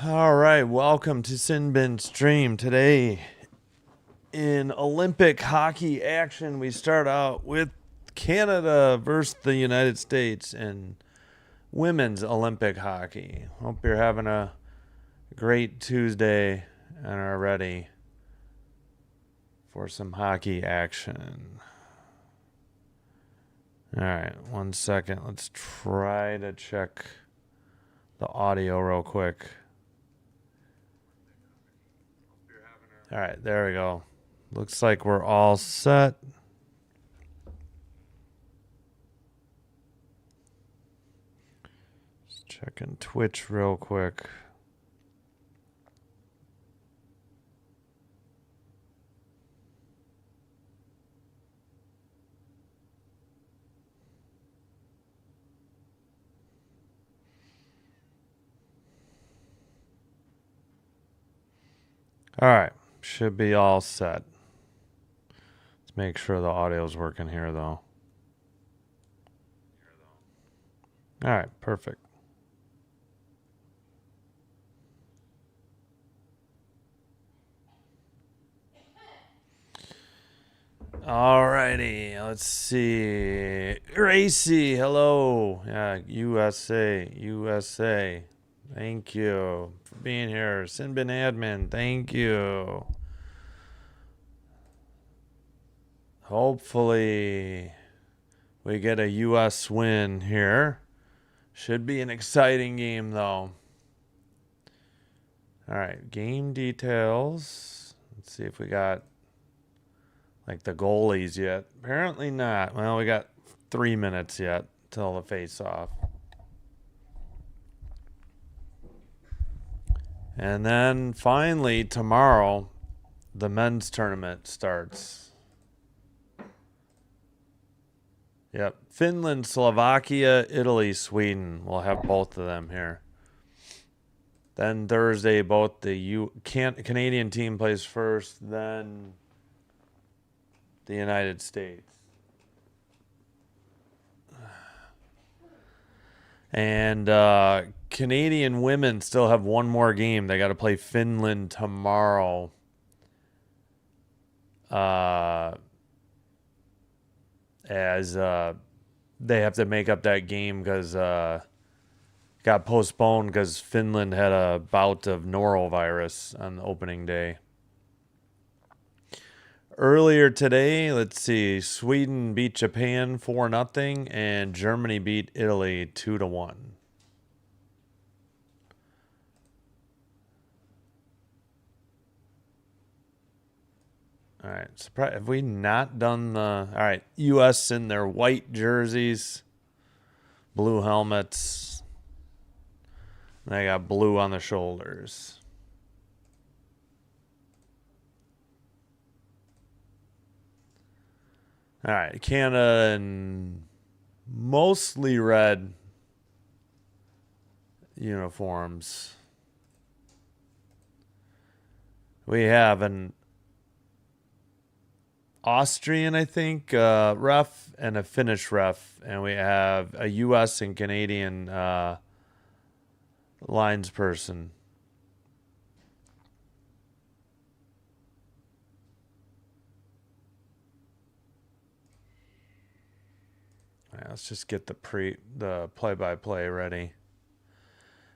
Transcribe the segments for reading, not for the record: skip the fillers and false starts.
All right, welcome to Sin Bin Stream. Today in Olympic hockey action, we start out with Canada versus the United States in women's Olympic hockey. Hope you're having a great Tuesday and are ready for some hockey action. All right, 1 second. Let's try to check the audio real quick. All right, there we go. Looks like we're all set. Just checking Twitch real quick. All right, should be all set. Let's make sure the audio's working here, though. All right, perfect. All righty, let's see. Gracie, hello. Yeah, USA. Thank you for being here. Sinbin admin, thank you. Hopefully we get a US win here. Should be an exciting game, though. All right, game details. Let's see if we got like the goalies yet. Apparently not. Well, we got 3 minutes yet till the face-off. And then finally tomorrow, the men's tournament starts. Yep, Finland, Slovakia, Italy, Sweden. We'll have both of them here. Then Thursday, both the Canadian team plays first, then the United States. And Canadian women still have one more game. They got to play Finland tomorrow. As they have to make up that game because got postponed because Finland had a bout of norovirus on the opening day. Earlier today, let's see, Sweden beat Japan 4-0 and Germany beat Italy 2-1. All right, surprise! Have we not done the? All right, U.S. in their white jerseys, blue helmets. They got blue on the shoulders. All right, Canada in mostly red uniforms. We have an Austrian, I think, ref and a Finnish ref, and we have a U.S. and Canadian lines person. All right, let's just get the play-by-play ready.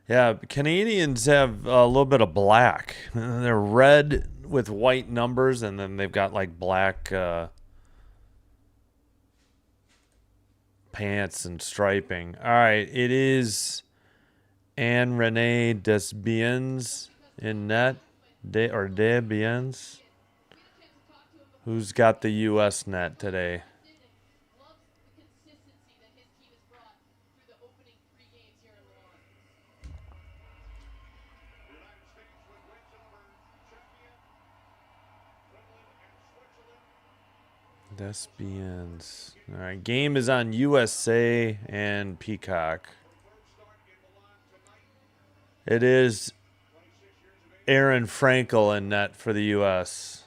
Yeah, Canadians have a little bit of black. They're red with white numbers, and then they've got like black pants and striping. All right, it is Anne Renee Desbiens in net, Desbiens. Who's got the U.S. net today? Desbiens. All right, game is on USA and Peacock. It is Aaron Frankel in net for the U.S.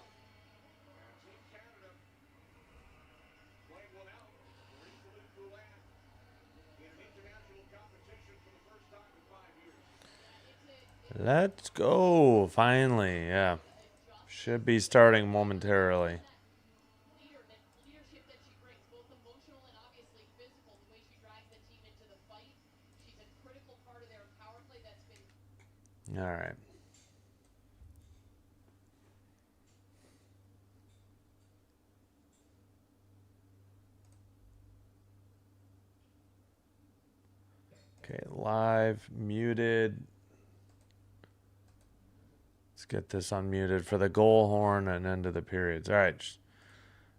Let's go. Finally, yeah. Should be starting momentarily. All right. Okay, live, muted. Let's get this unmuted for the goal horn and end of the periods. All right.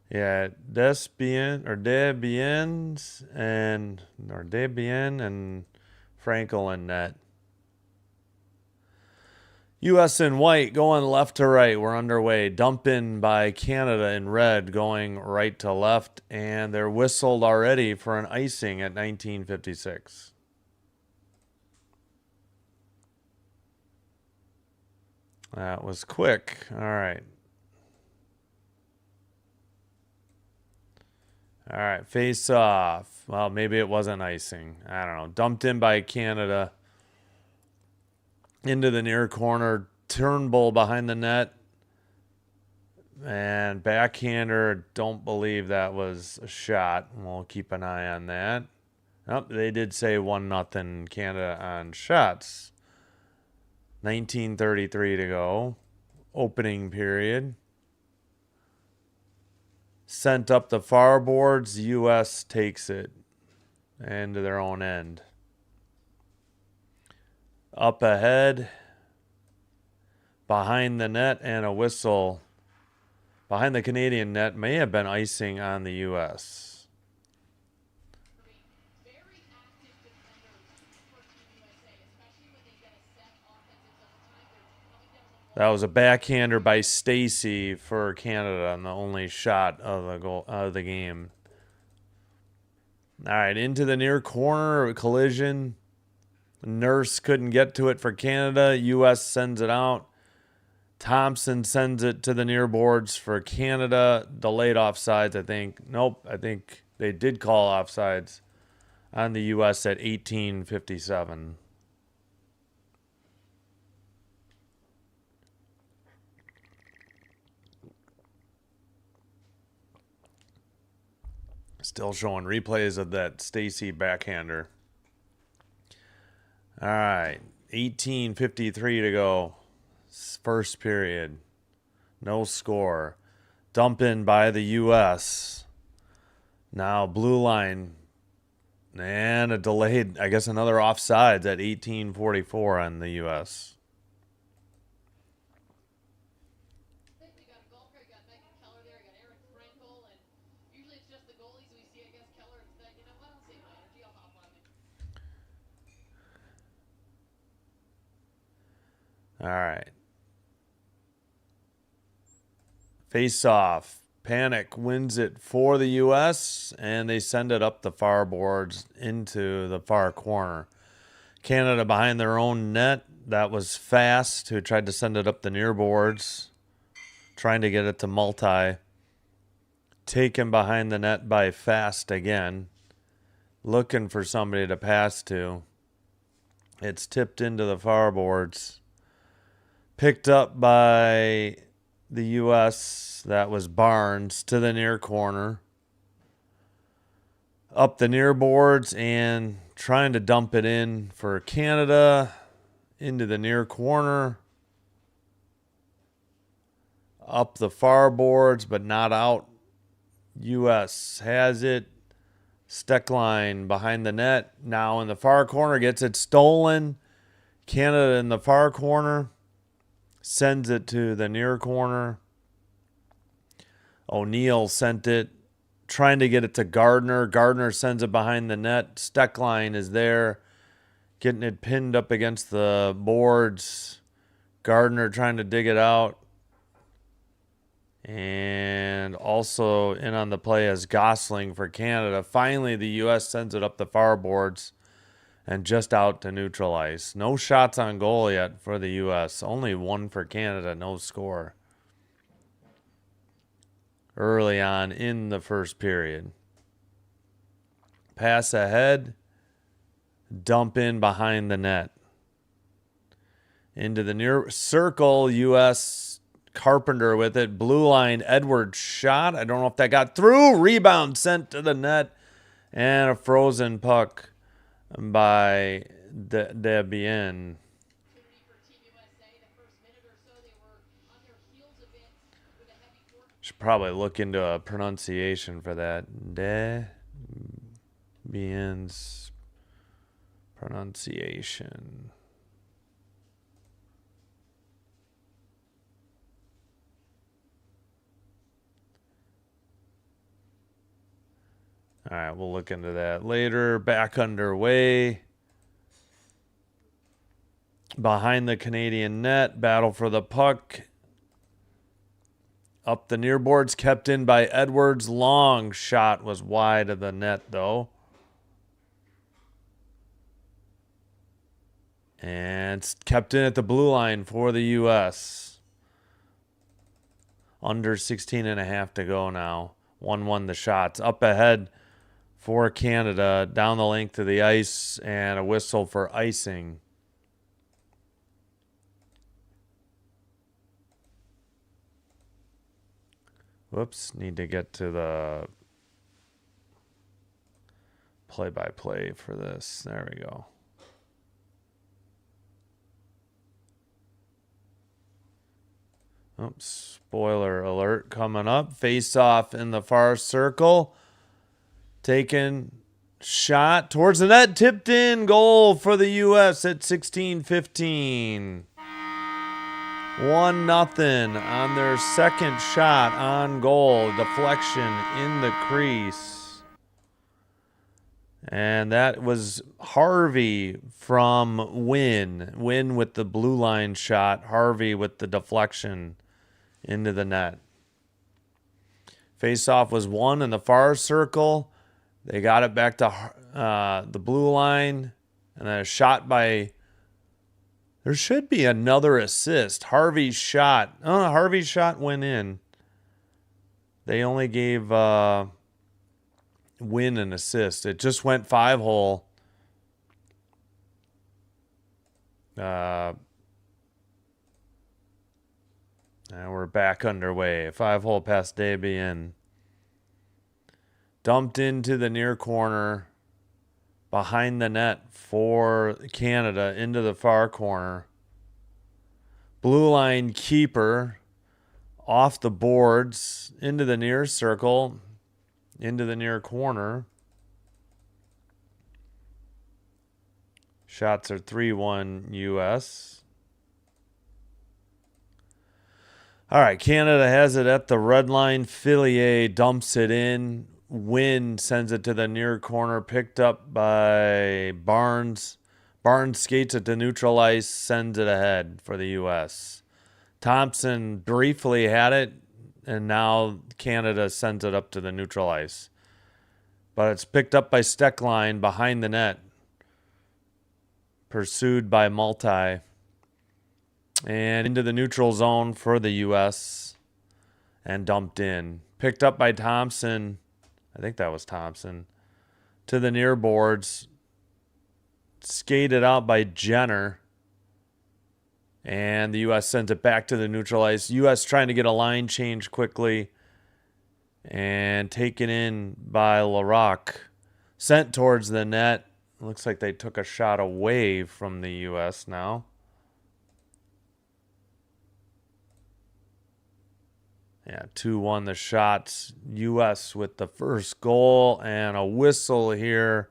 Yeah, Debiens and Frankel in net. U.S. in white going left to right. We're underway. Dump in by Canada in red going right to left. And they're whistled already for an icing at 1956. That was quick. All right. All right. Face off. Well, maybe it wasn't icing. I don't know. Dumped in by Canada. Into the near corner. Turnbull behind the net. And backhander, don't believe that was a shot. We'll keep an eye on that. Oh, they did say 1-0 Canada on shots. 19:33 to go. Opening period. Sent up the far boards. U.S. takes it into their own end. Up ahead. Behind the net and a whistle. Behind the Canadian net may have been icing on the U.S. That was a backhander by Stacy for Canada on the only shot of the goal of the game. All right, into the near corner, collision. Nurse couldn't get to it for Canada. U.S. sends it out. Thompson sends it to the near boards for Canada. Delayed offsides, I think. Nope, I think they did call offsides on the U.S. at 18:57. Still showing replays of that Stacy backhander. All right, 18:53 to go. First period. No score. Dump in by the U.S. Now blue line. And a delayed, I guess another offsides at 18:44 on the U.S. All right. Face off. Panic wins it for the U.S. and they send it up the far boards into the far corner. Canada behind their own net. That was Fast, who tried to send it up the near boards, trying to get it to multi. Taken behind the net by Fast again. Looking for somebody to pass to. It's tipped into the far boards. Picked up by the U.S. That was Barnes to the near corner. Up the near boards and trying to dump it in for Canada. Into the near corner. Up the far boards, but not out. U.S. has it. Steckline behind the net. Now in the far corner. Gets it stolen. Canada in the far corner. Sends it to the near corner. O'Neill sent it. Trying to get it to Gardner. Gardner sends it behind the net. Steckline is there. Getting it pinned up against the boards. Gardner trying to dig it out. And also in on the play as Gosling for Canada. Finally, the U.S. sends it up the far boards and just out to neutral ice. No shots on goal yet for the U.S. Only one for Canada, no score. Early on in the first period. Pass ahead. Dump in behind the net. Into the near circle, U.S. Carpenter with it. Blue line, Edwards shot. I don't know if that got through. Rebound sent to the net. And a frozen puck by Debian. Should probably look into a pronunciation for that. Debian's pronunciation. All right, we'll look into that later. Back underway. Behind the Canadian net. Battle for the puck. Up the near boards. Kept in by Edwards. Long shot was wide of the net, though. And it's kept in at the blue line for the U.S. Under 16 and a half to go now. 1-1 the shots. Up ahead for Canada, down the length of the ice, and a whistle for icing. Whoops, need to get to the play-by-play for this. There we go. Oops, spoiler alert coming up. Face off in the far circle. Taken, shot towards the net, tipped in, goal for the U.S. at 16-15. 1-0 on their second shot on goal. Deflection in the crease. And that was Harvey from Wynn. Wynn with the blue line shot. Harvey with the deflection into the net. Face-off was won in the far circle. They got it back to the blue line. And then a shot by... There should be another assist. Harvey's shot. Oh, Harvey's shot went in. They only gave Wynn an assist. It just went 5-hole. And we're back underway. 5-hole past Debian. Dumped into the near corner. Behind the net for Canada into the far corner. Blue line keeper off the boards into the near circle, into the near corner. Shots are 3-1 U.S. All right, Canada has it at the red line. Fillier dumps it in. Wynn sends it to the near corner, picked up by Barnes. Barnes skates it to neutral ice, sends it ahead for the U.S. Thompson briefly had it, and now Canada sends it up to the neutral ice. But it's picked up by Steckline behind the net, pursued by Multi. And into the neutral zone for the U.S. and dumped in. Picked up by Thompson. I think that was Thompson. To the near boards. Skated out by Jenner. And the U.S. sends it back to the neutral ice. U.S. trying to get a line change quickly. And taken in by LaRock. Sent towards the net. Looks like they took a shot away from the U.S. now. Yeah, 2-1 the shots. U.S. with the first goal and a whistle here.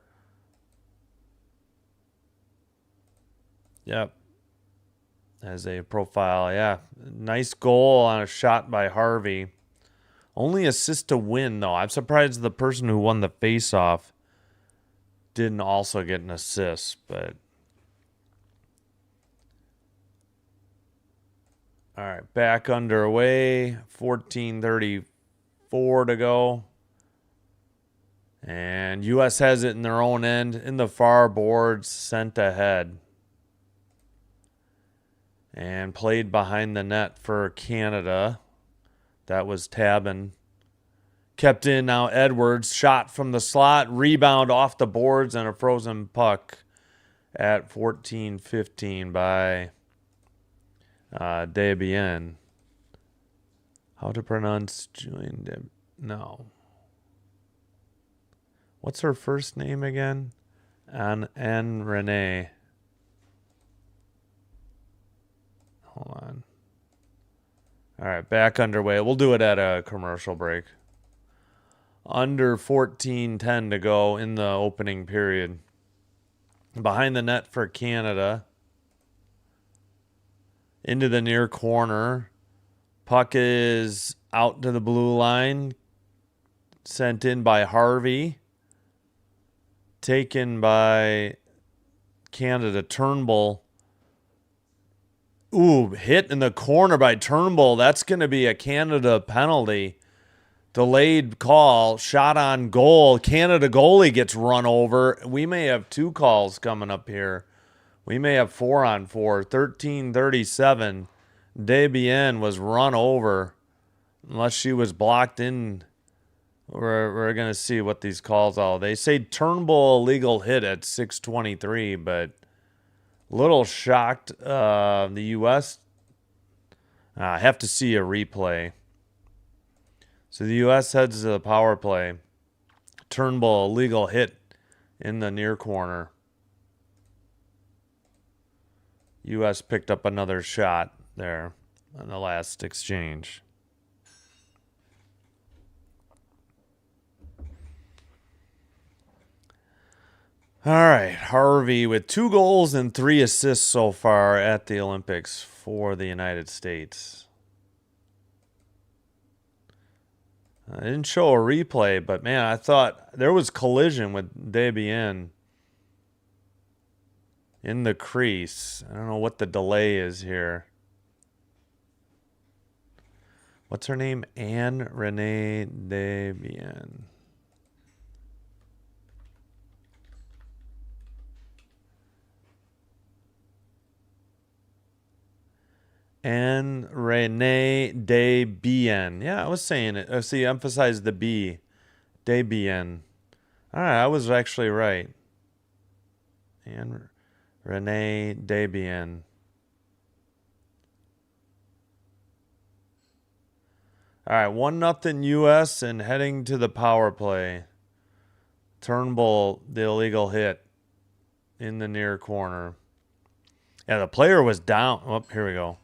Yep. As a profile, yeah. Nice goal on a shot by Harvey. Only assist to win, though. I'm surprised the person who won the face-off didn't also get an assist, but... All right, back underway. 14:34 to go. And U.S. has it in their own end. In the far boards, sent ahead. And played behind the net for Canada. That was Tabin. Kept in now Edwards. Shot from the slot. Rebound off the boards and a frozen puck at 14:15 by De bien. How to pronounce Julian de... No. What's her first name again? Anne Renee. Hold on. All right, back underway. We'll do it at a commercial break. Under 14:10 to go in the opening period. Behind the net for Canada. Into the near corner. Puck is out to the blue line. Sent in by Harvey. Taken by Canada. Turnbull. Ooh, hit in the corner by Turnbull. That's going to be a Canada penalty. Delayed call. Shot on goal. Canada goalie gets run over. We may have 2 calls coming up here. We may have 4-on-4. 13:37. Debian was run over. Unless she was blocked in. We're going to see what these calls are. They say Turnbull illegal hit at 6:23, but little shocked. The U.S. I have to see a replay. So the U.S. heads to the power play. Turnbull illegal hit in the near corner. U.S. picked up another shot there on the last exchange. All right, Harvey with 2 goals and 3 assists so far at the Olympics for the United States. I didn't show a replay, but man, I thought there was collision with Debian in the crease. I don't know what the delay is here. What's her name? Anne Renee Debian. Anne Renee Debian. Yeah, I was saying it. Oh, see, emphasize the B. Debian. All right, I was actually right. Anne Renee Debian. All right, 1-0 U.S. and heading to the power play. Turnbull, the illegal hit in the near corner. Yeah, the player was down. Oh, here we go.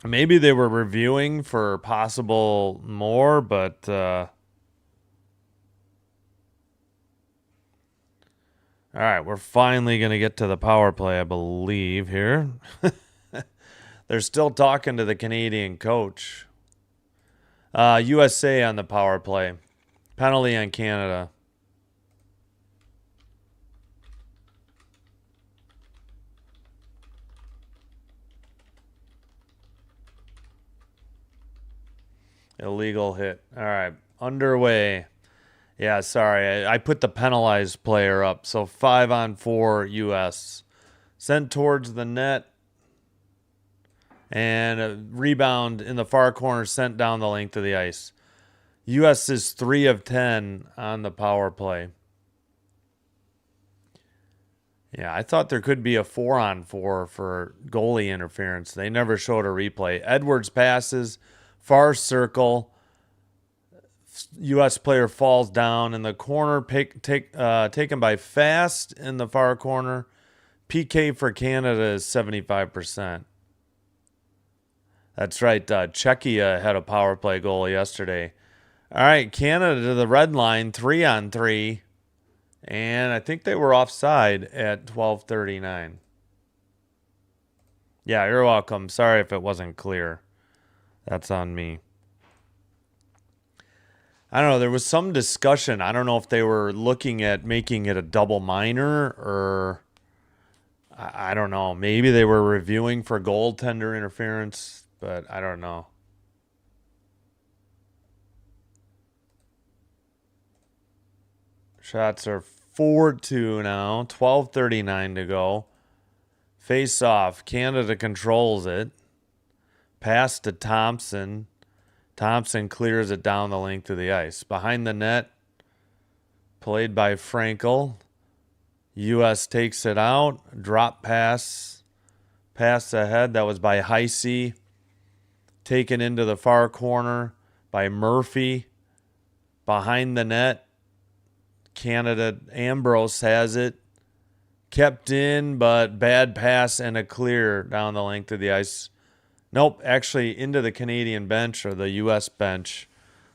Maybe they were reviewing for possible more, but all right, we're finally going to get to the power play, I believe, here. They're still talking to the Canadian coach. USA on the power play. Penalty on Canada. Illegal hit. All right, underway. Yeah, sorry. I put the penalized player up. So 5-on-4 U.S. Sent towards the net. And a rebound in the far corner sent down the length of the ice. U.S. is 3 of 10 on the power play. Yeah, I thought there could be a 4-on-4 for goalie interference. They never showed a replay. Edwards passes, far circle. U.S. player falls down in the corner, taken by Fast in the far corner. PK for Canada is 75%. That's right. Czechia had a power play goal yesterday. All right, Canada to the red line, 3-on-3. And I think they were offside at 12:39. Yeah, you're welcome. Sorry if it wasn't clear. That's on me. I don't know. There was some discussion. I don't know if they were looking at making it a double minor or I don't know. Maybe they were reviewing for goaltender interference, but I don't know. Shots are 4-2 now. 12:39 to go. Face off. Canada controls it. Pass to Thompson. Thompson clears it down the length of the ice. Behind the net, played by Frankel. U.S. takes it out. Drop pass. Pass ahead. That was by Heisey. Taken into the far corner by Murphy. Behind the net. Canada, Ambrose has it. Kept in, but bad pass and a clear down the length of the ice. Nope, actually into the Canadian bench or the U.S. bench.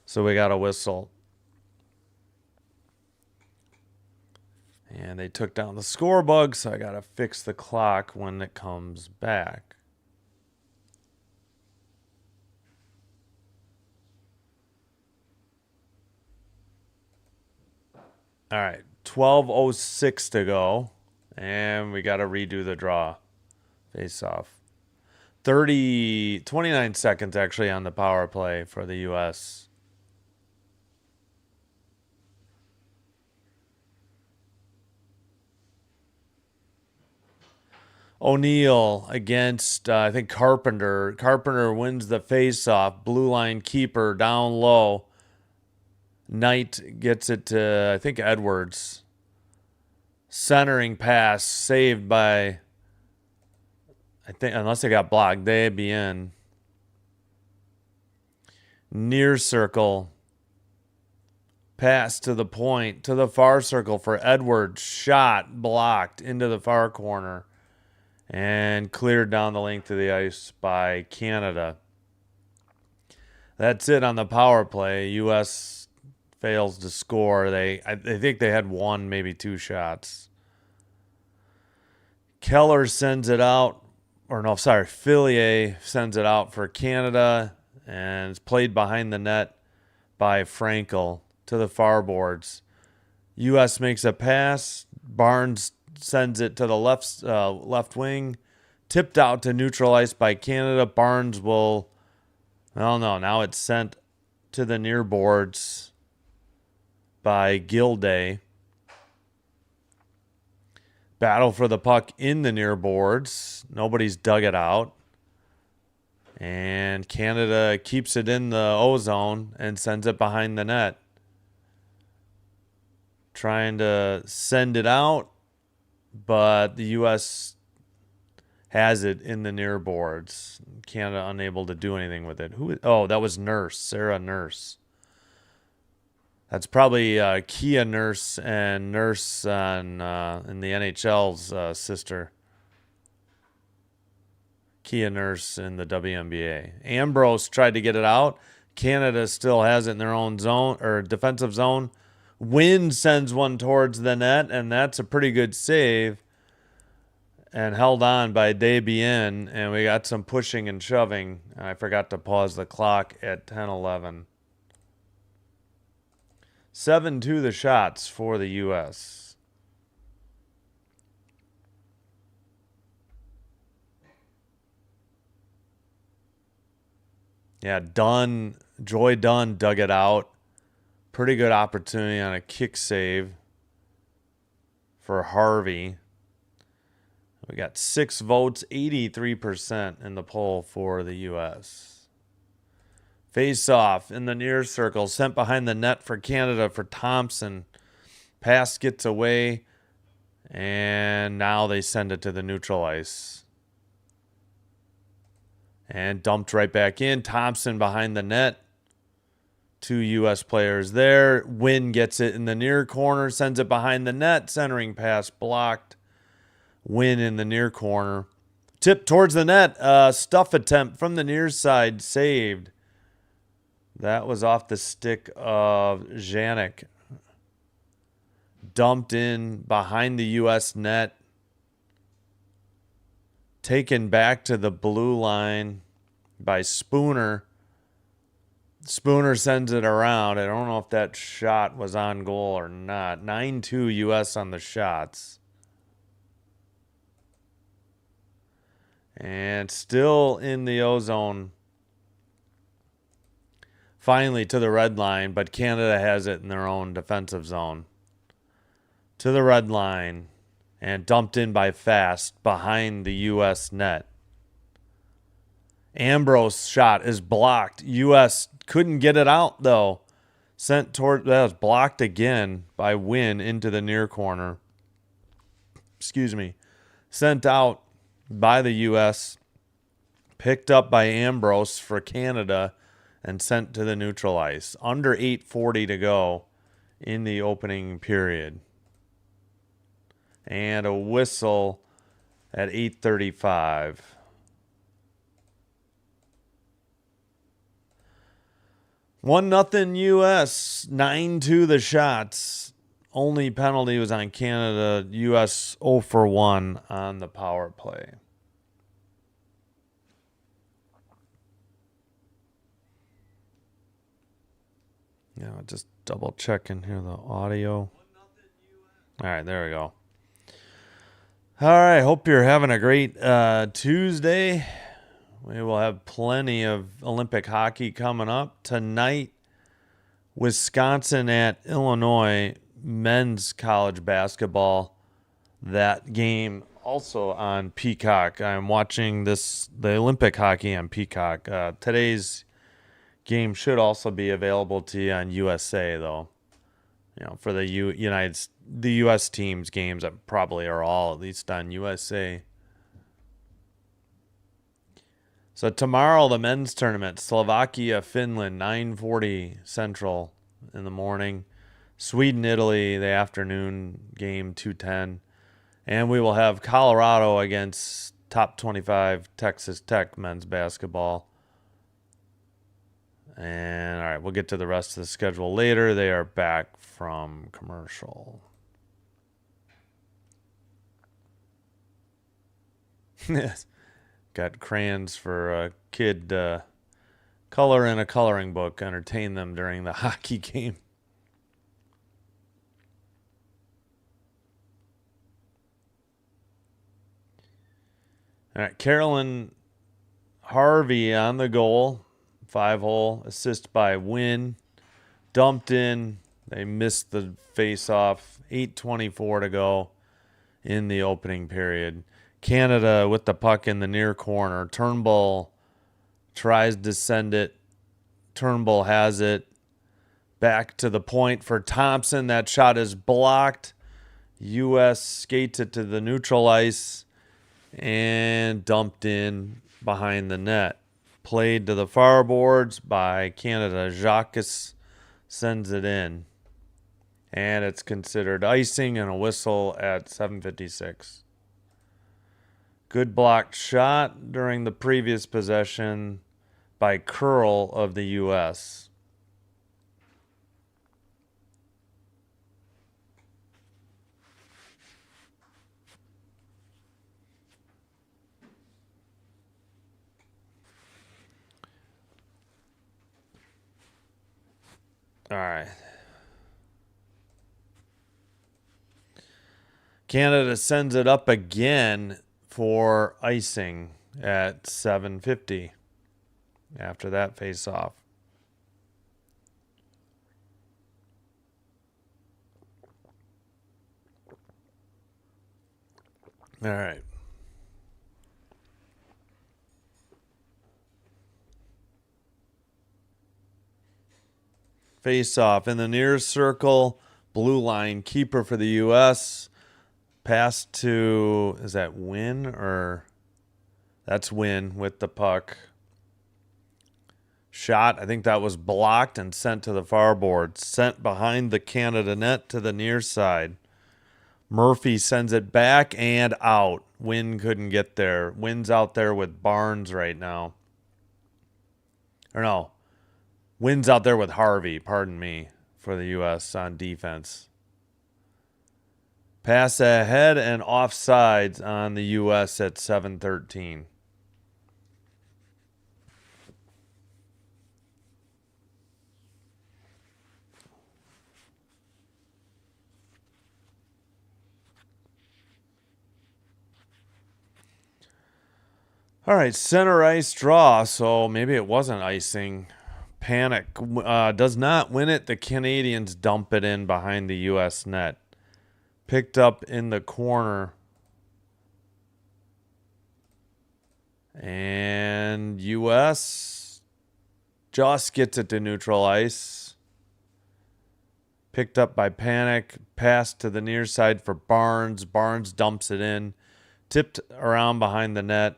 So we got a whistle. And they took down the score bug, so I got to fix the clock when it comes back. All right, 12:06 to go. And we got to redo the draw. Face off. 29 seconds actually on the power play for the U.S. O'Neill against, I think, Carpenter. Carpenter wins the face-off. Blue line keeper down low. Knight gets it to, I think, Edwards. Centering pass saved by, I think, unless they got blocked, they'd be in. Near circle. Pass to the point, to the far circle for Edwards. Shot blocked into the far corner. And cleared down the length of the ice by Canada. That's it on the power play. U.S. fails to score. I think they had one, maybe two shots. Keller sends it out. Fillier sends it out for Canada. And it's played behind the net by Frankel to the far boards. U.S. makes a pass. Barnes sends it to the left wing. Tipped out to neutral ice by Canada. Barnes will... Well, no. Now it's sent to the near boards by Gilday. Battle for the puck in the near boards. Nobody's dug it out. And Canada keeps it in the O-zone and sends it behind the net. Trying to send it out, but the U.S. has it in the near boards. Canada unable to do anything with it. That was Nurse, Sarah Nurse. That's probably Kia Nurse and Nurse in the NHL's sister. Kia Nurse in the WNBA. Ambrose tried to get it out. Canada still has it in their own zone or defensive zone. Wynn sends one towards the net, and that's a pretty good save. And held on by Desbiens, and we got some pushing and shoving. I forgot to pause the clock at 10:11. 7-2 the shots for the U.S. Yeah, Joy Dunn dug it out. Pretty good opportunity on a kick save for Harvey. We got 6 votes, 83% in the poll for the U.S. Face off in the near circle, sent behind the net for Canada for Thompson. Pass gets away, and now they send it to the neutral ice. And dumped right back in. Thompson behind the net. 2 U.S. players there. Wynn gets it in the near corner, sends it behind the net. Centering pass blocked. Win in the near corner. Tip towards the net. Stuff attempt from the near side. Saved. That was off the stick of Janik. Dumped in behind the U.S. net. Taken back to the blue line by Spooner. Spooner sends it around. I don't know if that shot was on goal or not. 9-2 U.S. on the shots. And still in the O-zone. Finally to the red line, but Canada has it in their own defensive zone. To the red line. And dumped in by Fast behind the U.S. net. Ambrose shot is blocked. U.S. couldn't get it out, though. Sent toward, that was blocked again by Wynn into the near corner. Excuse me. Sent out by the U.S., picked up by Ambrose for Canada, and sent to the neutral ice. Under 8:40 to go in the opening period. And a whistle at 8:35. 1-0 U.S. 9-2 the shots. Only penalty was on Canada. U.S. 0 for 1 on the power play. Yeah, just double checking here the audio. All right, there we go. All right, hope you're having a great Tuesday. We will have plenty of Olympic hockey coming up. Tonight, Wisconsin at Illinois men's college basketball. That game also on Peacock. I'm watching the Olympic hockey on Peacock. Today's game should also be available to you on USA, though. You know, for the U.S. teams games that probably are all at least on USA. So tomorrow, the men's tournament, Slovakia, Finland, 9:40 Central in the morning. Sweden, Italy, the afternoon game, 2:10. And we will have Colorado against top 25 Texas Tech men's basketball. And all right, we'll get to the rest of the schedule later. They are back from commercial. Yes. Got crayons for a kid color in a coloring book. Entertain them during the hockey game. All right, Carolyn Harvey on the goal. 5-hole assist by Wynn. Dumped in. They missed the face-off. 8:24 to go in the opening period. Canada with the puck in the near corner. Turnbull tries to send it. Turnbull has it. Back to the point for Thompson. That shot is blocked. U.S. skates it to the neutral ice and dumped in behind the net. Played to the far boards by Canada. Jacques sends it in. And it's considered icing and a whistle at 7:56. Good blocked shot during the previous possession by Curl of the U.S. All right. Canada sends it up again for icing at 7:50 after that face-off. All right. Face-off in the near circle, blue line, keeper for the U.S. Pass to, is that Wynn or? That's Wynn with the puck. Shot, I think that was blocked and sent to the far board. Sent behind the Canada net to the near side. Murphy sends it back and out. Wynn couldn't get there. Wynn's out there with Barnes right now. Or no. Wynn's out there with Harvey, pardon me, for the U.S. on defense. Pass ahead and offsides on the U.S. at 7:13. All right, center ice draw, so maybe it wasn't icing. Panic does not win it. The Canadians dump it in behind the U.S. net. Picked up in the corner. And U.S. just gets it to neutral ice. Picked up by Panic. Pass to the near side for Barnes. Barnes dumps it in. Tipped around behind the net.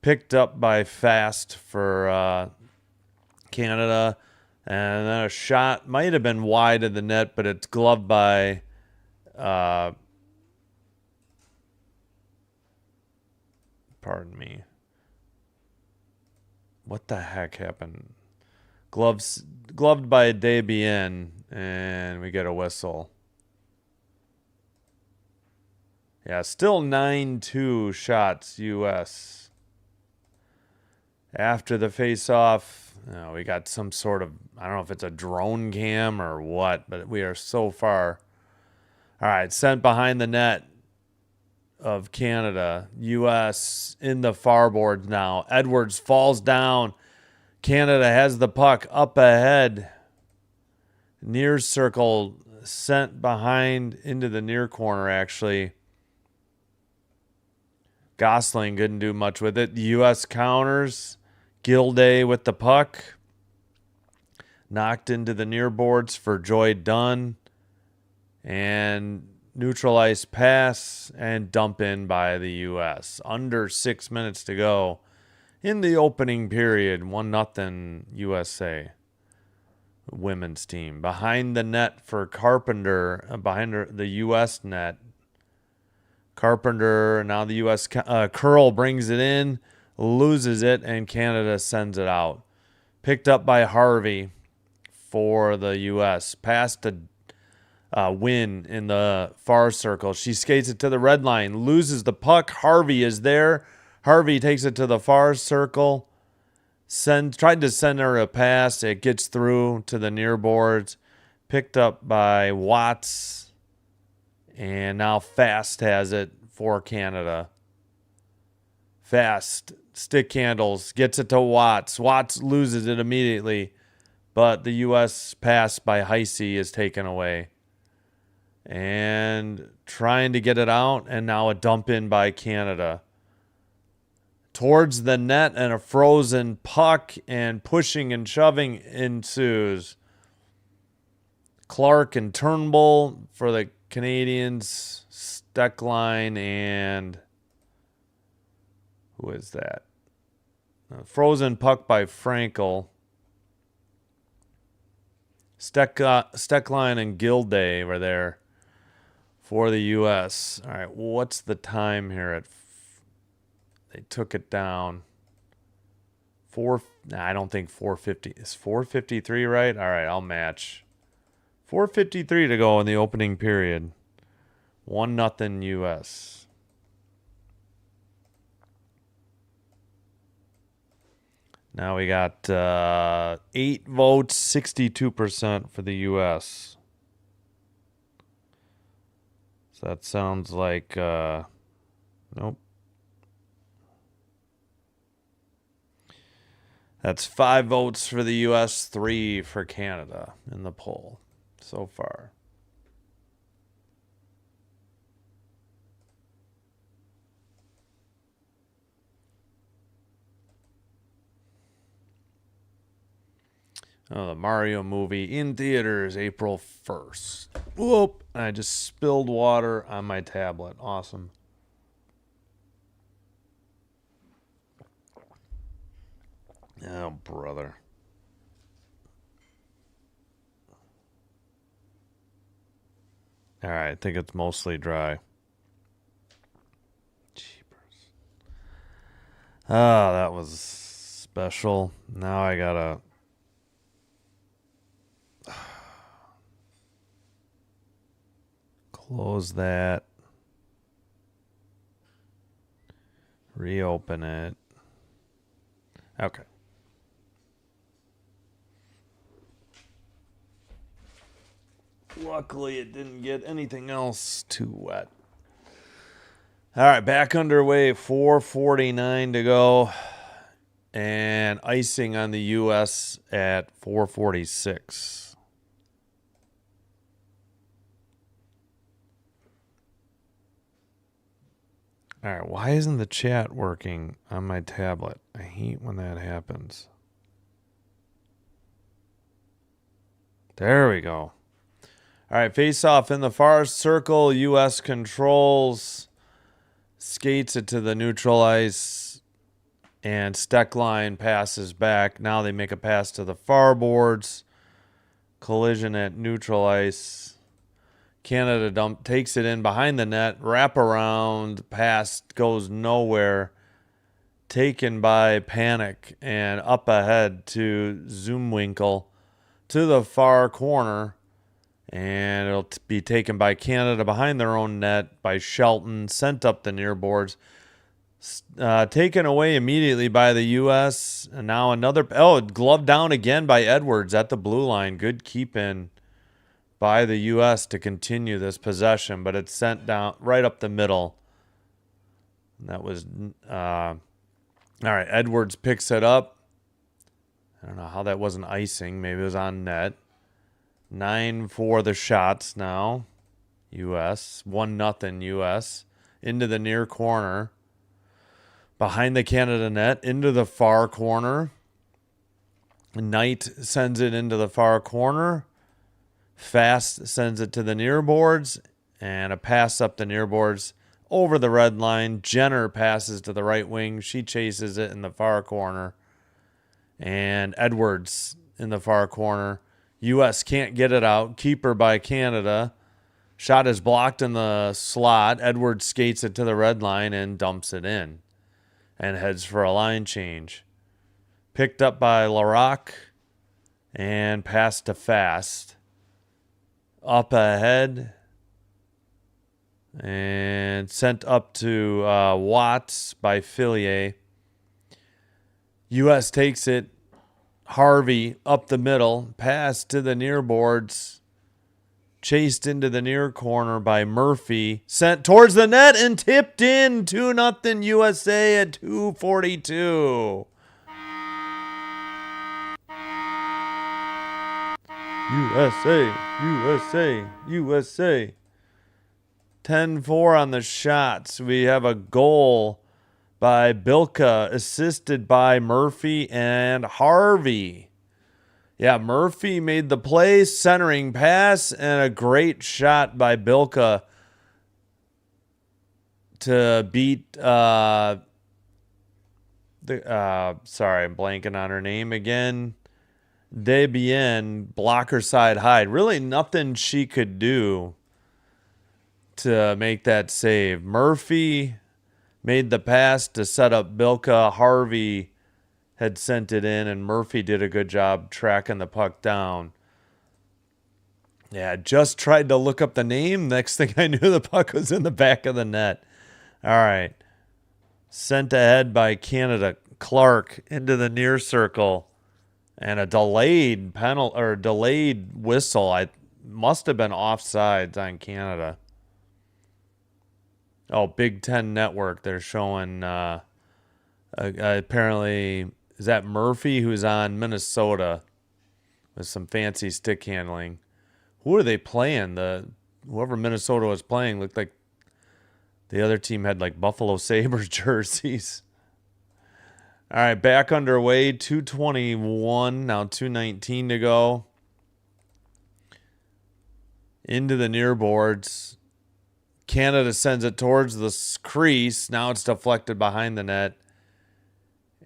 Picked up by Fast for Canada. And then a shot might have been wide of the net, but it's gloved by pardon me. What the heck happened? Gloved by Debian, and we get a whistle. Yeah, still 9-2 shots U.S. After the face-off, we got some sort of, I don't know if it's a drone cam or what, but we are so far. All right, sent behind the net of Canada. U.S. in the farboard now. Edwards falls down. Canada has the puck up ahead. Near circle sent behind into the near corner, actually. Gosling couldn't do much with it. The U.S. counters. Gilday with the puck. Knocked into the near boards for Joy Dunn. And neutral ice pass and dump in by the U.S. Under 6 minutes to go in the opening period. 1-0 USA. Women's team. Behind the net for Carpenter. Behind the U.S. net. Carpenter, now the U.S. Curl brings it in, loses it, and Canada sends it out. Picked up by Harvey for the U.S. Pass to Win in the far circle. She skates it to the red line, loses the puck. Harvey is there. Harvey takes it to the far circle. Tried to send her a pass. It gets through to the near boards. Picked up by Watts. And now Fast has it for Canada. Fast, stick handles, gets it to Watts. Watts loses it immediately, but the U.S. pass by Heisey is taken away. And trying to get it out, and now a dump in by Canada. Towards the net, and a frozen puck, and pushing and shoving ensues. Clark and Turnbull for the Canadians, Steckline, and who is that? Frozen puck by Frankel. Steckline and Gilday were there for the U.S. All right, what's the time here? They took it down. I don't think 450. Is 4:53 right? All right, I'll match. 4:53 to go in the opening period. 1-0 U.S. Now we got 8 votes, 62% for the U.S. So that sounds like, nope. That's 5 votes for the U.S., 3 for Canada in the poll so far. Oh, the Mario movie in theaters April 1st. Whoop! I just spilled water on my tablet. Awesome. Oh, brother. All right, I think it's mostly dry. Jeepers. Oh, that was special. Now I gotta... close that. Reopen it. Okay. Luckily, it didn't get anything else too wet. All right, back underway. 4:49 to go. And icing on the U.S. at 4:46. All right, why isn't the chat working on my tablet? I hate when that happens. There we go. All right, face off in the far circle. U.S. controls, skates it to the neutral ice, and Steckline passes back. Now they make a pass to the far boards. Collision at neutral ice. Canada takes it in behind the net, wrap around, pass goes nowhere. Taken by Panic and up ahead to Zoomwinkle to the far corner. And it'll be taken by Canada behind their own net by Shelton, sent up the near boards. Taken away immediately by the U.S. And now another, glove down again by Edwards at the blue line. Good keep in by the U.S. to continue this possession, but it's sent down right up the middle. That was, all right, Edwards picks it up. I don't know how that wasn't icing. Maybe it was on net. 9 for the shots now. U.S. 1-0 U.S. Into the near corner. Behind the Canada net. Into the far corner. Knight sends it into the far corner. Fast sends it to the near boards. And a pass up the near boards over the red line. Jenner passes to the right wing. She chases it in the far corner. And Edwards in the far corner. U.S. can't get it out. Keeper by Canada. Shot is blocked in the slot. Edwards skates it to the red line and dumps it in. And heads for a line change. Picked up by Larocque. And passed to Fast. Up ahead. And sent up to Watts by Fillier. U.S. takes it. Harvey up the middle. Pass to the near boards. Chased into the near corner by Murphy. Sent towards the net and tipped in. 2-0 USA at 2:42. USA, USA, USA. 10-4 on the shots. We have a goal by Bilka, assisted by Murphy and Harvey. Yeah, Murphy made the play, centering pass, and a great shot by Bilka to beat sorry, I'm blanking on her name again. Debian, blocker side hide. Really nothing she could do to make that save. Murphy made the pass to set up Bilka. Harvey had sent it in, and Murphy did a good job tracking the puck down. Yeah, just tried to look up the name. Next thing I knew, the puck was in the back of the net. All right. Sent ahead by Canada. Clark into the near circle. And a delayed penalty or delayed whistle. I must have been offsides on Canada. Oh, Big Ten Network. They're showing apparently, is that Murphy who's on Minnesota with some fancy stick handling? Who are they playing? Whoever Minnesota was playing looked like the other team had like Buffalo Sabres jerseys. All right, back underway. 2:21, now 2:19 to go. Into the near boards. Canada sends it towards the crease. Now it's deflected behind the net.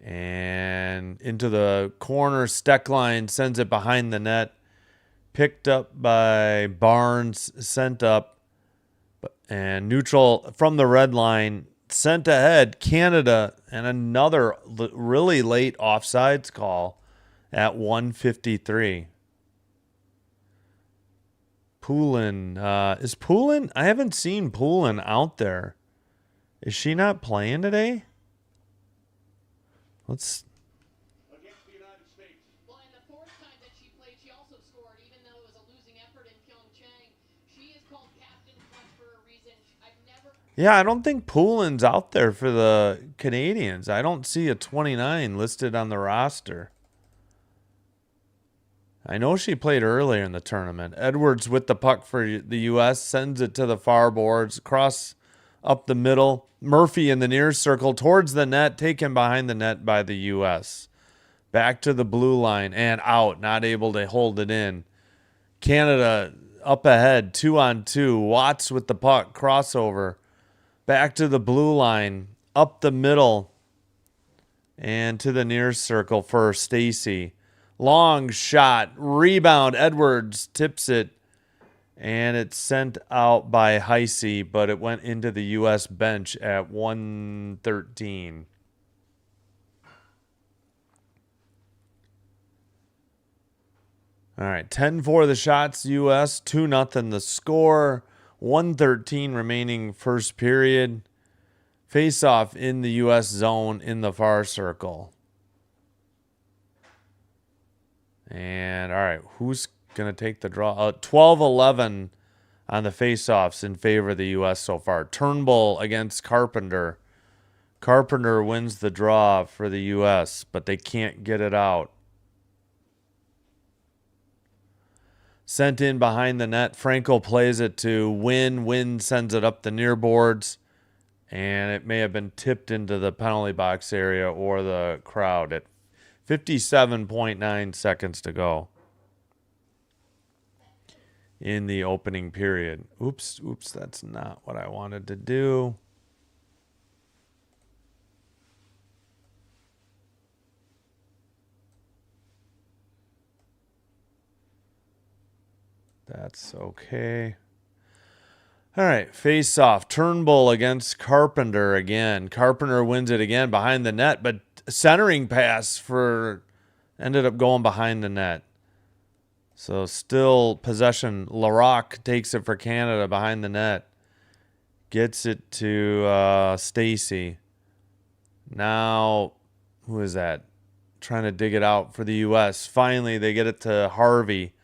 And into the corner. Steckline sends it behind the net. Picked up by Barnes. Sent up. And neutral from the red line. Sent ahead. Canada. And another really late offsides call at 1:53. Poulin. Is Poulin? I haven't seen Poulin out there. Is she not playing today? Against the United States. Well, in the fourth time that she played, she also scored, even though it was a losing effort in Pyeongchang. She is called Captain Clutch for a reason. I've never. Yeah, I don't think Poulin's out there for the Canadians. I don't see a 29 listed on the roster. I know she played earlier in the tournament. Edwards with the puck for the U.S. sends it to the far boards across up the middle. Murphy in the near circle towards the net, taken behind the net by the U.S. Back to the blue line and out, not able to hold it in. Canada up ahead, 2-on-2. Watts with the puck, crossover. Back to the blue line, up the middle, and to the near circle for Stacy. Long shot, rebound. Edwards tips it, and it's sent out by Heisey, but it went into the U.S. bench at 1:13. All right, 10-4 the shots, U.S., 2-0 the score, 1:13 remaining first period. Face-off in the U.S. zone in the far circle. And, all right, who's going to take the draw? 12-11 on the face-offs in favor of the U.S. so far. Turnbull against Carpenter. Carpenter wins the draw for the U.S., but they can't get it out. Sent in behind the net. Frankel plays it to Wynn. Wynn sends it up the near boards, and it may have been tipped into the penalty box area or the crowd at 57.9 seconds to go in the opening period. Oops, that's not what I wanted to do. That's okay. All right, face off. Turnbull against Carpenter again. Carpenter wins it again behind the net, but centering pass ended up going behind the net. So still possession. Larocque takes it for Canada behind the net. Gets it to Stacy. Now, who is that? Trying to dig it out for the U.S. Finally, they get it to Harvey.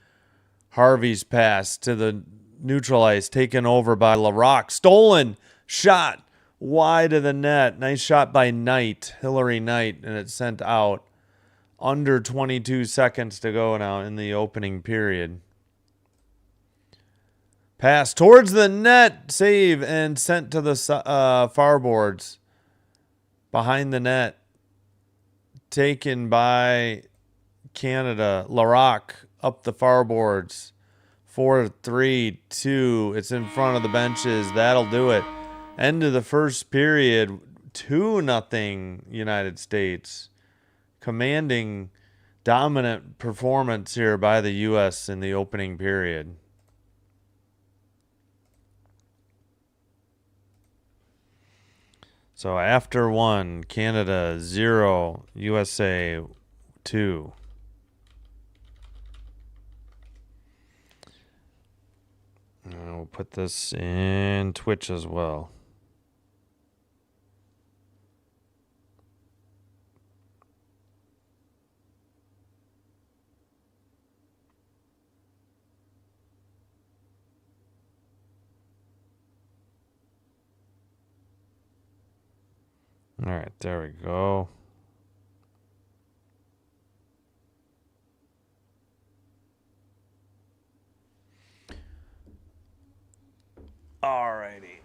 Harvey's pass to the neutral ice, taken over by Larocque. Stolen shot wide of the net. Nice shot by Knight, Hillary Knight, and it's sent out. Under 22 seconds to go now in the opening period. Pass towards the net, save, and sent to the far boards. Behind the net. Taken by Canada. Larocque up the far boards. 4-3-2. It's in front of the benches. That'll do it. End of the first period. 2-0 United States. Commanding dominant performance here by the U.S. in the opening period. So after 1, Canada 0, USA 2. And we'll put this in Twitch as well. All right, there we go. All righty.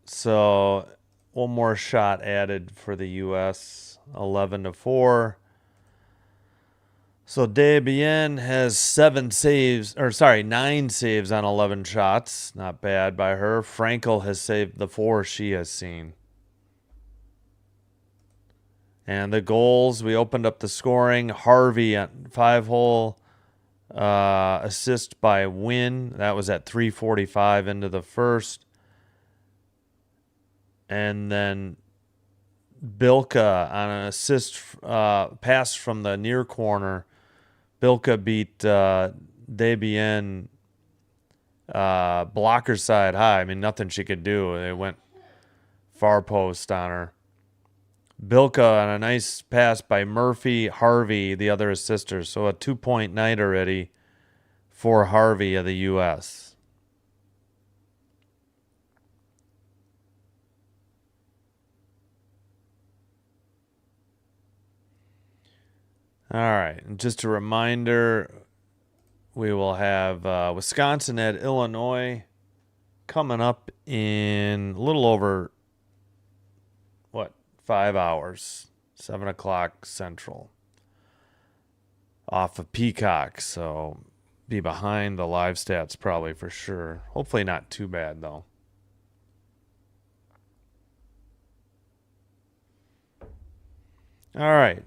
So, one more shot added for the U.S. 11-4. So Desbiens has 9 saves on 11 shots. Not bad by her. Frankel has saved the 4 she has seen. And the goals, we opened up the scoring. Harvey on 5-hole assist by Wynn. That was at 3:45 into the first. And then Bilka on an assist pass from the near corner. Bilka beat Desbiens blocker side high. I mean, nothing she could do. It went far post on her. Bilka on a nice pass by Murphy, Harvey, the other assister. So a 2-point night already for Harvey of the U.S. All right. And just a reminder, we will have Wisconsin at Illinois coming up in a little over, 5 hours, 7 o'clock Central, off of Peacock. So be behind the live stats probably for sure. Hopefully not too bad, though. All right.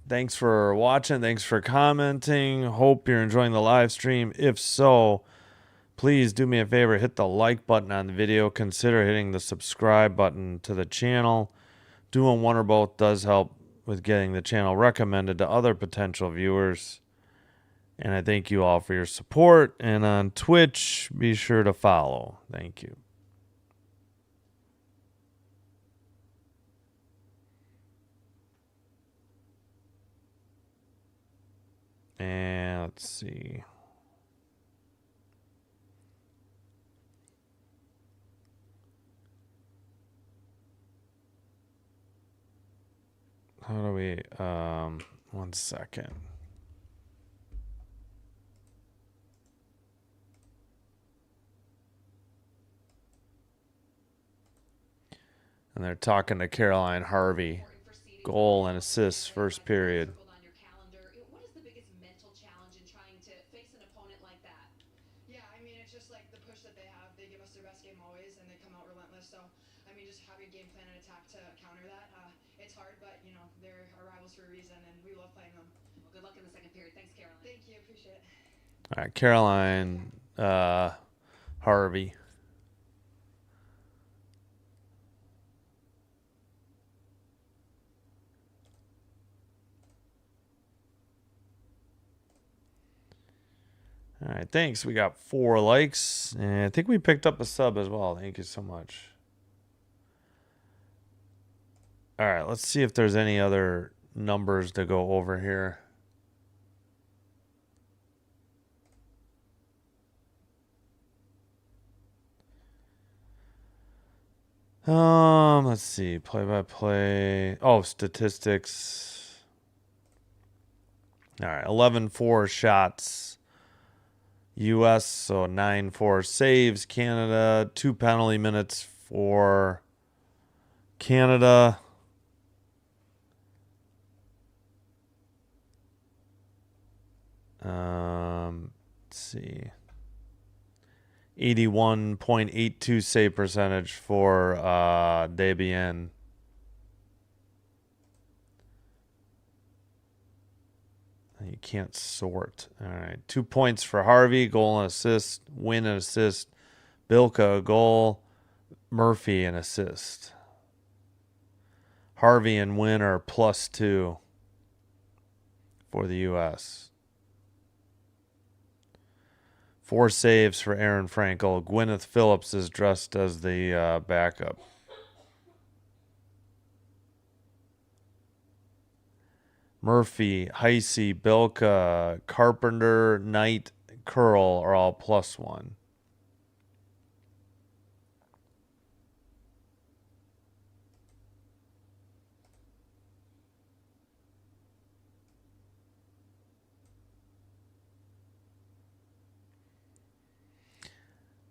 Thanks for watching. Thanks for commenting. Hope you're enjoying the live stream. If so, please do me a favor, hit the like button on the video. Consider hitting the subscribe button to the channel. Doing one or both does help with getting the channel recommended to other potential viewers. And I thank you all for your support. And on Twitch, be sure to follow. Thank you. And let's see. How do we, 1 second. And they're talking to Caroline Harvey. Goal and assists first period. What is the biggest mental challenge in trying to face an opponent like that? Yeah, I mean, it's just like the push that they have. They give us their best game always, and they come out relentless. So, I mean, just have your game plan and attack to counter that. It's hard, but, you know, they're our rivals for a reason, and we love playing them. Well, good luck in the second period. Thanks, Caroline. Thank you. Appreciate it. All right, Caroline Harvey. All right, thanks. We got 4 likes, and I think we picked up a sub as well. Thank you so much. All right, let's see if there's any other numbers to go over here. Let's see. Play-by-play. Oh, statistics. All right, 11-4 shots. U.S., so 9-4 saves. Canada, 2 penalty minutes for Canada. Let's see. 81.82 save percentage for Debian. You can't sort. All right. 2 points for Harvey. Goal and assist. Win and assist. Bilka, a goal. Murphy, an assist. Harvey and Win are +2 for the U.S. 4 saves for Aaron Frankel. Gwyneth Phillips is dressed as the backup. Murphy, Heisey, Bilka, Carpenter, Knight, Curl are all +1.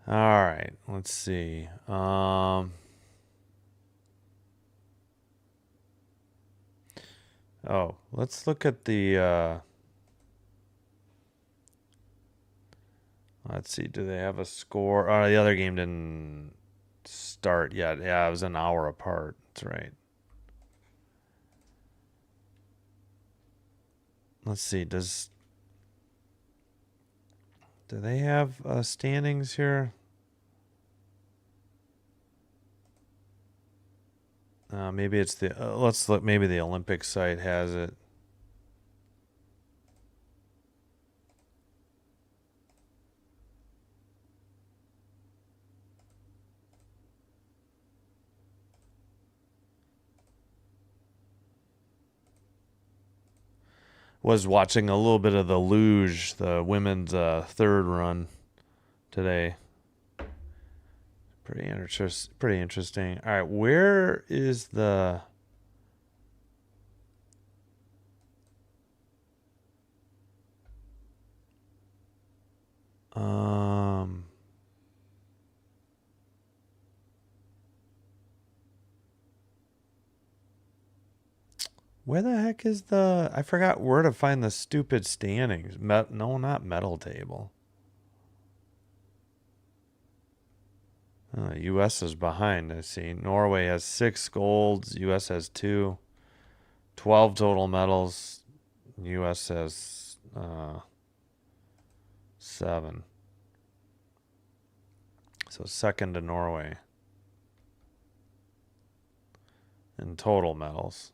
All right, let's see. Oh, let's look at the let's see, do they have a score? Oh, the other game didn't start yet. Yeah, it was an hour apart. That's right. Let's see, do they have standings here? Maybe it's the let's look. Maybe the Olympic site has it. Was watching a little bit of the luge, the women's third run today. Pretty interesting. All right, where is the? Where the heck is the... I forgot where to find the stupid standings. No, not medal table. U.S. is behind, I see. Norway has 6 golds. U.S. has 2. 12 total medals. U.S. has 7. So second to Norway in total medals.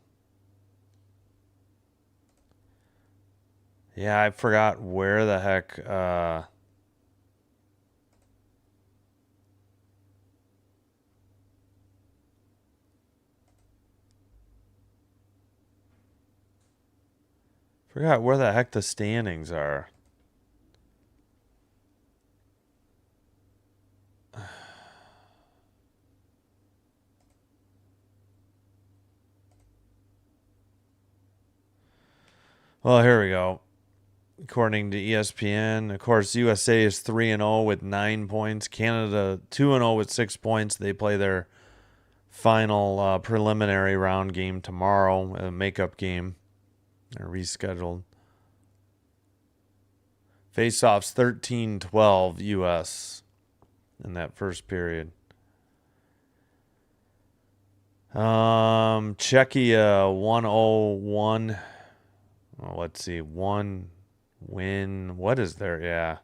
Yeah, I forgot where the heck... forgot where the heck the standings are. Well, here we go. According to ESPN, of course, USA is 3-0 with 9 points. Canada 2-0 with 6 points. They play their final preliminary round game tomorrow, a makeup game. They're rescheduled. Face-offs 13-12 U.S. in that first period. Czechia 101. Well, let's see. 1 win. What is there? Yeah.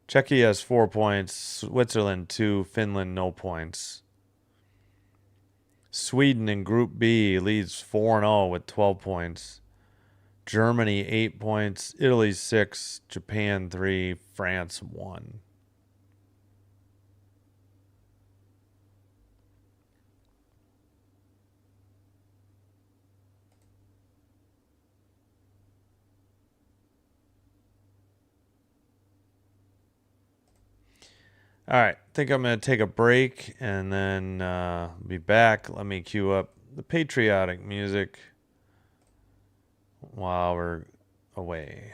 Czechia has 4 points. Switzerland 2. Finland no points. Sweden in Group B leads 4-0 with 12 points. Germany 8 points. Italy 6. Japan 3. France 1. All right, I think I'm going to take a break and then be back. Let me cue up the patriotic music while we're away.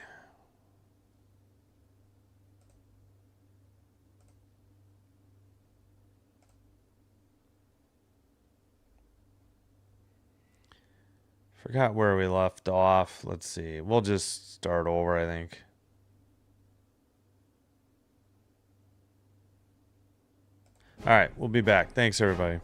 Forgot where we left off. Let's see. We'll just start over, I think. All right, we'll be back. Thanks, everybody.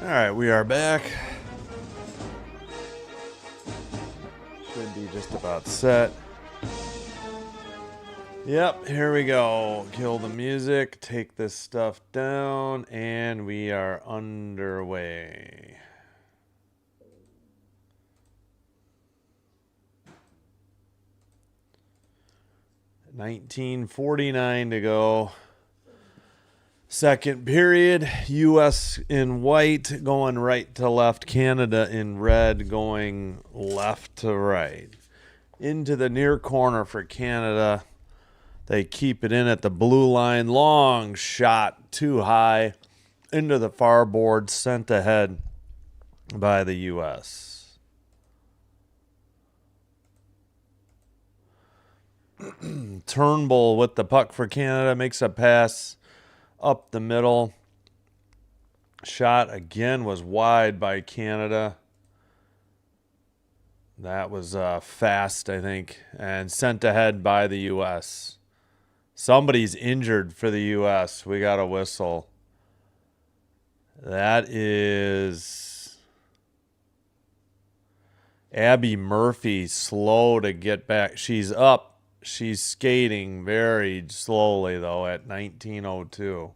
All right, we are back. Should be just about set. Yep, here we go. Kill the music, take this stuff down, and we are underway. $19:49 to go. Second period, U.S. in white going right to left, Canada in red going left to right. Into the near corner for Canada. They keep it in at the blue line. Long shot, too high. Into the far board, sent ahead by the U.S. Turnbull with the puck for Canada. Makes a pass up the middle. Shot again was wide by Canada. That was fast, I think. And sent ahead by the U.S. Somebody's injured for the U.S. We got a whistle. That is Abby Murphy, slow to get back. She's up. She's skating very slowly, though, at 19:02.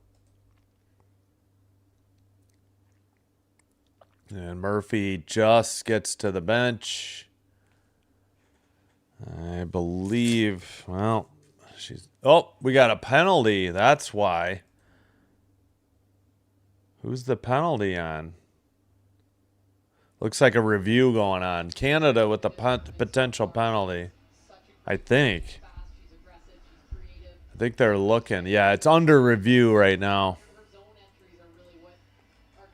And Murphy just gets to the bench. I believe, well, she's... Oh, we got a penalty. That's why. Who's the penalty on? Looks like a review going on. Canada with the potential penalty. I think they're looking. Yeah, it's under review right now. Her zone entries are really what are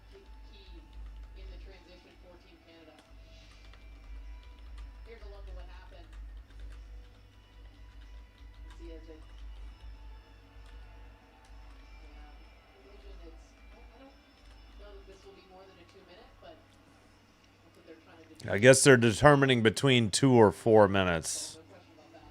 key in the transition for Team Canada. Here's a look at what happened. See as it. I don't know that this will be more than a 2 minute, but that's what they're trying to do. I guess they're determining between 2 or 4 minutes. No question about that.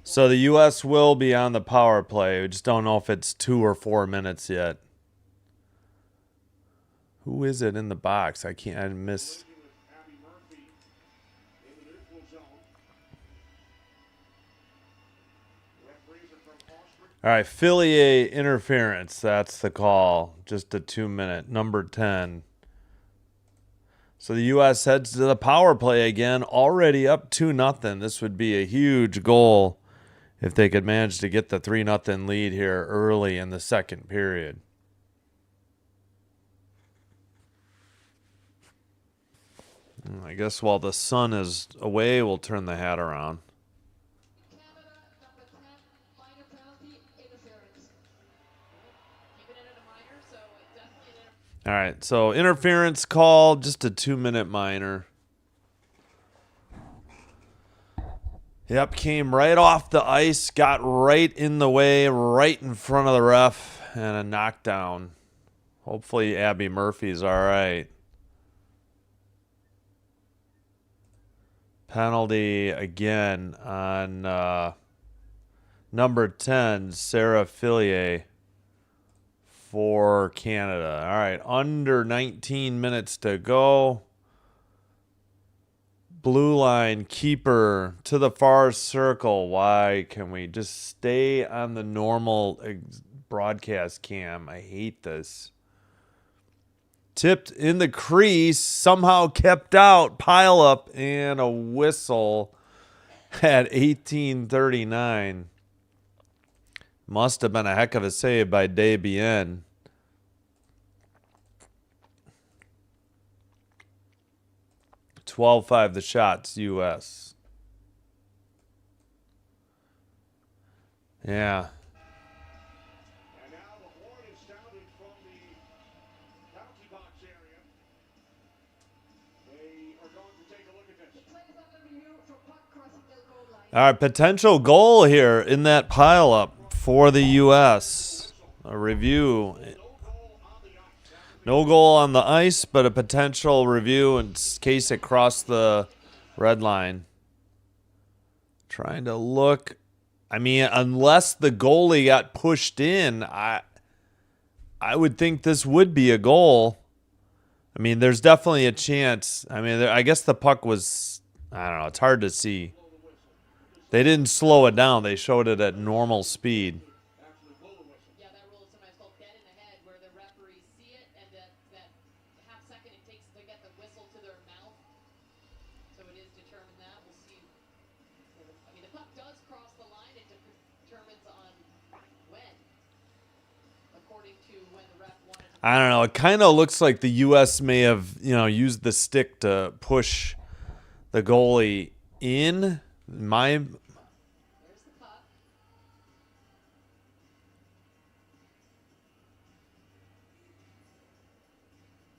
So the U.S. will be on the power play. We just don't know if it's 2 or 4 minutes yet. Who is it in the box? I miss. All right, Fillier interference. That's the call. Just a 2 minute. Number 10. So the U.S. heads to the power play again. Already up 2-0. This would be a huge goal if they could manage to get the 3-0 lead here early in the second period. I guess while the sun is away, we'll turn the hat around. Canada, number 10, minor penalty, interference. Keeping it at a minor, so definitely an All right, so interference call, just a 2 minute minor. Yep, came right off the ice, got right in the way, right in front of the ref, and a knockdown. Hopefully Abby Murphy's all right. Penalty again on number 10, Sarah Fillier for Canada. All right, under 19 minutes to go. Blue line keeper to the far circle. Why can we just stay on the normal broadcast cam? I hate this. Tipped in the crease, somehow kept out, pile up, and a whistle at 18:39. Must have been a heck of a save by Desbiens. $12-5 the shots, U.S. Yeah. And now the horn is sounded from the penalty box area. They are going to take a look at this. All right, potential goal here in that pileup for the U.S. A review. No goal on the ice, but a potential review in case it crossed the red line. Trying to look. I mean, unless the goalie got pushed in, I would think this would be a goal. I mean, there's definitely a chance. I mean, I guess the puck was, I don't know, it's hard to see. They didn't slow it down. They showed it at normal speed. Yeah, that rule is sometimes called dead in the head, where the referees see it, and that half second it takes to get the whistle to their mouth. So it is determined that. We'll see. I mean, the puck does cross the line. It determines on when, according to when the ref wanted to. I don't know. It kind of looks like the U.S. may have, used the stick to push the goalie in. There's the puck.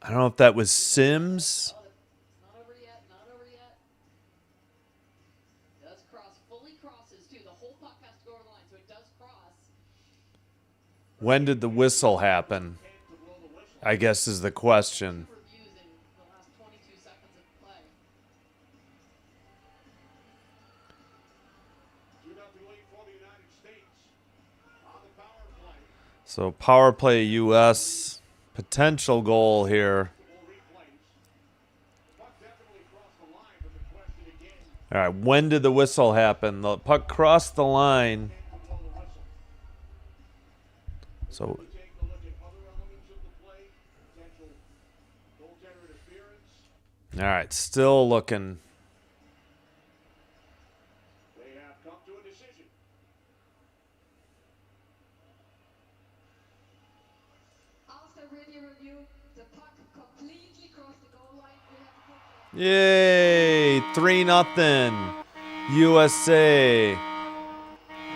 I don't know if that was Sims. Oh, it's not over yet. Not over yet. Does cross. Fully crosses too. The whole puck has to go over the line, so it does cross. When did the whistle happen? I guess is the question. Reviews in the last 22 seconds of play. 2-0 lead for the United States on the power play. So power play U.S. potential goal here. Replays. The puck definitely crossed the line, but the question again, All right, when did the whistle happen? The puck crossed the line. can't blow the whistle. So We take a look at other elements of the play, potential goaltender interference. all right, still looking. They have come to a decision. After video review, the puck completely crossed the goal line. We have to put Yay! 3-0 USA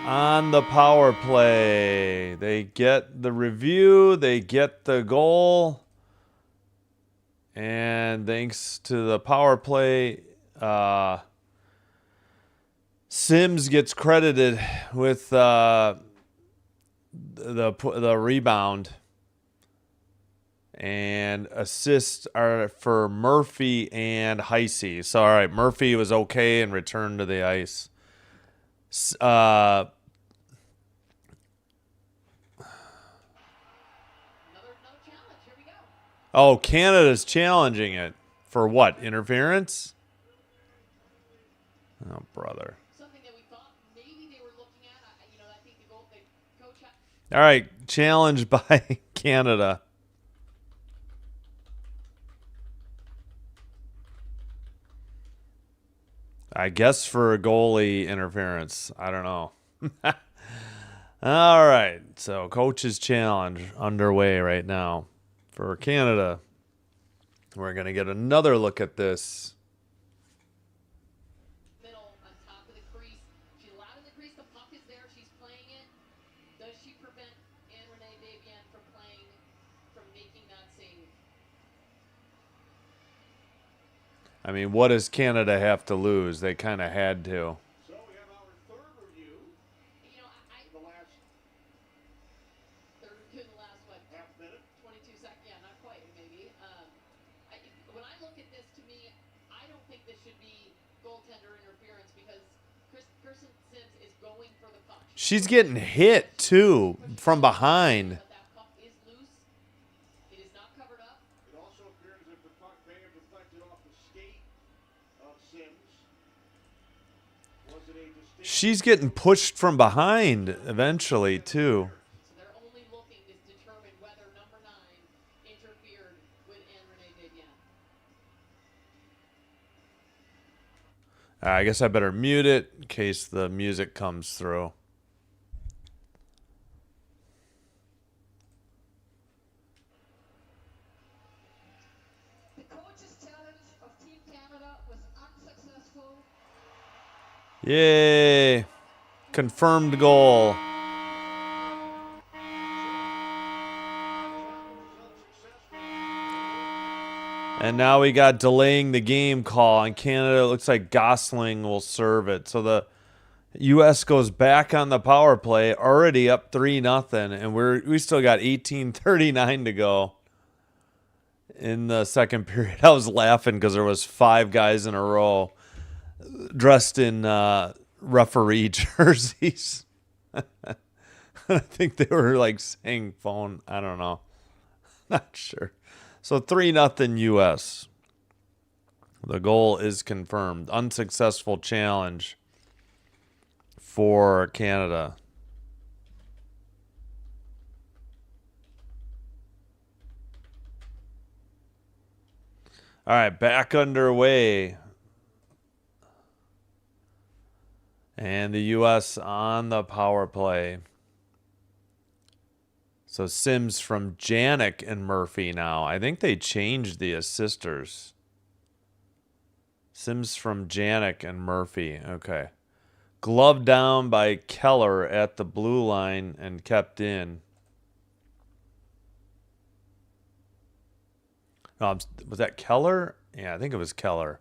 on the power play. They get the review, they get the goal. And thanks to the power play, Sims gets credited with the rebound. And assists are for Murphy and Heisey. So, all right, Murphy was okay and returned to the ice. Another challenge. Here we go. Oh, Canada's challenging it. For what? Interference? Oh, brother. Something that we thought maybe they were looking at. I think the coach had. All right, challenged by Canada. I guess for a goalie interference. I don't know. All right. So, coach's challenge underway right now for Canada. We're going to get another look at this. Middle on top of the crease. She's allowed in the crease. The puck is there. She's playing it. Does she prevent Anne-Renee Davian from making that save? I mean, what does Canada have to lose? They kind of had to. So we have our third review I in the last they're doing the last what? half minute. 22 seconds. Yeah, not quite, maybe. When I look at this, to me, I don't think this should be goaltender interference because Kirsten Sims is going for the puck. She's getting hit, too, from behind. But that puck is loose. It is not covered up. It also appears that the puck may have deflected off the skate of Sims. Was it a distinct? She's getting pushed from behind eventually, too. So they're only looking to determine whether number 9 interfered with Anne-Renee Davian. I guess I better mute it in case the music comes through. the coach's challenge of Team Canada was unsuccessful. Yay! Confirmed goal. And now we got delaying the game call on Canada. It looks like Gosling will serve it. So the U.S. goes back on the power play, already up 3-0, and we still got 18:39 to go in the second period. I was laughing because there was 5 guys in a row dressed in referee jerseys. I think they were like saying phone. I don't know. Not sure. So 3-0 U.S. The goal is confirmed. Unsuccessful challenge for Canada. All right, back underway. And the U.S. on the power play. So Sims from Janik and Murphy now. I think they changed the assisters. Sims from Janik and Murphy. Okay. Glove down by Keller at the blue line and kept in. Was that Keller? Yeah, I think it was Keller.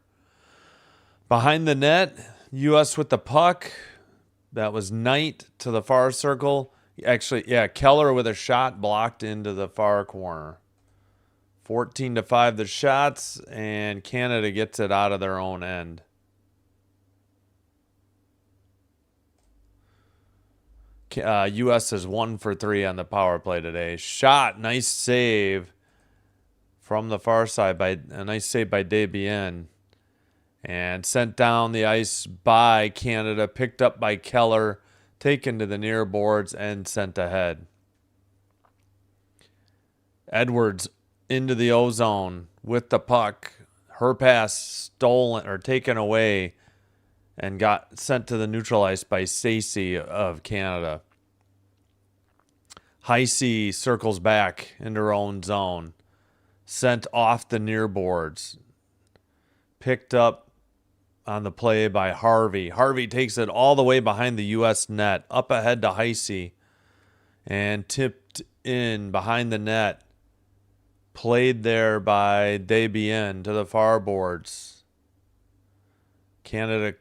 Behind the net, U.S. with the puck. That was Knight to the far circle. Actually, yeah, Keller with a shot blocked into the far corner. 14-5 the shots, and Canada gets it out of their own end. U.S. is 1 for 3 on the power play today. Shot, nice save from the far side by a nice save by Desbiens, and sent down the ice by Canada, picked up by Keller, taken to the near boards and sent ahead. Edwards into the O-zone with the puck. Her pass stolen or taken away and got sent to the neutral ice by Stacey of Canada. Heisey circles back into her own zone. Sent off the near boards. Picked up on the play by Harvey. Harvey takes it all the way behind the U.S. net. Up ahead to Heisey. And tipped in behind the net. Played there by Desbiens to the far boards. Canada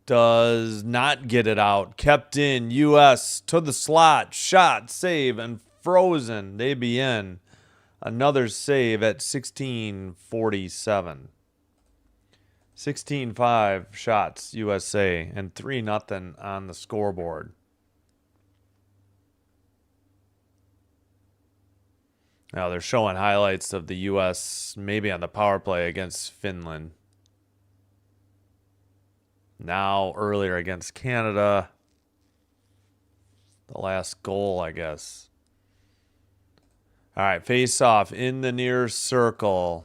does not get it out. Kept in. U.S. to the slot. Shot, save, and frozen. Desbiens. Another save at 16:47. 16-5 shots USA and 3-0 on the scoreboard. Now they're showing highlights of the U.S. maybe on the power play against Finland. Now earlier against Canada. The last goal, I guess. All right, face off in the near circle.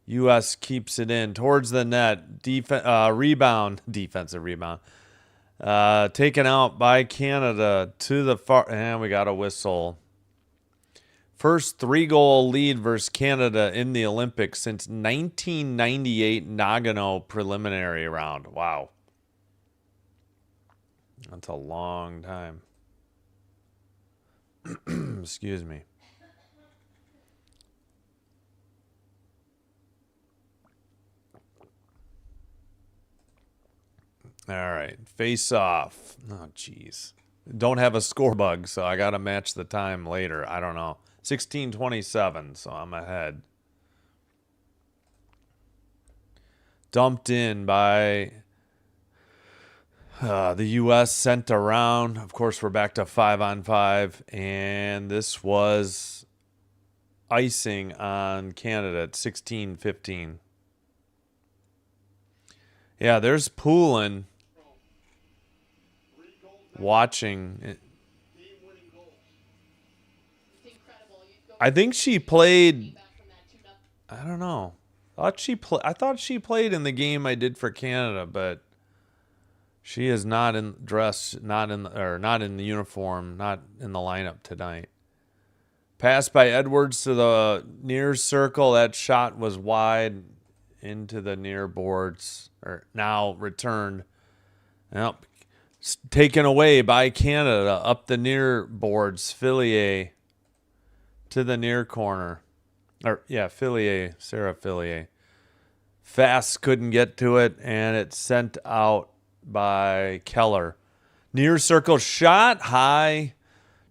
U.S. keeps it in towards the net. Rebound. Defensive rebound. Taken out by Canada to the far. And we got a whistle. First 3-goal lead versus Canada in the Olympics since 1998 Nagano preliminary round. Wow. That's a long time. Excuse me. All right. Face off. Oh, jeez. Don't have a score bug, so I got to match the time later. I don't know. 16:27, so I'm ahead. Dumped in by the U.S. sent around. Of course, we're back to 5-on-5, and this was icing on Canada at 16:15. Yeah, there's Poulin watching. I think she played. I don't know. I thought she played in the game I did for Canada, but she is not in dress, not in the uniform, not in the lineup tonight. Pass by Edwards to the near circle. That shot was wide into the near boards, or now returned. Yep. Taken away by Canada up the near boards. Fillier to the near corner. Fillier, Sarah Fillier. Fast couldn't get to it, and it's sent out by Keller. Near circle shot, high,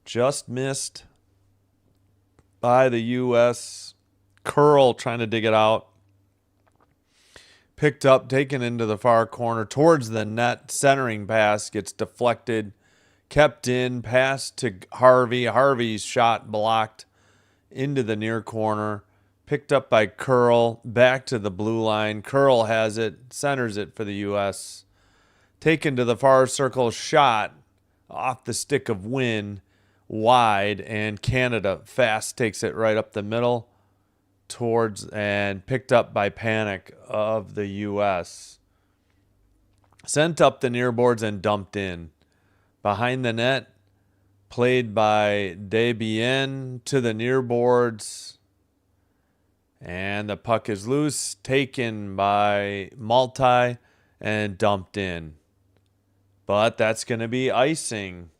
just missed by the U.S. Curl trying to dig it out. Picked up, taken into the far corner towards the net. Centering pass gets deflected. Kept in, pass to Harvey. Harvey's shot blocked into the near corner. Picked up by Curl. Back to the blue line. Curl has it. Centers it for the U.S. Taken to the far circle. Shot off the stick of Wynn. Wide. And Canada fast takes it right up the middle. Towards and picked up by Panic of the U.S. Sent up the near boards and dumped in. Behind the net, played by Debian to the near boards. And the puck is loose, taken by Multi and dumped in. But that's going to be icing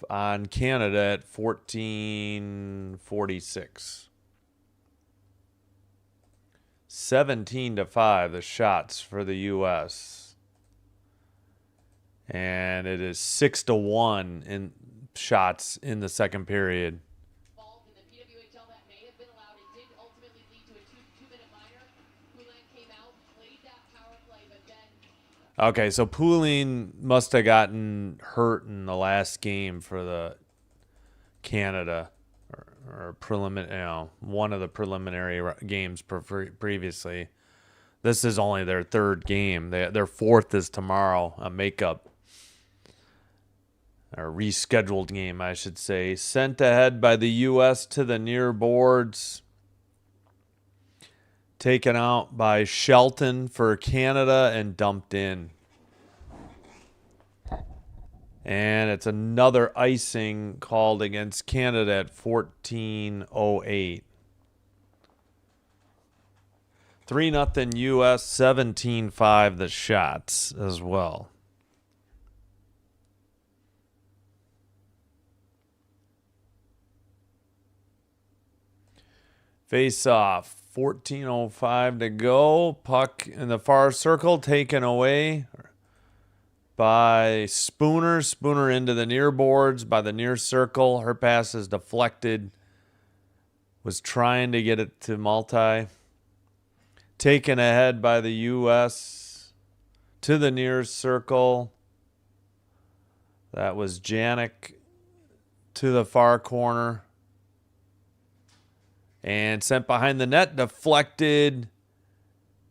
on Canada at 14:46. 17-5, the shots for the U.S. And it is 6-1 in shots in the second period. Involved in the PWHL that may have been allowed. It did ultimately lead to a two-minute minor. Poulin came out, played that power play, but then... Okay, so Poulin must have gotten hurt in the last game for the Canada, or one of the preliminary games previously. This is only their third game. Their fourth is tomorrow, a makeup. Or rescheduled game, I should say. Sent ahead by the U.S. to the near boards. Taken out by Shelton for Canada and dumped in. And it's another icing called against Canada at 14:08. 3-0 U.S., 17-5 the shots as well. Face off, 14:05 to go. Puck in the far circle, taken away by Spooner. Spooner into the near boards by the near circle. Her pass is deflected. Was trying to get it to Multi. Taken ahead by the U.S. to the near circle. That was Janik to the far corner. And sent behind the net, deflected,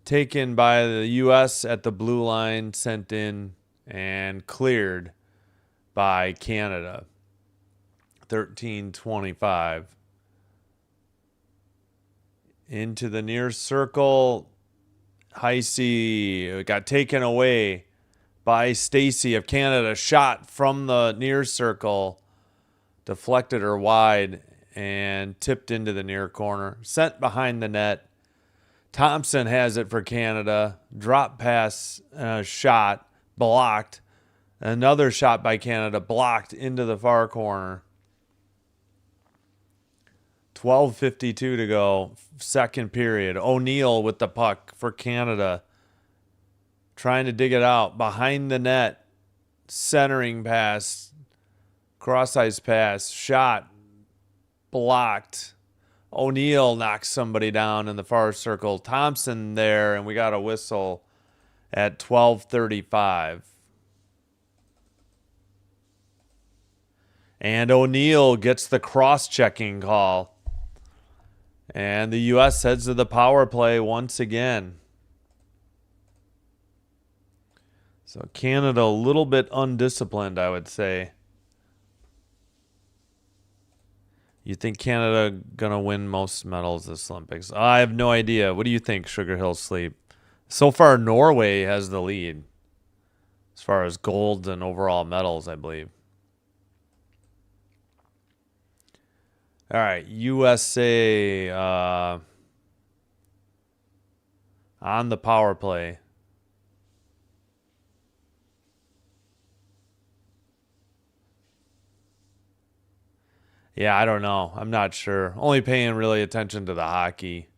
taken by the U.S. at the blue line, sent in, and cleared by Canada. 13:25. Into the near circle, Heisey got taken away by Stacy of Canada. Shot from the near circle, deflected her wide, and tipped into the near corner. Sent behind the net. Thompson has it for Canada. Drop pass, shot, blocked. Another shot by Canada, blocked into the far corner. 12:52 to go, second period. O'Neill with the puck for Canada. Trying to dig it out. Behind the net. Centering pass. Cross-ice pass. Shot. Blocked. O'Neill knocks somebody down in the far circle. Thompson there, and we got a whistle at 12:35. And O'Neill gets the cross-checking call. And the U.S. heads to the power play once again. So Canada a little bit undisciplined, I would say. You think Canada gonna win most medals this Olympics? I have no idea. What do you think, Sugar Hill Sleep? So far, Norway has the lead as far as gold and overall medals, I believe. All right, USA on the power play. Yeah, I don't know. I'm not sure. Only paying really attention to the hockey.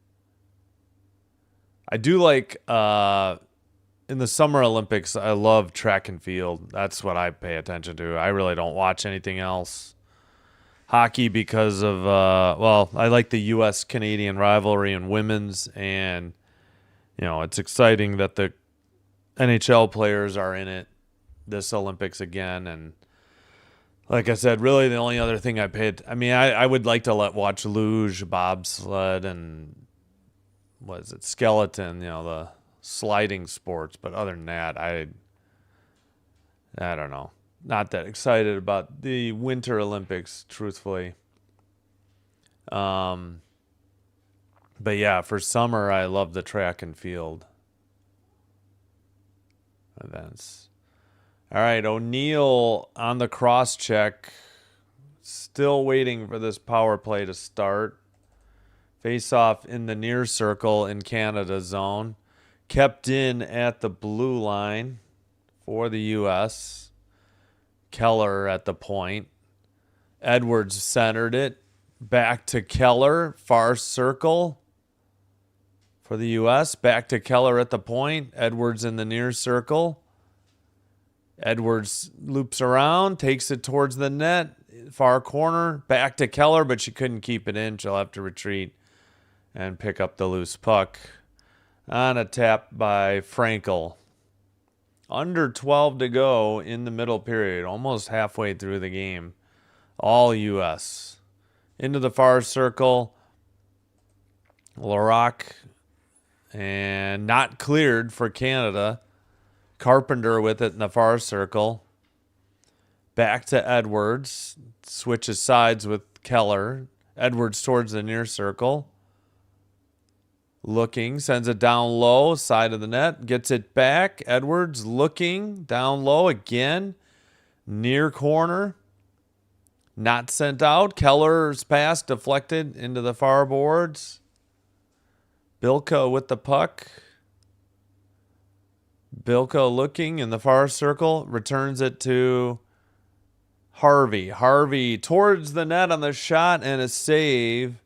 I do like, in the Summer Olympics, I love track and field. That's what I pay attention to. I really don't watch anything else. Hockey because of, I like the U.S.-Canadian rivalry in women's, and it's exciting that the NHL players are in it this Olympics again. And like I said, really the only other thing I would like to watch luge, bobsled, and skeleton, the sliding sports. But other than that, I don't know. Not that excited about the Winter Olympics, truthfully. But yeah, for summer, I love the track and field events. All right, O'Neill on the cross check. Still waiting for this power play to start. Face off in the near circle in Canada zone. Kept in at the blue line for the U.S. Keller at the point. Edwards centered it. Back to Keller, far circle for the U.S. Back to Keller at the point. Edwards in the near circle. Edwards loops around, takes it towards the net, far corner. Back to Keller, but she couldn't keep it in. She'll have to retreat and pick up the loose puck on a tap by Frankel. Under 12 to go in the middle period, almost halfway through the game. All U.S. Into the far circle. Larocque, and not cleared for Canada. Carpenter with it in the far circle. Back to Edwards. Switches sides with Keller. Edwards towards the near circle. Looking, sends it down low, side of the net, gets it back. Edwards looking, down low again. Near corner. Not sent out. Keller's pass deflected into the far boards. Bilko with the puck. Bilko looking in the far circle. Returns it to Harvey. Harvey towards the net on the shot and a save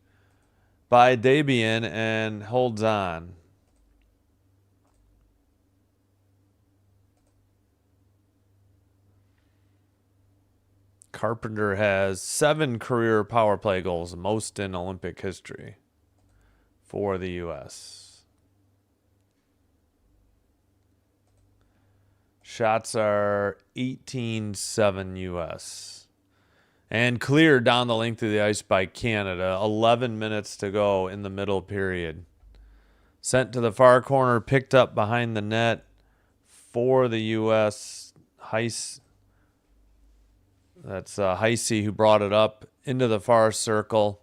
by Debian and holds on. Carpenter has 7 career power play goals, most in Olympic history for the U.S. Shots are 18-7 U.S. And cleared down the length of the ice by Canada. 11 minutes to go in the middle period. Sent to the far corner, picked up behind the net for the U.S. Heise. That's Heise who brought it up into the far circle.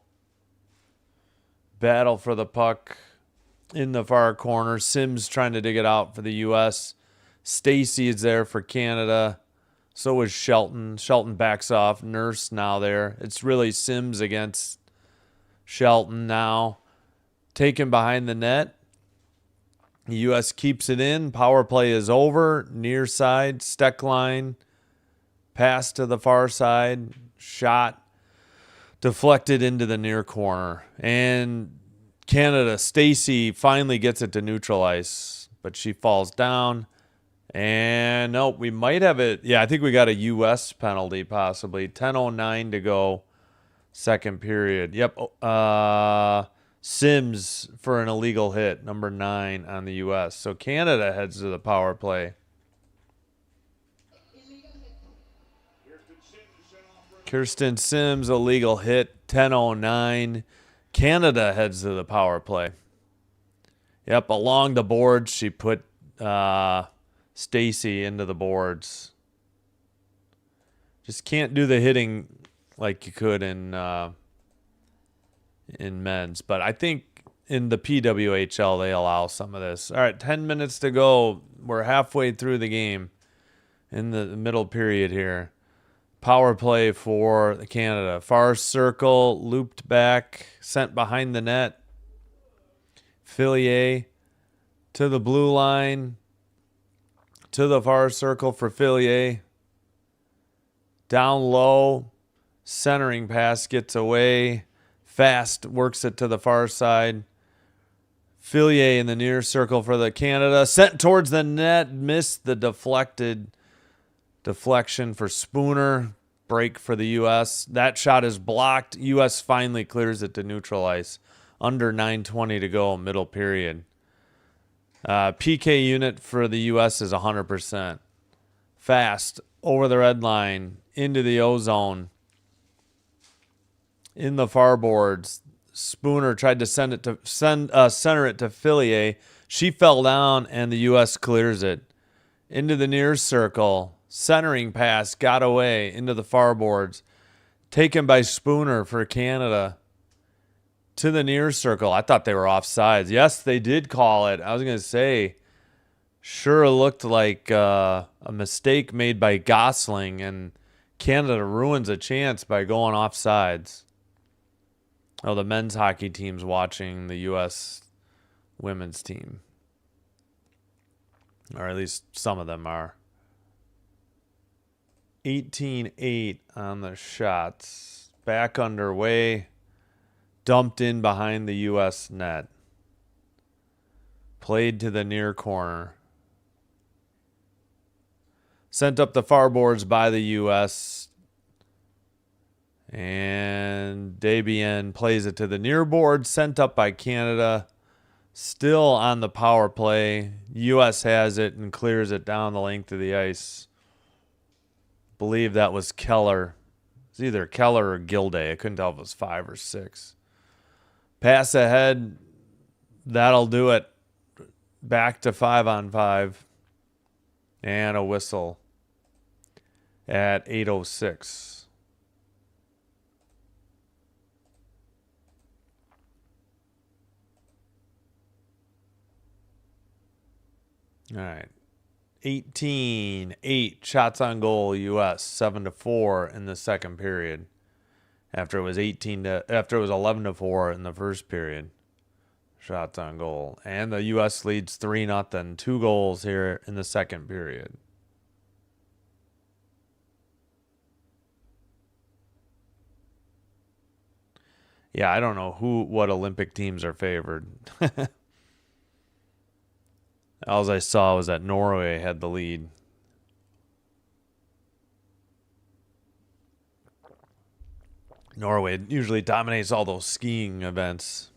Battle for the puck in the far corner. Sims trying to dig it out for the U.S. Stacy is there for Canada. So is Shelton. Shelton backs off. Nurse now there. It's really Sims against Shelton now. Taken behind the net. The U.S. keeps it in. Power play is over. Near side. Steckline. Pass to the far side. Shot. Deflected into the near corner. And Canada, Stacy finally gets it to neutral ice. But she falls down. And no, we might have it. Yeah, I think we got a U.S. penalty possibly. 10:09 to go, second period. Yep. Sims for an illegal hit, number 9 on the U.S. So Canada heads to the power play. Kirsten Sims, illegal hit, 10:09. Canada heads to the power play. Yep, along the boards, she put Stacy into the boards. Just can't do the hitting like you could in men's. But I think in the PWHL they allow some of this. All right, 10 minutes to go. We're halfway through the game in the middle period here. Power play for Canada. Far circle, looped back, sent behind the net. Fillier to the blue line. To the far circle for Fillier. Down low. Centering pass gets away. Fast works it to the far side. Fillier in the near circle for the Canada. Sent towards the net. Missed the deflection for Spooner. Break for the U.S. That shot is blocked. U.S. finally clears it to neutral ice. Under 9:20 to go, middle period. PK unit for the U.S. is 100%. Fast, over the red line, into the O-zone. In the far boards, Spooner tried to center it to Fillier. She fell down, and the U.S. clears it. Into the near circle. Centering pass, got away, into the far boards. Taken by Spooner for Canada. To the near circle. I thought they were offsides. Yes, they did call it. I was going to say, sure looked like a mistake made by Gosling, and Canada ruins a chance by going offsides. Oh, the men's hockey team's watching the U.S. women's team. Or at least some of them are. 18-8 on the shots. Back underway. Dumped in behind the U.S. net. Played to the near corner. Sent up the far boards by the U.S. And Desbiens plays it to the near board. Sent up by Canada. Still on the power play. U.S. has it and clears it down the length of the ice. Believe that was Keller. It's either Keller or Gilday. I couldn't tell if it was 5 or 6. Pass ahead. That'll do it. Back to 5-on-5. And a whistle at 8:06. All right. 18-8 shots on goal U.S. 7-4 in the second period. After it was 11-4 in the first period. Shots on goal. And the U.S. leads 3-0. 2 goals here in the second period. Yeah, I don't know what Olympic teams are favored. All I saw was that Norway had the lead. Norway usually dominates all those skiing events.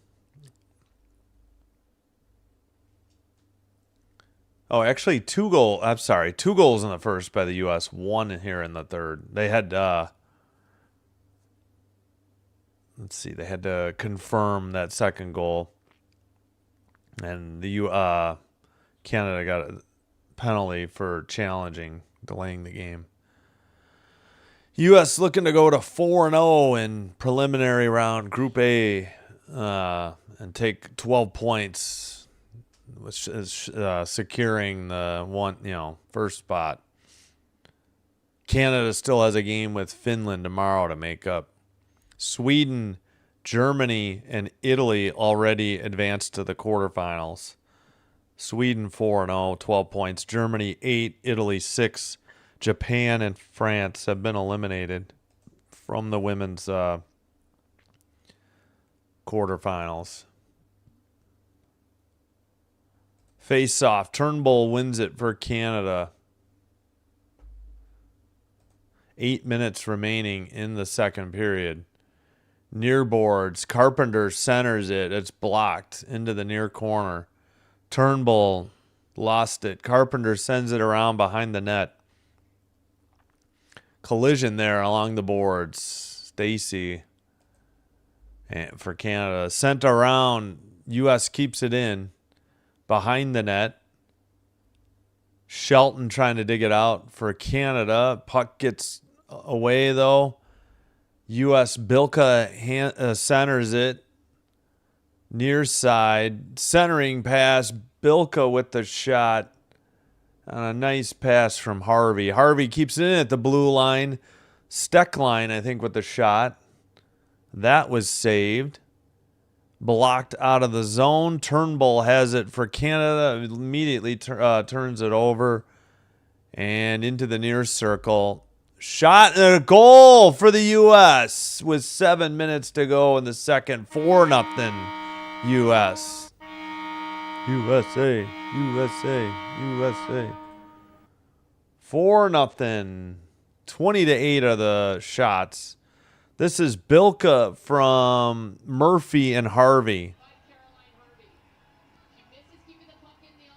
Oh, actually, 2 goals in the first by the U.S., 1 here in the third. They had, they had to confirm that second goal. And Canada got a penalty for delaying the game. U.S. looking to go to 4-0 in preliminary round, Group A, and take 12 points, which is securing the first spot. Canada still has a game with Finland tomorrow to make up. Sweden, Germany, and Italy already advanced to the quarterfinals. Sweden 4-0, 12 points. Germany 8, Italy 6. Japan and France have been eliminated from the women's quarterfinals. Face-off. Turnbull wins it for Canada. 8 minutes remaining in the second period. Near boards. Carpenter centers it. It's blocked into the near corner. Turnbull lost it. Carpenter sends it around behind the net. Collision there along the boards. Stacey for Canada. Sent around. U.S. keeps it in. Behind the net. Shelton trying to dig it out for Canada. Puck gets away though. U.S. Bilka centers it. Near side. Centering pass. Bilka with the shot. On a nice pass from Harvey. Harvey keeps it in at the blue line. Steckline, I think, with the shot. That was saved. Blocked out of the zone. Turnbull has it for Canada. Immediately turns it over. And into the near circle. Shot and a goal for the U.S. with 7 minutes to go in the second. 4-0 U.S. USA, USA, USA. 4-0. 20-8 are the shots. This is Bilka from Murphy and Harvey. Caroline Harvey. She misses keeping the puck in the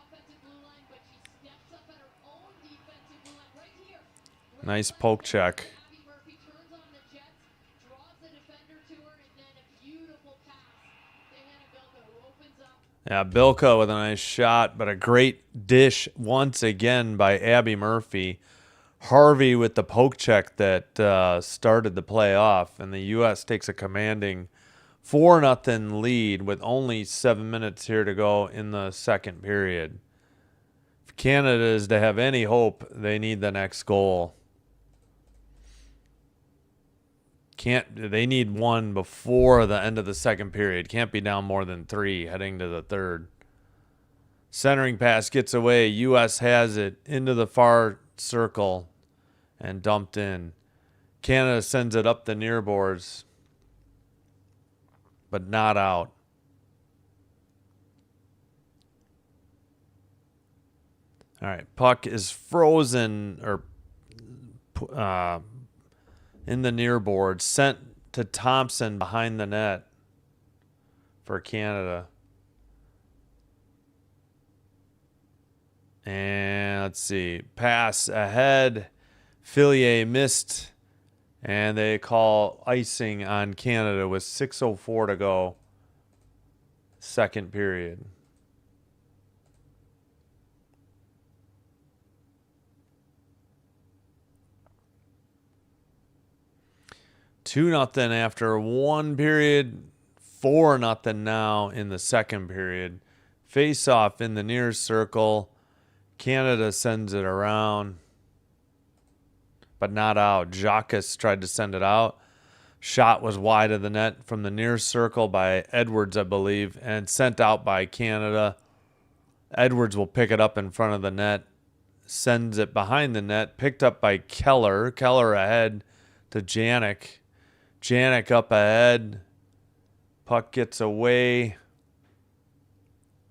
Nice poke check. Abby Murphy turns on the Jets, draws the defender to her, and then a beautiful pass to Hannah Bilka, who opens up. Yeah, Bilka with a nice shot, but a great dish once again by Abby Murphy. Harvey with the poke check that started the play off, and the U.S. takes a commanding 4-0 lead with only 7 minutes here to go in the second period. If Canada is to have any hope, they need the next goal. They need one before the end of the second period. Can't be down more than 3 heading to the third. Centering pass gets away. U.S. has it into the far circle and dumped in. Canada sends it up the near boards, but not out. All right, puck is frozen or in the near board, sent to Thompson behind the net for Canada. And let's see, pass ahead. Fillier missed, and they call icing on Canada with 6:04 to go. Second period. Two nothing after one period, 4-0 now in the second period. Face off in the near circle. Canada sends it around, but not out. Jacques tried to send it out. Shot was wide of the net from the near circle by Edwards, I believe, and sent out by Canada. Edwards will pick it up in front of the net, sends it behind the net, picked up by Keller. Keller ahead to Janik. Janik up ahead. Puck gets away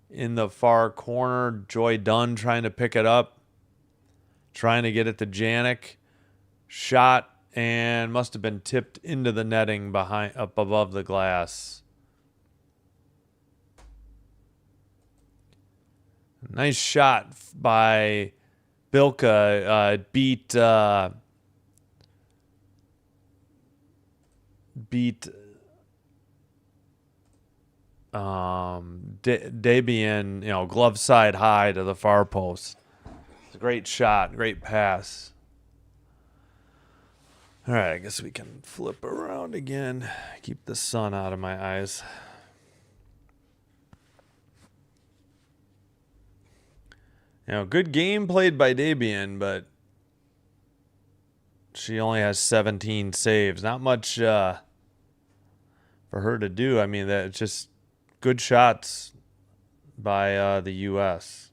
in the far corner. Joy Dunn trying to pick it up, trying to get it to Janik. Shot and must have been tipped into the netting up above the glass. Nice shot by Bilka. Beat Debian, glove side high to the far post. It's a great shot, great pass. All right, I guess we can flip around again. Keep the sun out of my eyes. Good game played by Debian, but she only has 17 saves. Not much for her to do. I mean, that's just good shots by the U.S.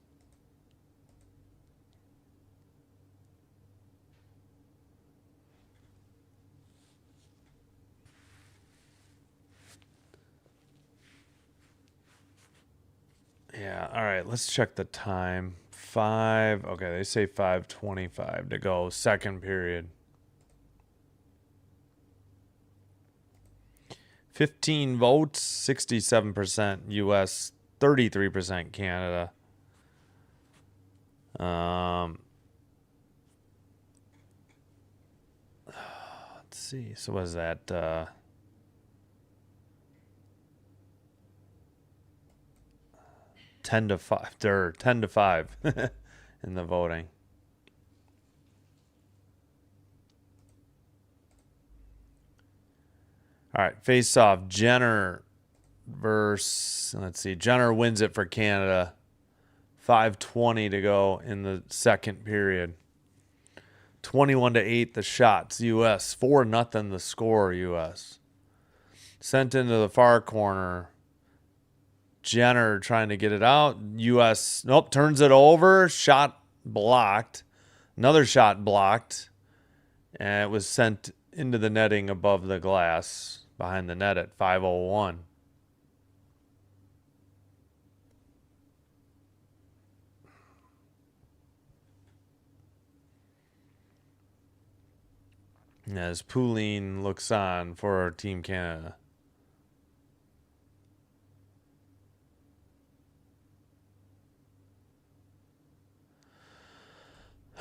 Yeah, all right, let's check the time. Okay, they say 5:25 to go, second period. 15 votes, 67% U.S., 33% Canada. Let's see. So what is that? 10-5. They're 10-5 in the voting. All right, face off. Jenner versus, let's see, Jenner wins it for Canada. 5:20 to go in the second period. 21-8 the shots, U.S. 4-0 the score, U.S. Sent into the far corner. Jenner trying to get it out. U.S. Turns it over. Shot blocked. Another shot blocked. And it was sent into the netting above the glass behind the net at 5:01. As Poulin looks on for Team Canada.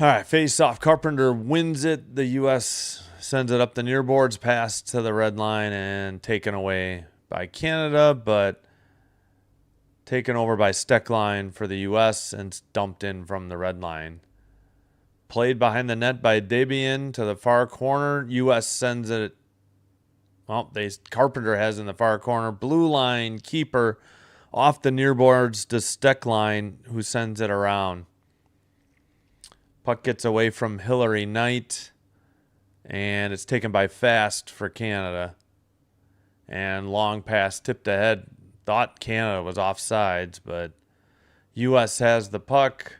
All right, face off. Carpenter wins it. The U.S. sends it up the near boards, pass to the red line, and taken away by Canada, but taken over by Steckline for the U.S. and dumped in from the red line. Played behind the net by Debian to the far corner. U.S. sends it. Well, Carpenter has in the far corner. Blue line keeper off the near boards to Steckline, who sends it around. Puck gets away from Hillary Knight, and it's taken by Fast for Canada. And long pass tipped ahead. Thought Canada was offsides, but U.S. has the puck.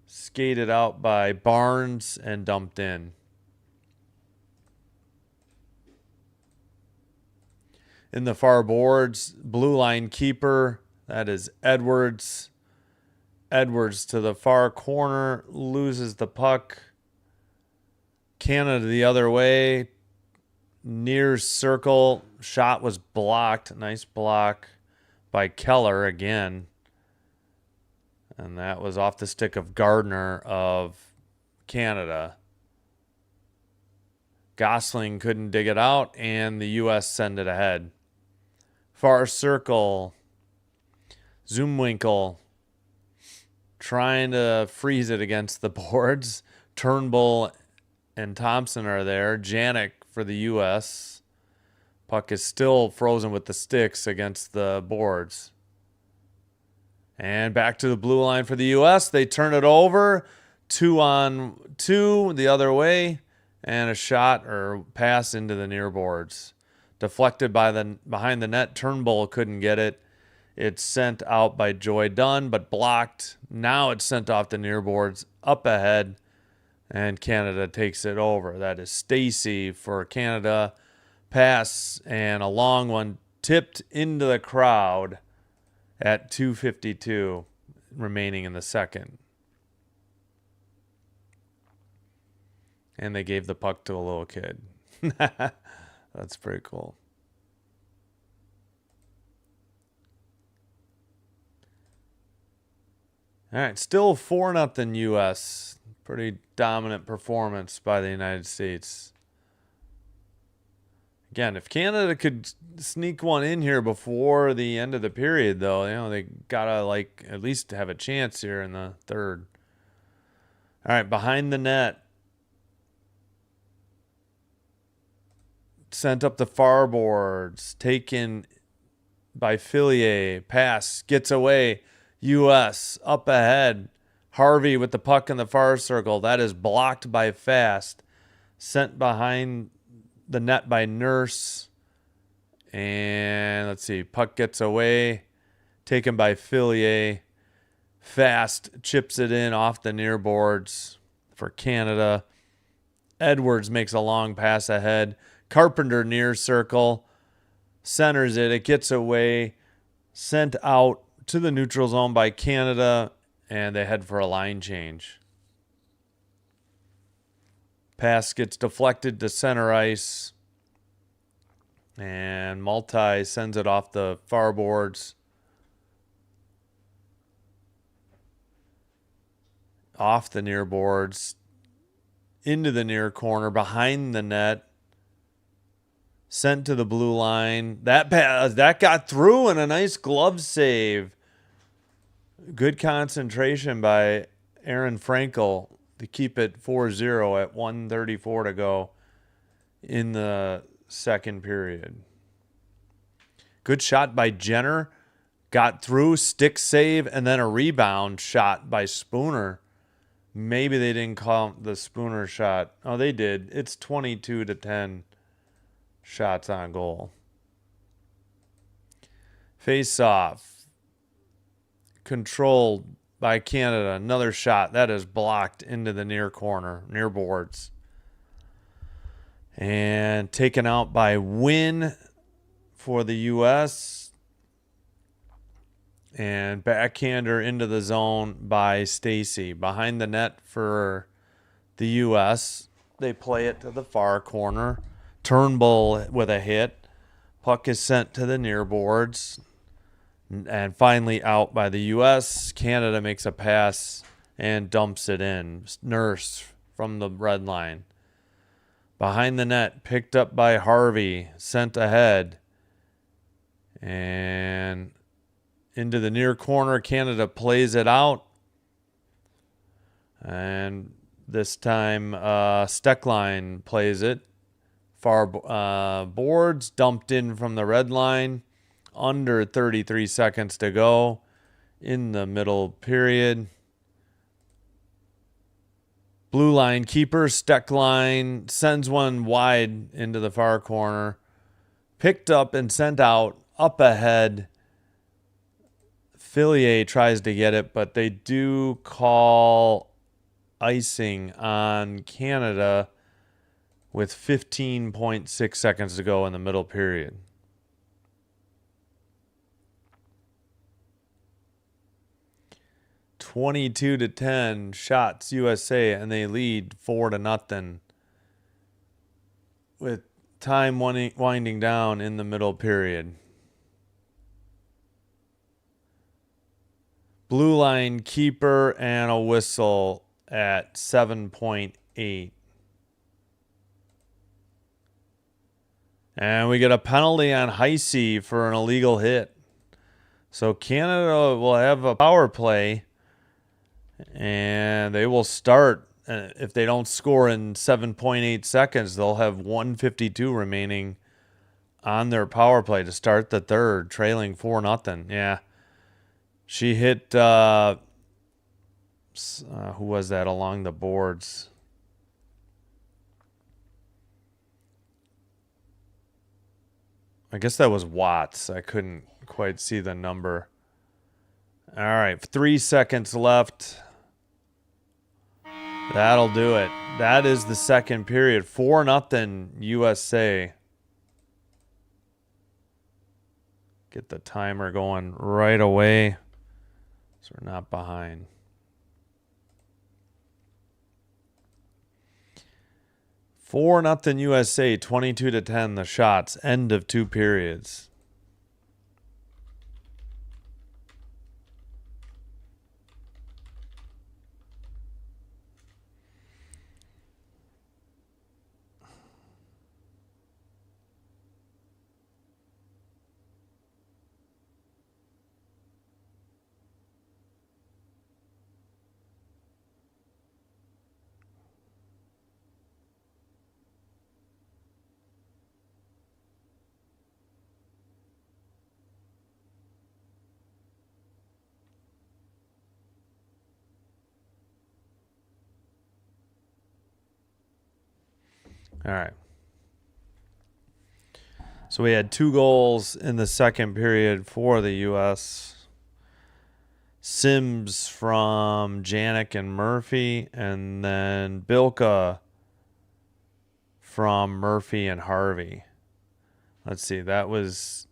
Skated out by Barnes and dumped in. In the far boards, blue line keeper, that is Edwards. Edwards to the far corner, loses the puck. Canada the other way, near circle. Shot was blocked. Nice block by Keller again. And that was off the stick of Gardner of Canada. Gosling couldn't dig it out, and the U.S. send it ahead. Far circle. Zoomwinkle trying to freeze it against the boards. Turnbull and Thompson are there. Janik for the U.S. Puck is still frozen with the sticks against the boards. And back to the blue line for the U.S. They turn it over. 2-on-2 the other way. And a shot or pass into the near boards. Deflected by behind the net. Turnbull couldn't get it. It's sent out by Joy Dunn, but blocked. Now it's sent off the near boards, up ahead, and Canada takes it over. That is Stacy for Canada. Pass and a long one tipped into the crowd at 2:52 remaining in the second. And they gave the puck to a little kid. That's pretty cool. All right, still 4-0 U.S. Pretty dominant performance by the United States. Again, if Canada could sneak one in here before the end of the period, though, you know, they gotta at least have a chance here in the third. All right, behind the net. Sent up the far boards. Taken by Fillier. Pass. Gets away. U.S. up ahead. Harvey with the puck in the far circle. That is blocked by Fast. Sent behind the net by Nurse. And let's see. Puck gets away. Taken by Fillier. Fast chips it in off the near boards for Canada. Edwards makes a long pass ahead. Carpenter near circle. Centers it. It gets away. Sent out to the neutral zone by Canada. And they head for a line change. Pass gets deflected to center ice. And Multi sends it off the far boards. Off the near boards. Into the near corner. Behind the net. Sent to the blue line. That got through, and a nice glove save. Good concentration by Aaron Frankel to keep it 4-0 at 1:34 to go in the second period. Good shot by Jenner. Got through, stick save, and then a rebound shot by Spooner. Maybe they didn't call the Spooner shot. Oh, they did. It's 22-10. Shots on goal. Face off. Controlled by Canada. Another shot. That is blocked into the near corner. Near boards. And taken out by Wynn for the U.S. And backhander into the zone by Stacy. Behind the net for the U.S. They play it to the far corner. Turnbull with a hit. Puck is sent to the near boards. And finally out by the U.S. Canada makes a pass and dumps it in. Nurse from the red line. Behind the net, picked up by Harvey, sent ahead. And into the near corner, Canada plays it out. And this time, Steckline plays it. Far boards, dumped in from the red line. Under 33 seconds to go in the middle period. Blue line keeper, Steckline, sends one wide into the far corner. Picked up and sent out, up ahead. Fillier tries to get it, but they do call icing on Canada with 15.6 seconds to go in the middle period. (22-10) shots USA, and they lead 4-0 with time winding down in the middle period. Blue line keeper and a whistle at 7.8. And we get a penalty on Heisey for an illegal hit. So Canada will have a power play, and they will start. If they don't score in 7.8 seconds, they'll have 1:52 remaining on their power play to start the third, trailing 4-0. Yeah. She hit, who was that along the boards? I guess that was Watts. I couldn't quite see the number. All right, 3 seconds left. That'll do it. That is the second period. 4-0 USA. Get the timer going right away so we're not behind. Four nothing USA, 22-10. The shots. End of two periods. All right. So we had 2 goals in the second period for the U.S. Sims from Janik and Murphy, and then Bilka from Murphy and Harvey. Let's see, that was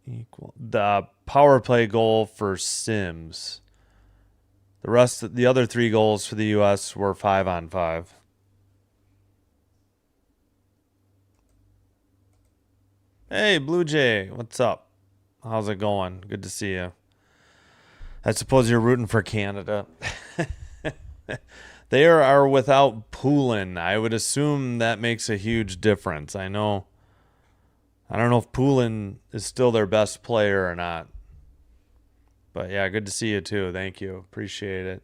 equal. The power play goal for Sims. The other 3 goals for the U.S. were 5-on-5. Hey, Blue Jay, what's up? How's it going? Good to see you. I suppose you're rooting for Canada. They are without Poulin. I would assume that makes a huge difference. I don't know if Poulin is still their best player or not. But yeah, good to see you too. Thank you. Appreciate it.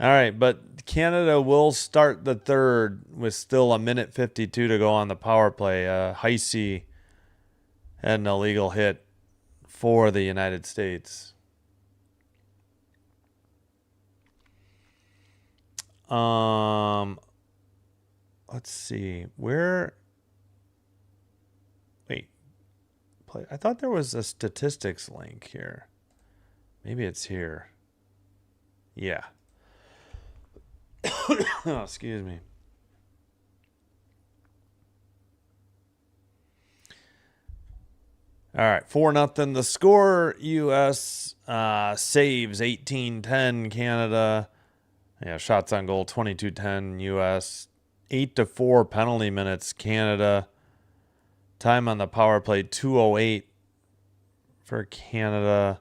All right, but Canada will start the third with still 1:52 to go on the power play. Heisey had an illegal hit for the United States. Let's see. Wait. I thought there was a statistics link here. Maybe it's here. Yeah. Oh, excuse me. All right, 4-0. The score, U.S. Saves 18-10 Canada. Yeah, shots on goal 22-10 U.S. 8-4 penalty minutes Canada. Time on the power play 2:08 for Canada.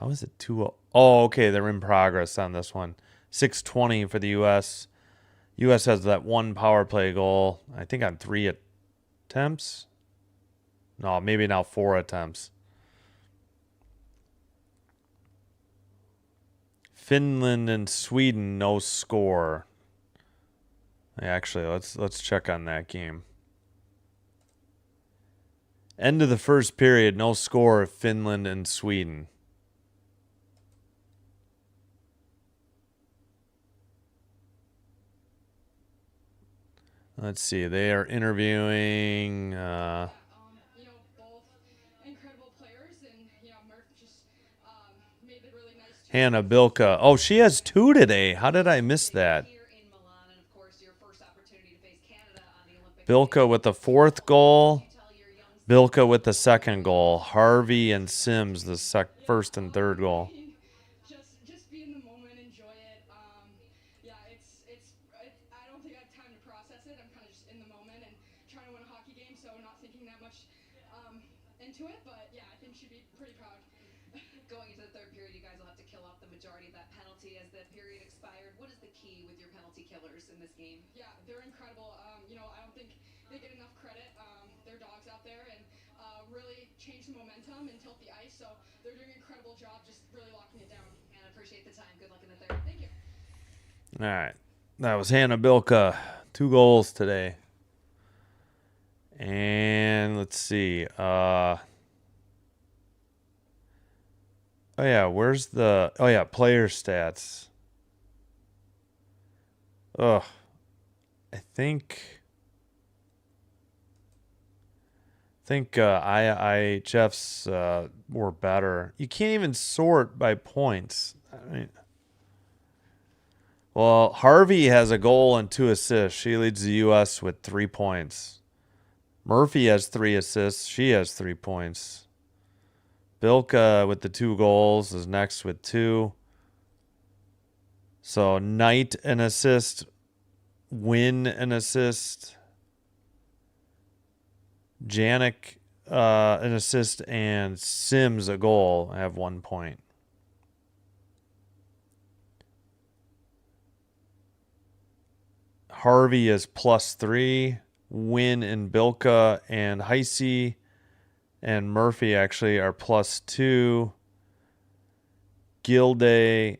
How is it 2:00? Oh, okay. They're in progress on this one. 6:20 for the U.S. U.S. has that one power play goal, I think, on 3 attempts. No, maybe now 4 attempts. Finland and Sweden, no score. Actually, let's check on that game. End of the first period, no score of Finland and Sweden. Let's see. They are interviewing You know, both incredible players, and you know, Murph just made the really nice. Hannah Bilka. Oh, she has 2 today. How did I miss that? Here in Milan, and of course, your first opportunity to face Canada on the Olympic. Bilka with the 4th goal. Tell your young Bilka with the 2nd goal. Harvey and Sims the first and 3rd goal. Just be in the moment, enjoy it. Yeah, I don't think I have time to process it. I'm kind of just in the moment and trying to win a hockey game, so not thinking that much into it. But yeah, I think you should be pretty proud. Going into the third period, you guys will have to kill off the majority of that penalty as the period expired. What is the key with your penalty killers in this game? Yeah, they're incredible. You know, I don't think they get enough credit. They're dogs out there and really change the momentum and tilt the ice. So they're doing an incredible job, just really locking it down. And I appreciate the time. Good luck in the third. Thank you. All right. That was Hannah Bilka. 2 goals today. And let's see. Oh yeah, where's the player stats. Ugh. I think IHF's were better. You can't even sort by points. I mean, well, Harvey has a goal and 2 assists. She leads the U.S. with 3 points. Murphy has 3 assists. She has 3 points. Bilka with the 2 goals is next with 2. So Knight an assist, Win an assist, Janik an assist, and Sims a goal. I have 1 point. Harvey is +3. Win and Bilka and Heisey and Murphy actually are +2. Gilday,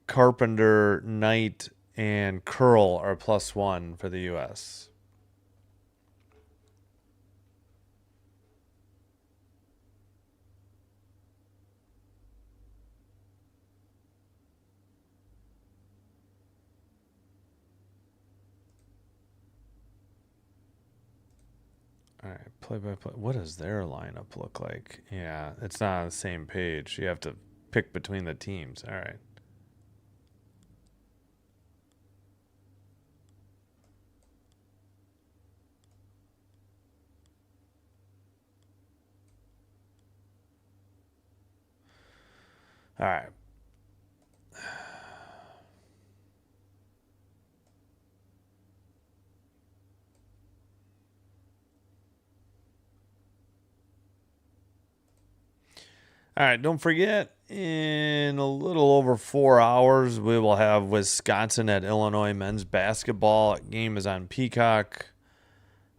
Carpenter, Knight, and Curl are +1 for the U.S. All right, play-by-play. What does their lineup look like? Yeah, it's not on the same page. You have to pick between the teams. All right. All right. All right, don't forget, in a little over 4 hours, we will have Wisconsin at Illinois men's basketball. Game is on Peacock.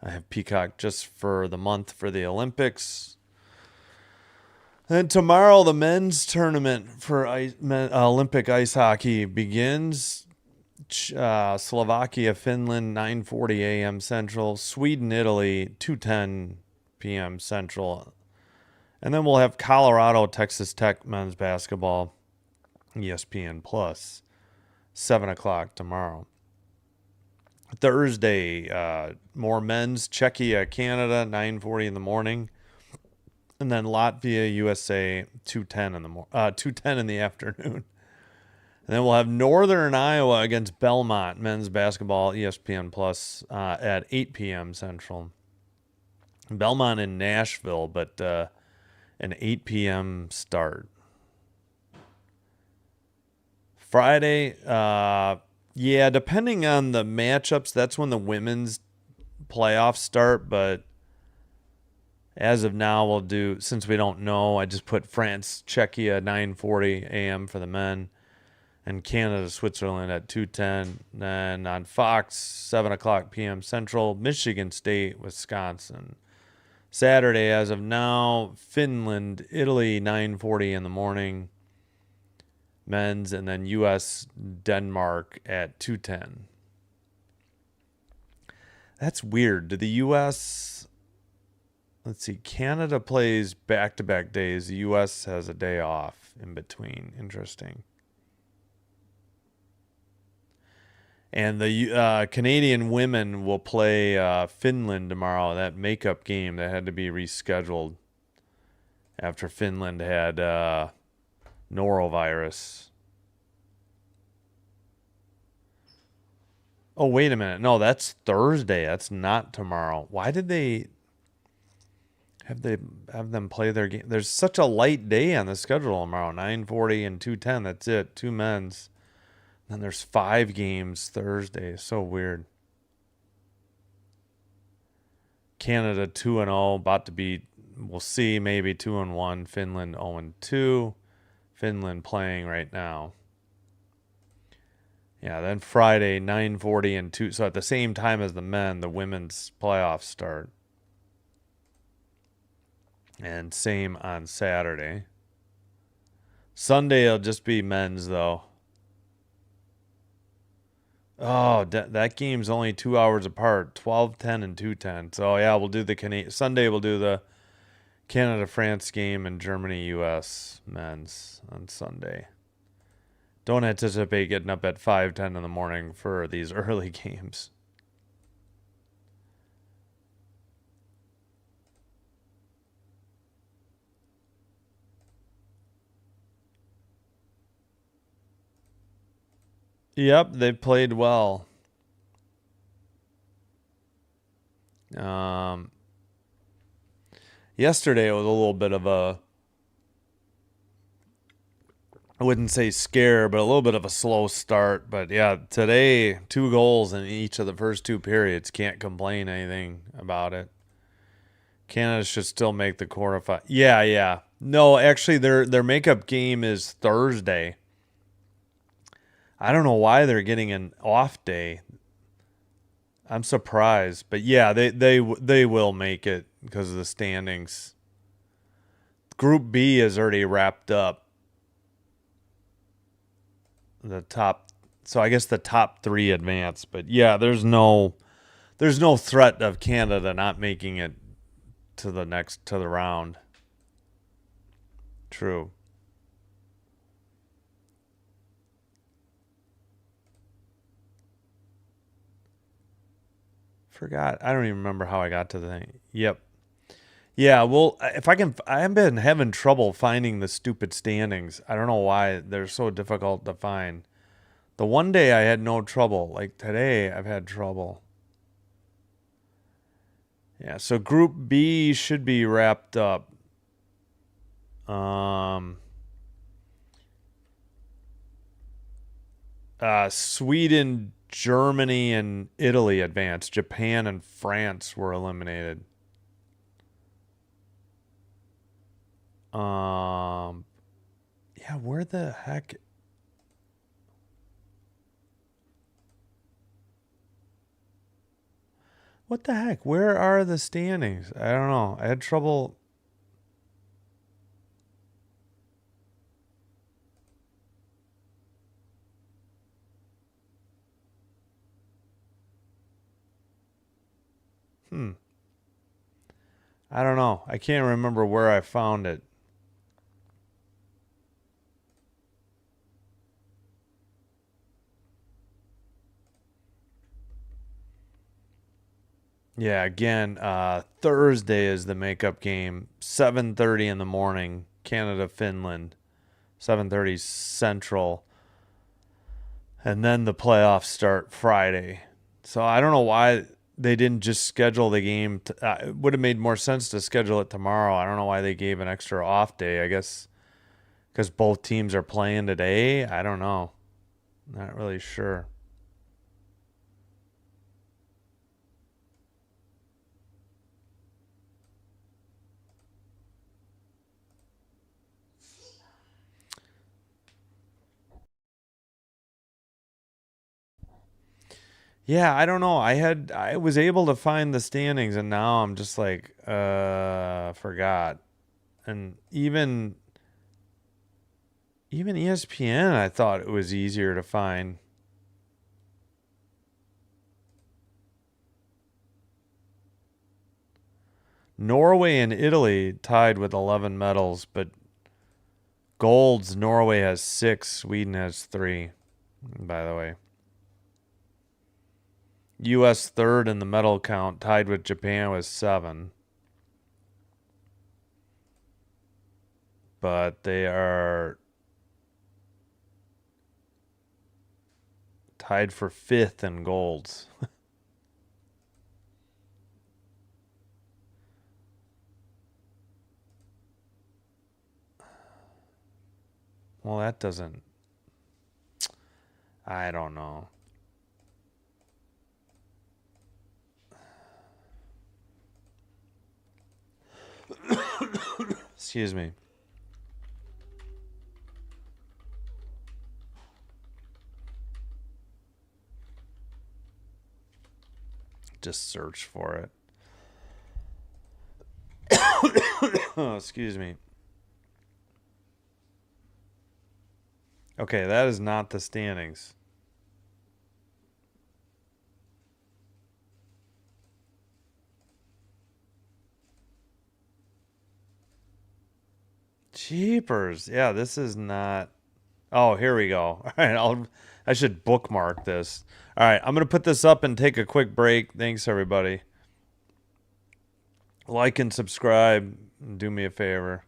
I have Peacock just for the month for the Olympics. And tomorrow, the men's tournament for Olympic ice hockey begins. Slovakia, Finland, 9:40 a.m. Central. Sweden, Italy, 2:10 p.m. Central. And then we'll have Colorado, Texas Tech men's basketball, ESPN Plus, 7 o'clock tomorrow. Thursday, more men's, Czechia, Canada, 9:40 in the morning. And then Latvia, USA, 2:10 in the afternoon. And then we'll have Northern Iowa against Belmont men's basketball, ESPN Plus, at 8 p.m. Central. Belmont in Nashville, but an 8 p.m. start. Friday, yeah, depending on the matchups, that's when the women's playoffs start, but As of now, we'll do, since we don't know, I just put France, Czechia, 9:40 a.m. for the men, and Canada, Switzerland at 2:10. Then on Fox, 7 o'clock p.m. Central, Michigan State, Wisconsin. Saturday, as of now, Finland, Italy, 9:40 in the morning, men's, and then U.S., Denmark at 2:10. That's weird. Did the U.S., let's see, Canada plays back-to-back days. The U.S. has a day off in between. Interesting. And the Canadian women will play Finland tomorrow. That makeup game that had to be rescheduled after Finland had norovirus. Oh, wait a minute. No, that's Thursday. That's not tomorrow. Why did they have them play their game? There's such a light day on the schedule tomorrow. 9:40 and 2:10. That's it. Two men's. Then there's 5 games Thursday. So weird. Canada 2-0, about to beat, we'll see, maybe 2-1. Finland 0-2. Finland playing right now. Yeah, then Friday 9:40 and 2. So at the same time as the men, the women's playoffs start. And same on Saturday. Sunday it'll just be men's though. Oh, that game's only 2 hours apart, 12:10 and 2:10. So yeah, we'll do the Sunday. We'll do the Canada-France game and Germany-US men's on Sunday. Don't anticipate getting up at 5:10 in the morning for these early games. Yep, they played well. Yesterday it was a little bit of a, I wouldn't say scare, but a little bit of a slow start. But yeah, today 2 goals in each of the first 2 periods. Can't complain anything about it. Canada should still make the quarterfinal. Yeah. No, actually, their makeup game is Thursday. I don't know why they're getting an off day. I'm surprised, but yeah, they will make it because of the standings. Group B is already wrapped up. The top, so I guess the top 3 advance, but yeah, there's no threat of Canada not making it to the round. True. Forgot. I don't even remember how I got to the thing. Yep. Yeah, well, if I can, I've been having trouble finding the stupid standings. I don't know why they're so difficult to find. The one day I had no trouble. Like today, I've had trouble. Yeah, so Group B should be wrapped up. Sweden, Germany, and Italy advanced. Japan and France were eliminated. Yeah, where the heck? What the heck? Where are the standings? I don't know. I had trouble. I don't know. I can't remember where I found it. Yeah, again, Thursday is the makeup game. 7:30 in the morning, Canada, Finland. 7:30 Central. And then the playoffs start Friday. So I don't know why they didn't just schedule the game. It would have made more sense to schedule it tomorrow. I don't know why they gave an extra off day. I guess because both teams are playing today. I don't know. Not really sure. Yeah, I don't know. I was able to find the standings, and now I'm just like, forgot. And even ESPN, I thought it was easier to find. Norway and Italy tied with 11 medals, but golds, Norway has 6, Sweden has 3, by the way. U.S. third in the medal count, tied with Japan with 7. But they are tied for 5th in golds. Well, that doesn't... I don't know. Excuse me. Just search for it. Oh, excuse me. Okay, that is not the standings. Jeepers. Yeah, this is not... Oh, here we go. All right, I should bookmark this. All right, I'm going to put this up and take a quick break. Thanks, everybody. Like and subscribe. Do me a favor.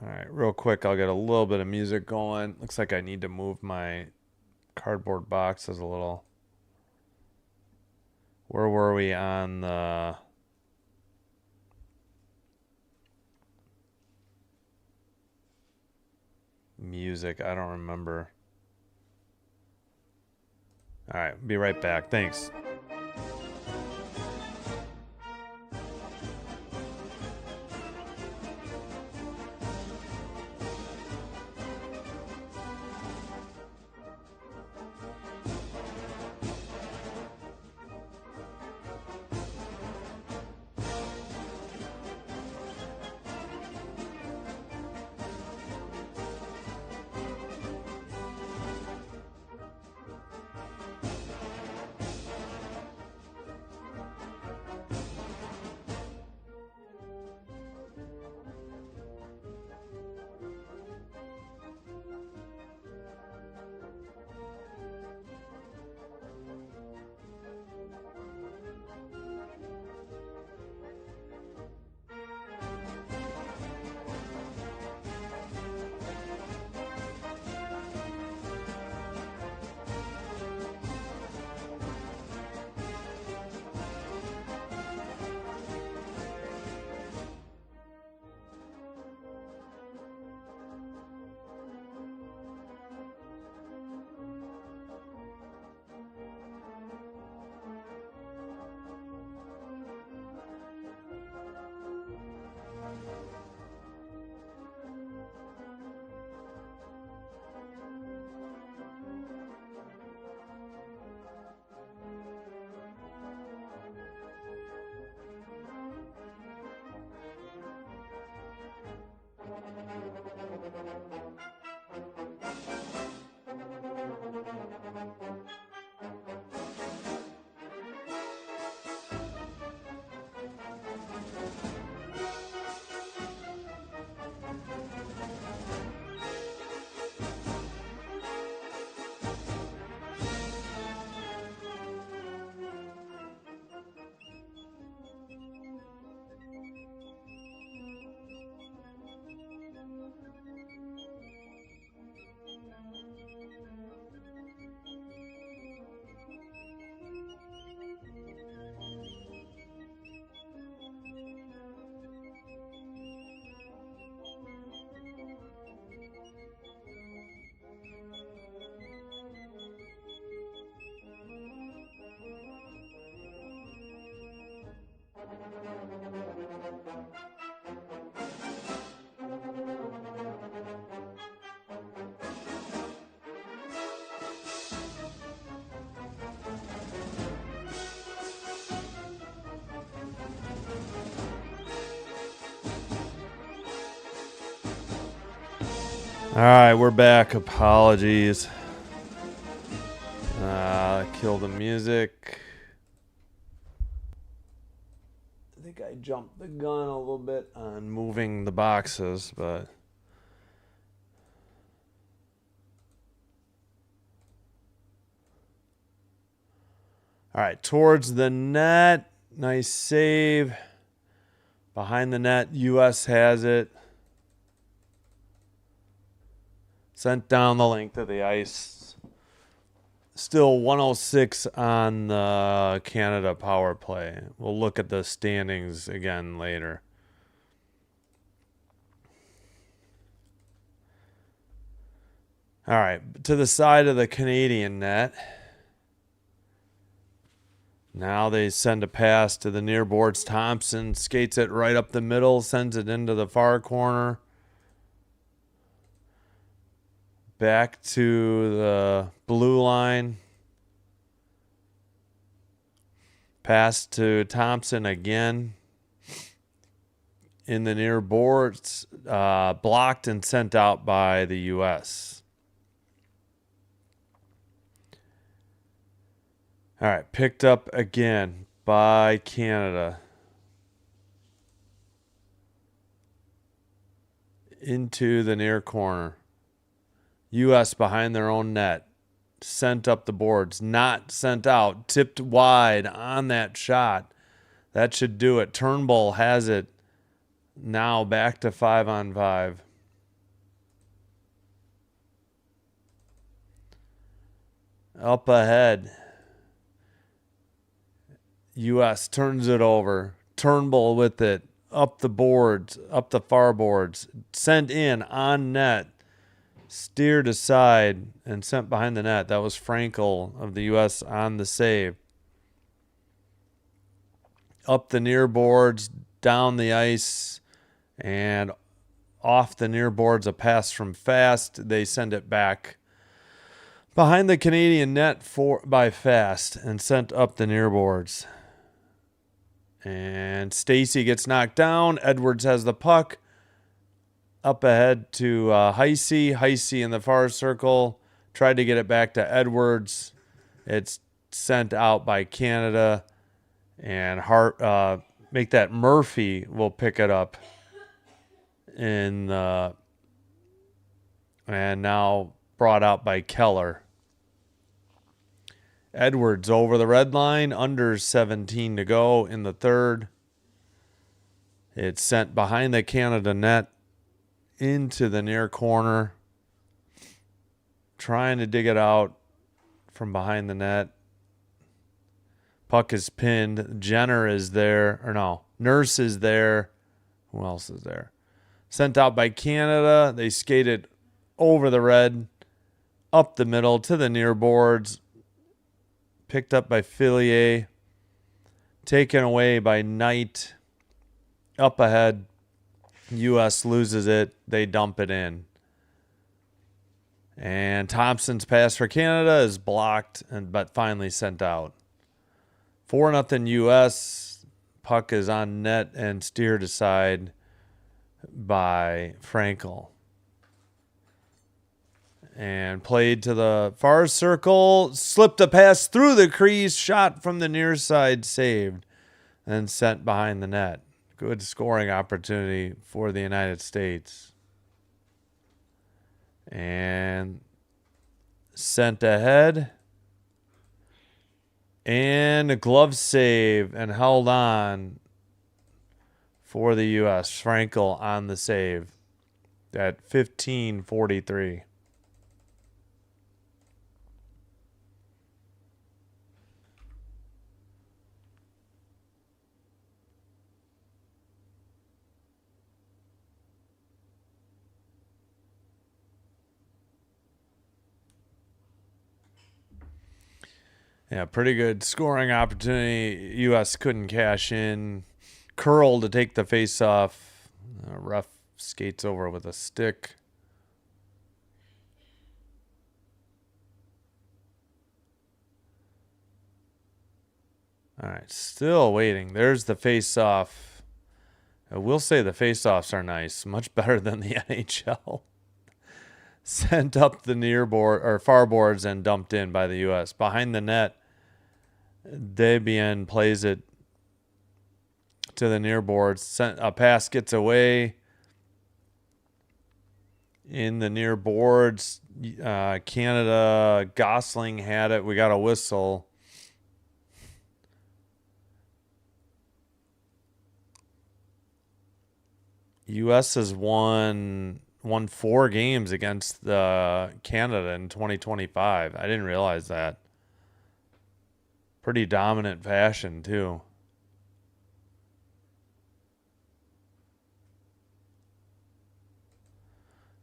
All right, real quick, I'll get a little bit of music going. Looks like I need to move my cardboard boxes a little. Where were we on the... music? I don't remember. All right, be right back. Thanks. All right, we're back. Apologies. Kill the music. I think I jumped the gun a little bit on moving the boxes, but all right, towards the net. Nice save. Behind the net, U.S. has it. Sent down the length of the ice. Still 106 on the Canada power play. We'll look at the standings again later. All right, to the side of the Canadian net. Now they send a pass to the near boards. Thompson skates it right up the middle, sends it into the far corner. Back to the blue line. Pass to Thompson again. In the near boards. Blocked and sent out by the U.S. All right, picked up again by Canada. Into the near corner. U.S. behind their own net. Sent up the boards. Not sent out. Tipped wide on that shot. That should do it. Turnbull has it. Now back to 5-on-5. Up ahead. U.S. turns it over. Turnbull with it. Up the boards. Up the far boards. Sent in on net. Steered aside and sent behind the net. That was Frankel of the U.S. on the save. Up the near boards, down the ice, and off the near boards, a pass from Fast. They send it back behind the Canadian net by Fast and sent up the near boards. And Stacey gets knocked down. Edwards has the puck. Up ahead to Heisey. Heisey in the far circle. Tried to get it back to Edwards. It's sent out by Canada. And make that Murphy will pick it up. And now brought out by Keller. Edwards over the red line. Under 17 to go in the third. It's sent behind the Canada net. Into the near corner. Trying to dig it out from behind the net. Puck is pinned. Jenner is there. Or no. Nurse is there. Who else is there? Sent out by Canada. They skated over the red. Up the middle to the near boards. Picked up by Fillier. Taken away by Knight. Up ahead. U.S. loses it. They dump it in. And Thompson's pass for Canada is blocked, but finally sent out. 4-0 U.S. Puck is on net and steered aside by Frankel. And played to the far circle. Slipped a pass through the crease. Shot from the near side. Saved. And sent behind the net. Good scoring opportunity for the United States. And sent ahead. And a glove save and held on for the U.S. Frankel on the save at 15:43. Yeah, pretty good scoring opportunity. U.S. couldn't cash in. Curl to take the face off. Ref skates over with a stick. All right, still waiting. There's the face off. I will say the face offs are nice. Much better than the NHL. sent up the near board or far boards and dumped in by the U.S. Behind the net, Debian plays it to the near boards. A pass gets away in the near boards. Canada, Gosling had it. We got a whistle. U.S. has won 4 games against Canada in 2025. I didn't realize that. Pretty dominant fashion, too.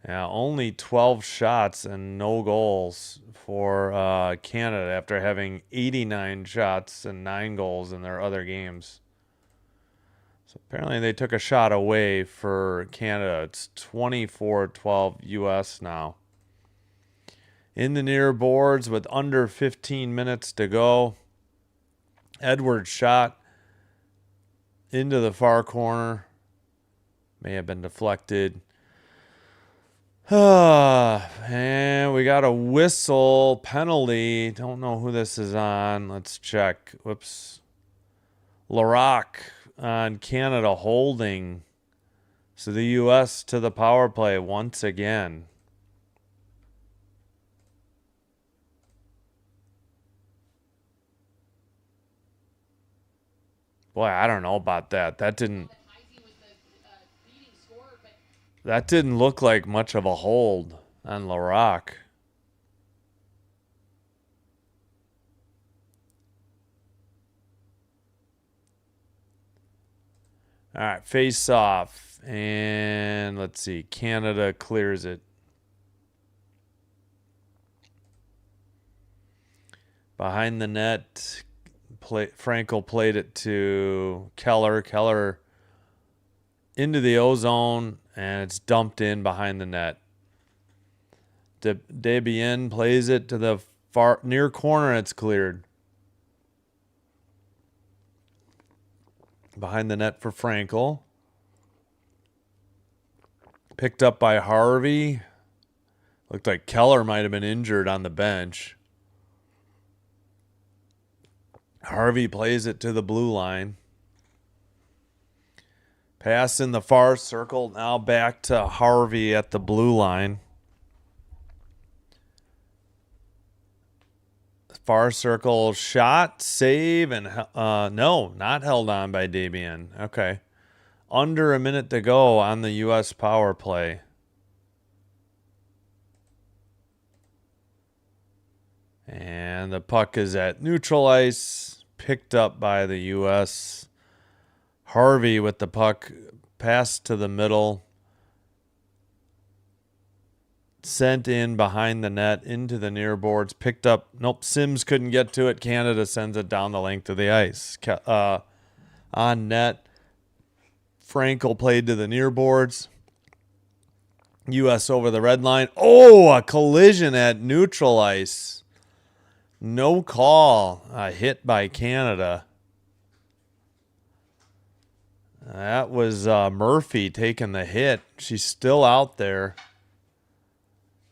Yeah, only 12 shots and no goals for Canada after having 89 shots and 9 goals in their other games. So apparently they took a shot away for Canada. It's 24-12 U.S. now. In the near boards with under 15 minutes to go. Edwards shot into the far corner. May have been deflected. And we got a whistle penalty. Don't know who this is on. Let's check. Whoops. Larocque on Canada holding. So the U.S. to the power play once again. Boy, I don't know about that. That didn't look like much of a hold on Larocque. All right, face off. And let's see. Canada clears it. Behind the net, Frankel played it to Keller. Keller into the O-zone, and it's dumped in behind the net. Debian plays it to the far near corner. It's cleared. Behind the net for Frankel. Picked up by Harvey. Looked like Keller might have been injured on the bench. Harvey plays it to the blue line. Pass in the far circle. Now back to Harvey at the blue line. Far circle shot, save, and no, not held on by Debian. Okay. Under a minute to go on the U.S. power play. And the puck is at neutral ice, picked up by the U.S. Harvey with the puck, passed to the middle. Sent in behind the net into the near boards, picked up. Nope, Sims couldn't get to it. Canada sends it down the length of the ice. On net, Frankel played to the near boards. U.S. over the red line. Oh, a collision at neutral ice. No call. A hit by Canada. That was Murphy taking the hit. She's still out there.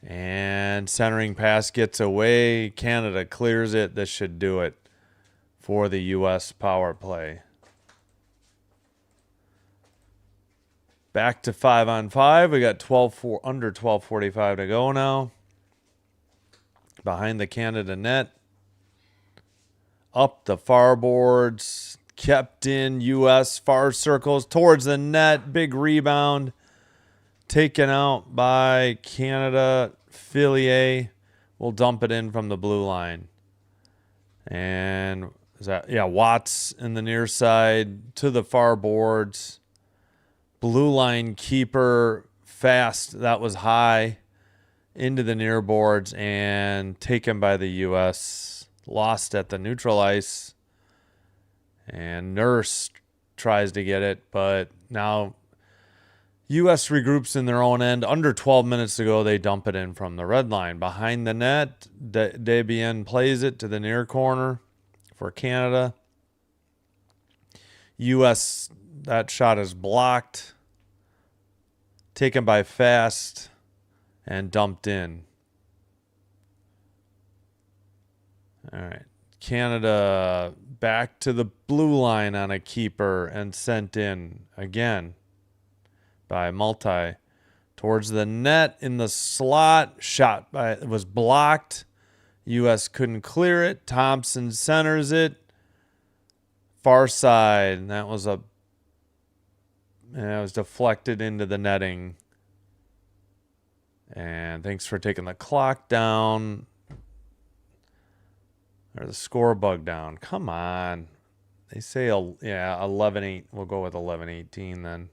And centering pass gets away. Canada clears it. This should do it for the U.S. power play. Back to 5-on-5. We got under 12:45 to go now. Behind the Canada net. Up the far boards. Kept in U.S. far circles towards the net. Big rebound. Taken out by Canada. Fillier will dump it in from the blue line. And Watts in the near side to the far boards. Blue line keeper fast. That was high into the near boards and taken by the U.S. Lost at the neutral ice. And Nurse tries to get it, but now U.S. regroups in their own end. Under 12 minutes to go, they dump it in from the red line. Behind the net, Debian plays it to the near corner for Canada. U.S., that shot is blocked. Taken by Fast. and dumped in. All right. Canada back to the blue line on a keeper and sent in again by Multi towards the net in the slot. Shot by, it was blocked. U.S. couldn't clear it. Thompson centers it. Far side. And that was it was deflected into the netting. And thanks for taking the clock down. Or the score bug down. Come on. They say, 11-8. We'll go with 11-18 then.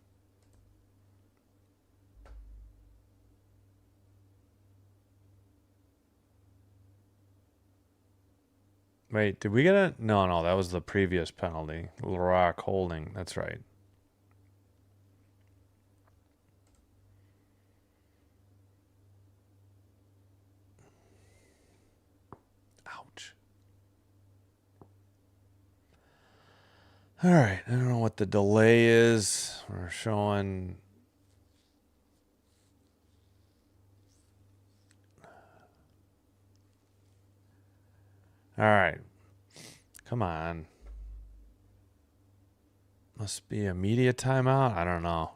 Wait, did we get it? No, that was the previous penalty. Larock holding. That's right. Ouch. All right. I don't know what the delay is. We're showing... All right. Come on. Must be a media timeout? I don't know.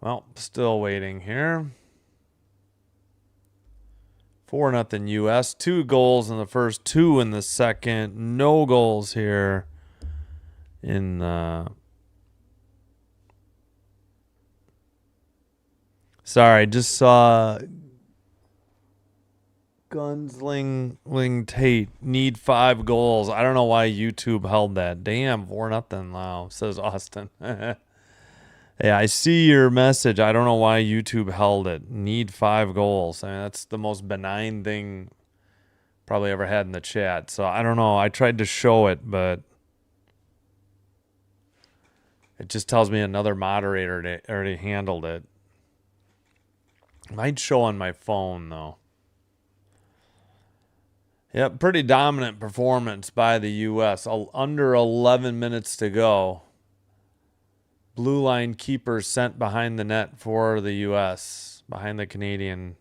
Well, still waiting here. 4-0 U.S. 2 goals in the first, 2 in the second. No goals here in the... Sorry, just saw Gunsling Tate need 5 goals. I don't know why YouTube held that. Damn, 4-0 now, says Austin. Yeah, I see your message. I don't know why YouTube held it. Need 5 goals. I mean, that's the most benign thing probably ever had in the chat. So I don't know. I tried to show it, but it just tells me another moderator already handled it. Might show on my phone, though. Yep, pretty dominant performance by the U.S. Under 11 minutes to go. Blue line keeper sent behind the net for the U.S. Behind the Canadian.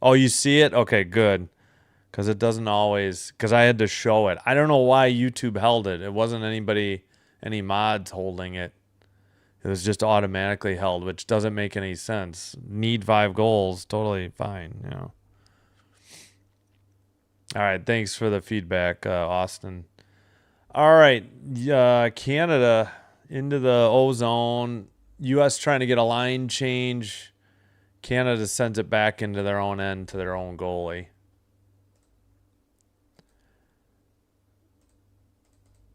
Oh, you see it? Okay, good. Because it doesn't always... Because I had to show it. I don't know why YouTube held it. It wasn't any mods holding it. It was just automatically held, which doesn't make any sense. Need 5 goals. Totally fine, you know. All right, thanks for the feedback, Austin. All right, Canada into the O-zone. U.S. trying to get a line change. Canada sends it back into their own end to their own goalie.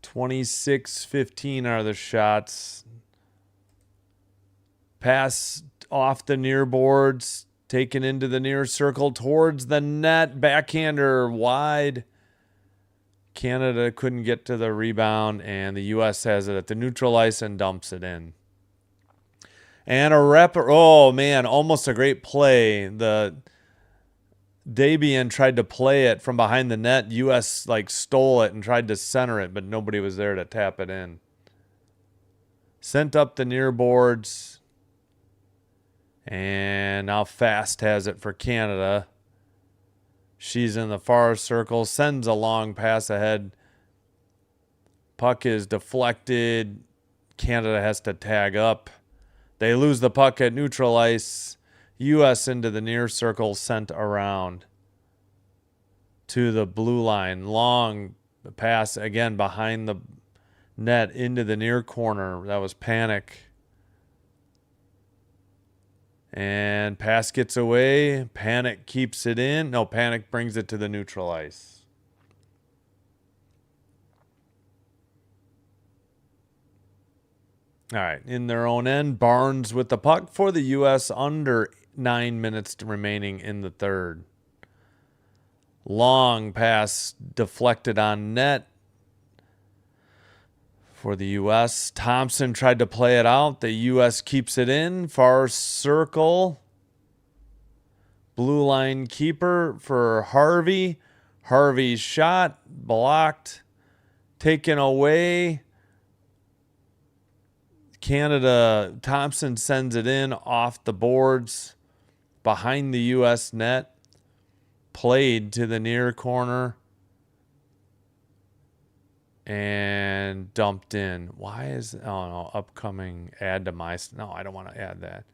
26-15 are the shots. Pass off the near boards. Taken into the near circle towards the net. Backhander wide. Canada couldn't get to the rebound, and the U.S. has it at the neutral ice and dumps it in. And oh man, almost a great play. The Dabian tried to play it from behind the net. U.S. stole it and tried to center it, but nobody was there to tap it in. Sent up the near boards. And now Fast has it for Canada. She's in the far circle, sends a long pass ahead. Puck is deflected. Canada has to tag up. They lose the puck at neutral ice. U.S. into the near circle, sent around to the blue line. Long pass again behind the net into the near corner. That was Panic. And pass gets away. Panic keeps it in. No, Panic brings it to the neutral ice. All right, in their own end, Barnes with the puck for the U.S. under 9 minutes remaining in the third. Long pass deflected on net for the U.S. Thompson tried to play it out. The U.S. keeps it in. Far circle. Blue line keeper for Harvey. Harvey's shot blocked, taken away. Canada, Thompson sends it in off the boards behind the U.S. net. Played to the near corner and dumped in. Why is, oh no, upcoming add to my, no, I don't want to add that.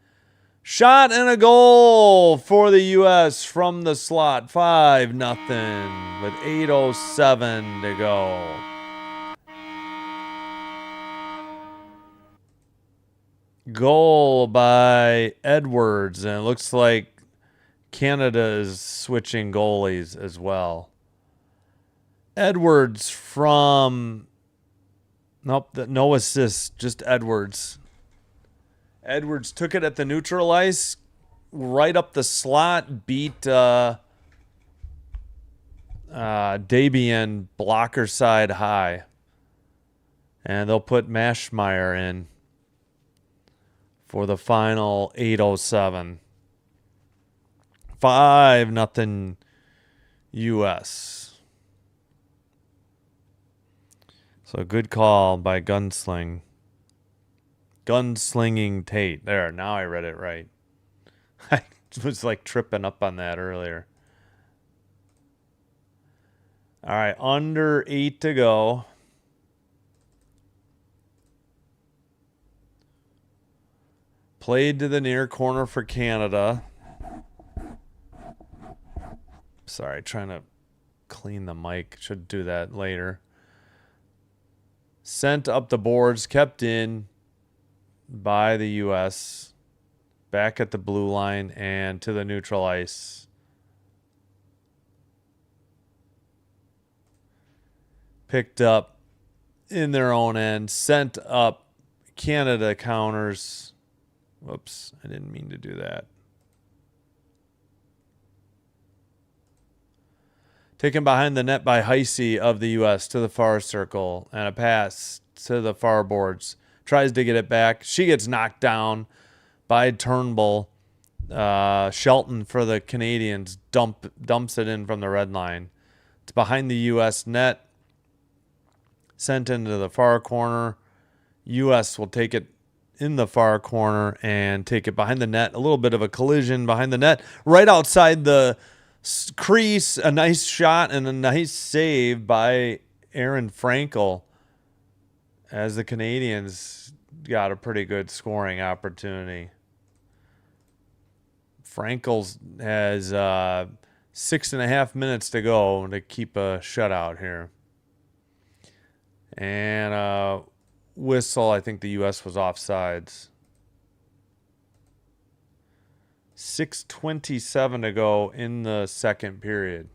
Shot and a goal for the U.S. from the slot. 5-0 with 8:07 to go. Goal by Edwards, and it looks like Canada is switching goalies as well. Edwards from, nope, no assist, just Edwards. Edwards took it at the neutral ice, right up the slot, beat Dabian blocker side high. And they'll put Maschmeyer in for the final 8:07. 5-0 U.S. So good call by Gunslinging Tate. There, now I read it right. I was like tripping up on that earlier. All right, under 8 to go. Played to the near corner for Canada. Sorry, trying to clean the mic. Should do that later. Sent up the boards, kept in by the U.S. Back at the blue line and to the neutral ice. Picked up in their own end. Sent up. Canada counters. Whoops, I didn't mean to do that. Taken behind the net by Heisey of the U.S. to the far circle. And a pass to the far boards. Tries to get it back. She gets knocked down by Turnbull. Shelton for the Canadians dumps it in from the red line. It's behind the U.S. net. Sent into the far corner. U.S. will take it in the far corner and take it behind the net. A little bit of a collision behind the net. Right outside the crease. A nice shot and a nice save by Aaron Frankel as the Canadians got a pretty good scoring opportunity. Frankel has 6.5 minutes to go to keep a shutout here. And whistle, I think the U.S. was offsides. 6:27 to go in the second period.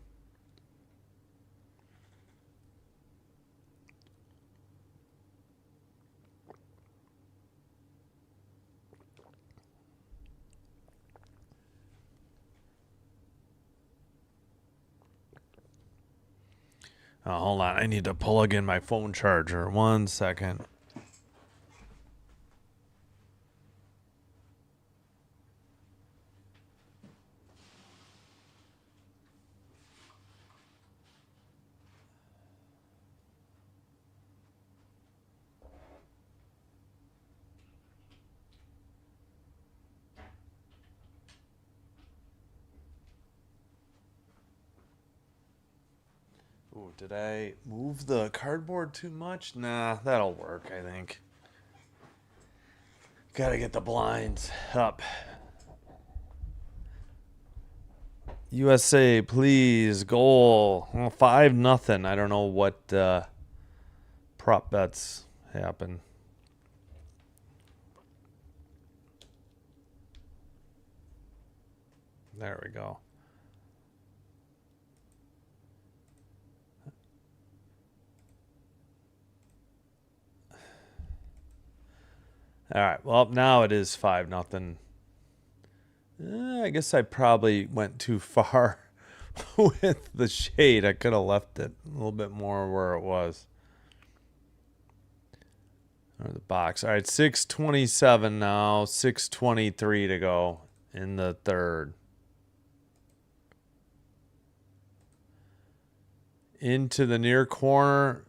Oh, hold on. I need to plug in my phone charger. 1 second. Ooh, did I move the cardboard too much? Nah, that'll work, I think. Gotta get the blinds up. USA, please, goal. Well, 5-0. I don't know what prop bets happen. There we go. All right. Well, now it is 5-0. I guess I probably went too far with the shade. I could have left it a little bit more where it was. Or the box. All right. 6:27 now. 6:23 to go in the third. into the near corner,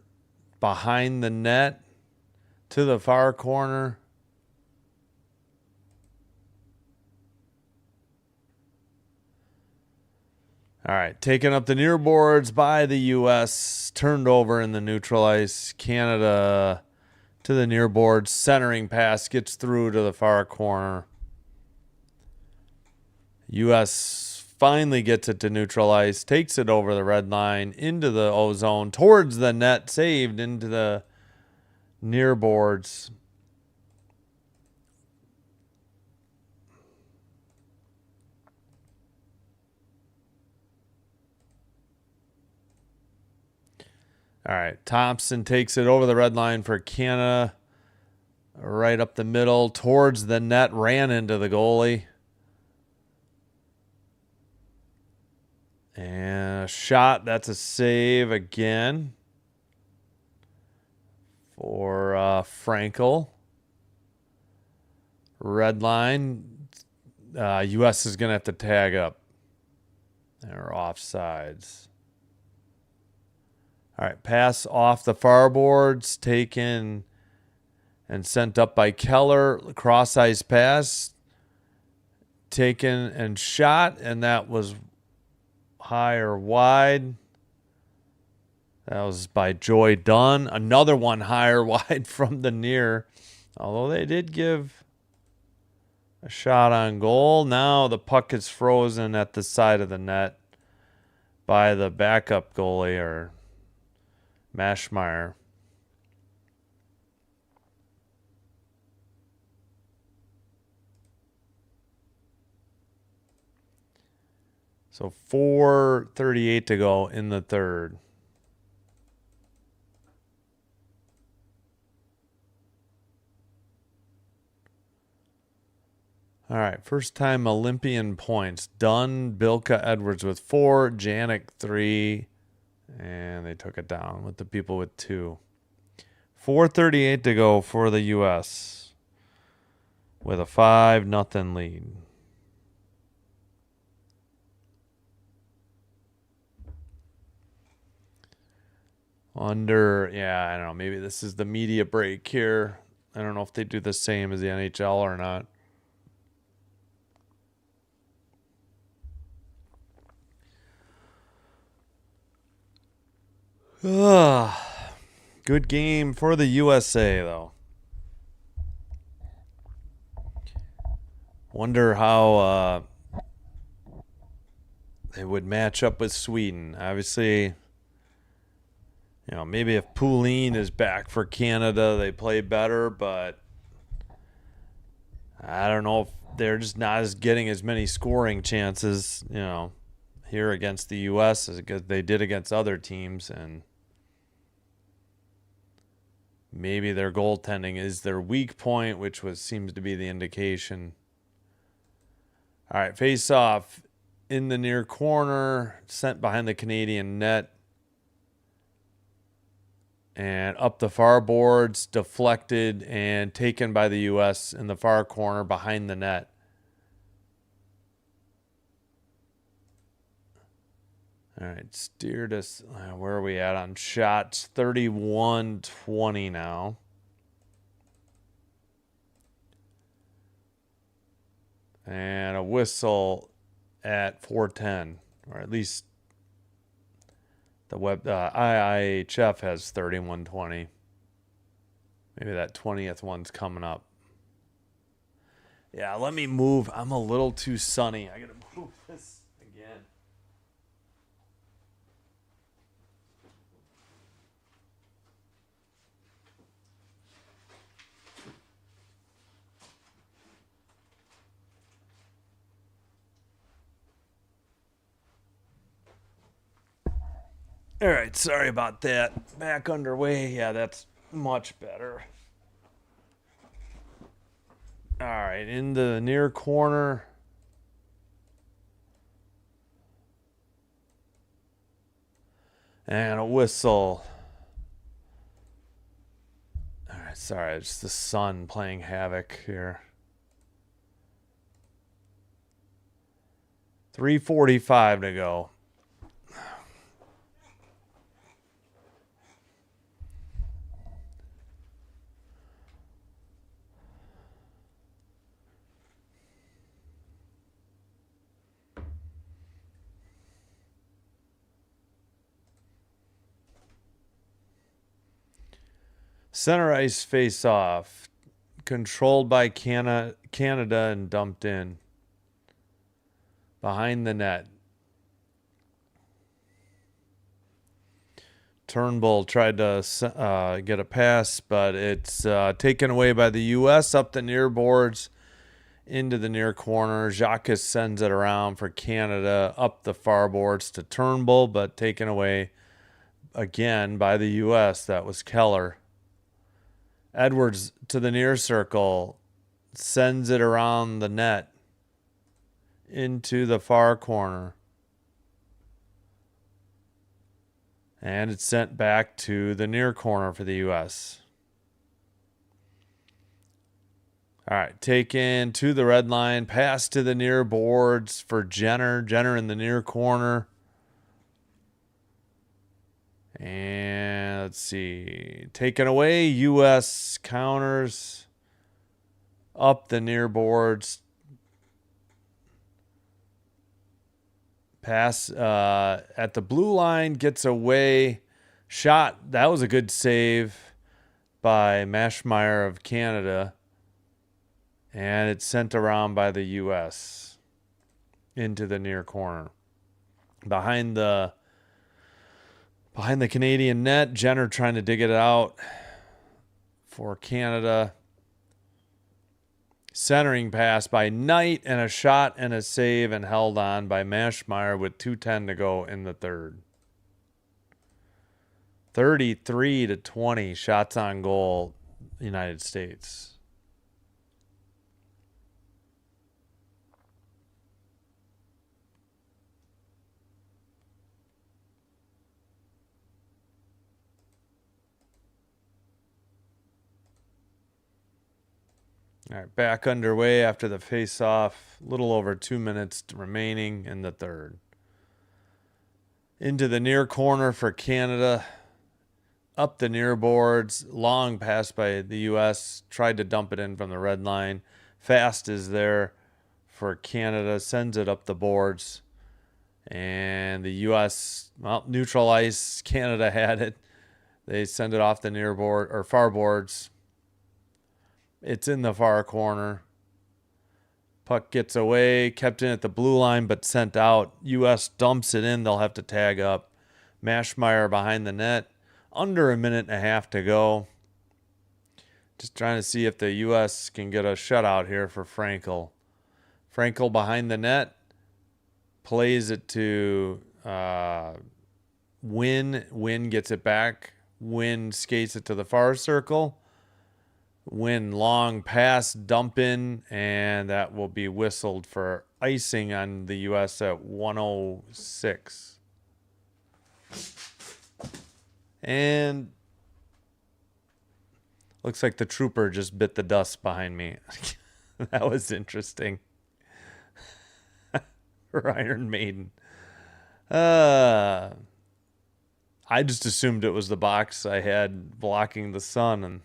behind the net, to the far corner. All right, taking up the near boards by the U.S., turned over in the neutral ice. Canada to the near boards, centering pass, gets through to the far corner. U.S. finally gets it to neutral ice, takes it over the red line, into the O zone, towards the net, saved into the near boards. All right, Thompson takes it over the red line for Canada. Right up the middle, towards the net, ran into the goalie. And a shot, that's a save again for Frankel. Red line. U.S. is going to have to tag up. They're offsides. All right, pass off the far boards, taken and sent up by Keller. Cross ice pass, taken and shot, and that was high or wide. That was by Joy Dunn. Another one high or wide from the near, although they did give a shot on goal. Now the puck is frozen at the side of the net by the backup goalie, or Mashmeyer. So 4:38 to go in the third. All right, first time Olympian points. Dunn, Bilka, Edwards with 4, Janik 3, and they took it down with the people with 2. 4:38 to go for the U.S. with a 5-0 lead. I don't know. Maybe this is the media break here. I don't know if they do the same as the NHL or not. Good game for the USA, though. Wonder how they would match up with Sweden. Obviously, maybe if Poulin is back for Canada, they play better, but I don't know if they're just not getting as many scoring chances, here against the U.S. as they did against other teams, and maybe their goaltending is their weak point, which seems to be the indication. All right, face off in the near corner, sent behind the Canadian net. And up the far boards, deflected and taken by the U.S. in the far corner behind the net. All right, steered us. Where are we at on shots? 31-20 now. And a whistle at 4:10, or at least the IIHF has 31-20. Maybe that 20th one's coming up. Yeah, let me move. I'm a little too sunny. I gotta move this again. All right, sorry about that. Back underway. Yeah, that's much better. All right, in the near corner. And a whistle. All right, sorry, it's the sun playing havoc here. 3:45 to go. Center ice face off. Controlled by Canada and dumped in. Behind the net. Turnbull tried to get a pass, but it's taken away by the U.S. up the near boards into the near corner. Jacques sends it around for Canada up the far boards to Turnbull, but taken away again by the U.S. That was Keller. Edwards to the near circle, sends it around the net into the far corner. And it's sent back to the near corner for the U.S. All right, taken to the red line, pass to the near boards for Jenner. Jenner in the near corner. And let's see, taken away. U.S. counters up the near boards. Pass at the blue line, gets away. Shot, that was a good save by Maschmeyer of Canada. And it's sent around by the U.S. into the near corner. Behind the Canadian net, Jenner trying to dig it out for Canada. Centering pass by Knight and a shot and a save and held on by Maschmeyer with 2:10 to go in the third. 33-20 shots on goal, United States. All right, back underway after the face-off. Little over 2 minutes remaining in the third. Into the near corner for Canada. Up the near boards. Long pass by the U.S. Tried to dump it in from the red line. Fast is there for Canada. Sends it up the boards. And the U.S., well, neutral ice. Canada had it. They send it off the near board or far boards. It's in the far corner. Puck gets away, kept in at the blue line, but sent out. U.S. dumps it in. They'll have to tag up. Maschmeyer behind the net. Under a minute and a half to go. Just trying to see if the U.S. can get a shutout here for Frankel. Frankel behind the net. Plays it to Wynn. Wynn gets it back. Wynn skates it to the far circle. Win long pass, dump in, and that will be whistled for icing on the U.S. at 1:06. And looks like the trooper just bit the dust behind me. That was interesting. For Iron Maiden. I just assumed it was the box I had blocking the sun, and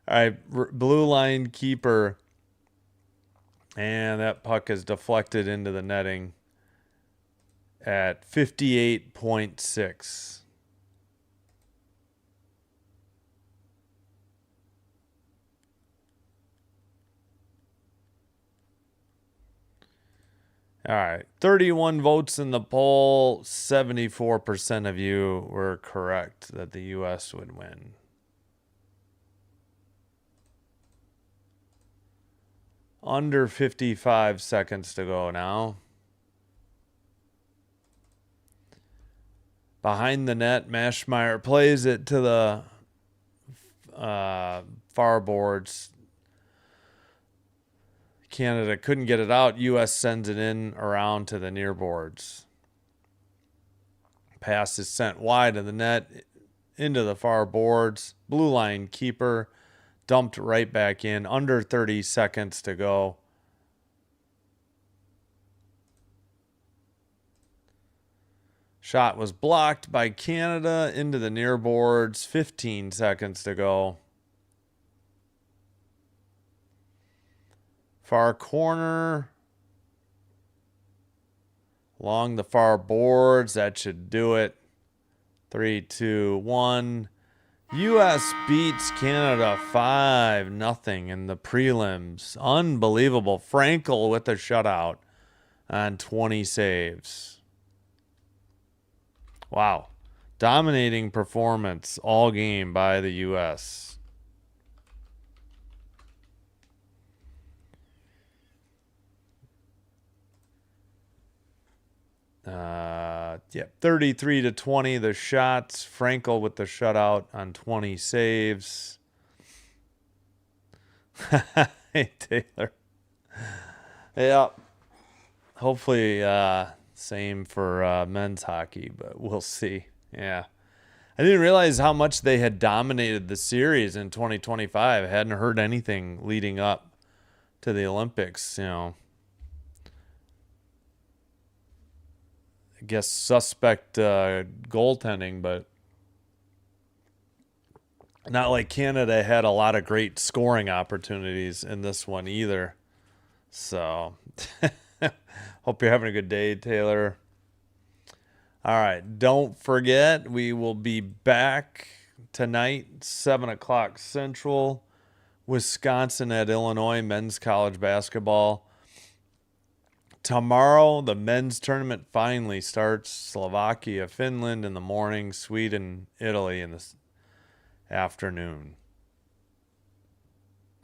all right, blue line keeper, and that puck is deflected into the netting at 58.6. All right, 31 votes in the poll, 74% of you were correct that the U.S. would win. Under 55 seconds to go now. Behind the net, Maschmeyer plays it to the far boards. Canada couldn't get it out. U.S. sends it in around to the near boards. Pass is sent wide of the net into the far boards. Blue line keeper. Dumped right back in. Under 30 seconds to go. Shot was blocked by Canada into the near boards. 15 seconds to go. Far corner. Along the far boards. That should do it. 3, 2, 1. U.S. beats Canada 5-0 in the prelims. Unbelievable. Frankel with a shutout on 20 saves. Wow. Dominating performance all game by the U.S. Yeah, 33-20 the shots. Frankel with the shutout on 20 saves. Hey, Taylor. Yeah. Hopefully, same for men's hockey, but we'll see. Yeah. I didn't realize how much they had dominated the series in 2025. I hadn't heard anything leading up to the Olympics, I guess suspect goaltending, but not like Canada had a lot of great scoring opportunities in this one either. So, hope you're having a good day, Taylor. All right, don't forget, we will be back tonight, 7 o'clock Central, Wisconsin at Illinois, men's college basketball. Tomorrow, the men's tournament finally starts. Slovakia, Finland in the morning, Sweden, Italy in the afternoon.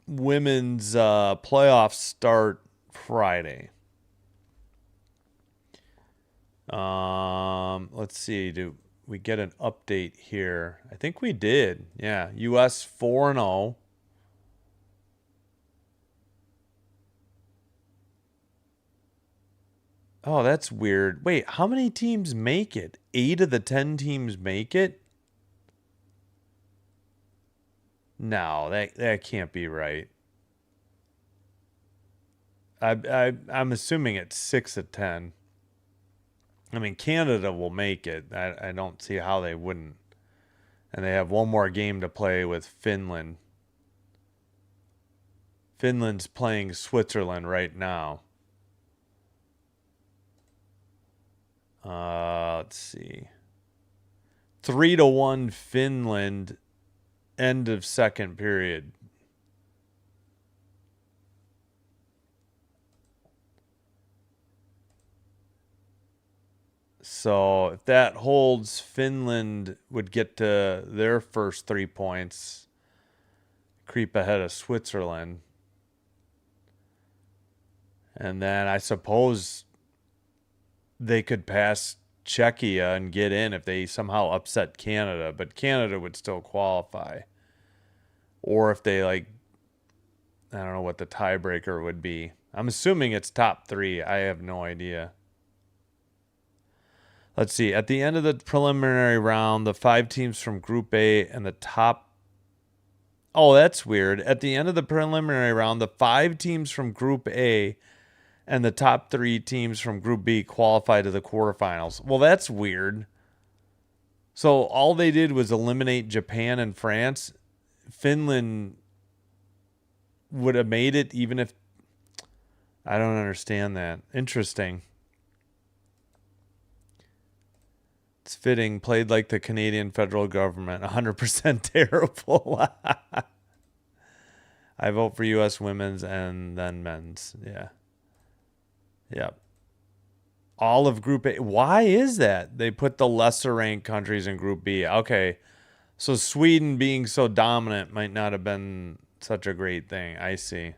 Women's playoffs start Friday. Let's see. Do we get an update here? I think we did. Yeah, U.S. 4-0. Oh, that's weird. Wait, how many teams make it? 8 of the 10 teams make it? No, that can't be right. I'm assuming it's 6 of 10. I mean, Canada will make it. I don't see how they wouldn't. And they have one more game to play with Finland. Finland's playing Switzerland right now. Let's see. 3-1 Finland, end of second period. So if that holds, Finland would get to their first 3 points, creep ahead of Switzerland. And then I suppose they could pass Czechia and get in if they somehow upset Canada, but Canada would still qualify. Or if they I don't know what the tiebreaker would be. I'm assuming it's top 3. I have no idea. Let's see. At the end of the preliminary round, the 5 teams from Group A and the top... Oh, that's weird. At the end of the preliminary round, the 5 teams from Group A and the top 3 teams from Group B qualify to the quarterfinals. Well, that's weird. So all they did was eliminate Japan and France. Finland would have made it even if... I don't understand that. Interesting. It's fitting. Played like the Canadian federal government. 100% terrible. I vote for U.S. women's and then men's. Yeah. Yep. All of Group A. Why is that? They put the lesser ranked countries in Group B. Okay. So Sweden being so dominant might not have been such a great thing. I see.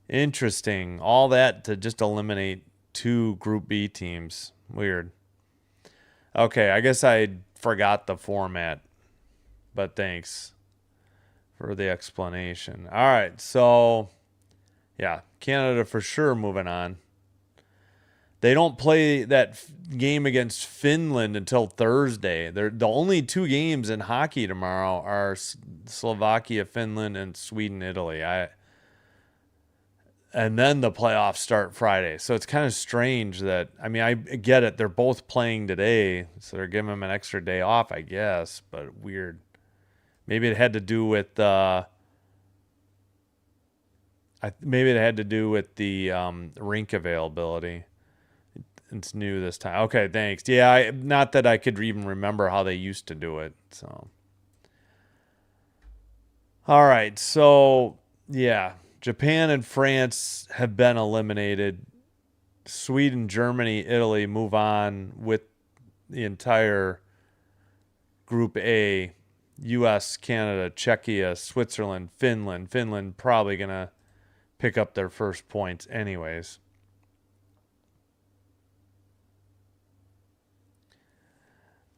Interesting. All that to just eliminate 2 Group B teams. Weird. Okay, I guess I forgot the format, but thanks for the explanation. All right, so yeah, Canada for sure moving on. They don't play that game against Finland until Thursday. They're the only 2 games in hockey tomorrow are Slovakia, Finland, and Sweden, Italy. And then the playoffs start Friday. So it's kind of strange that, I mean, I get it. They're both playing today, so they're giving them an extra day off, I guess, but weird. Maybe it had to do with the rink availability. It's new this time. Okay, thanks. Yeah, not that I could even remember how they used to do it. So All right, so yeah, Japan and France have been eliminated. Sweden, Germany, Italy move on with the entire Group A. U.S., Canada, Czechia, Switzerland, Finland. Finland probably gonna pick up their first points anyways.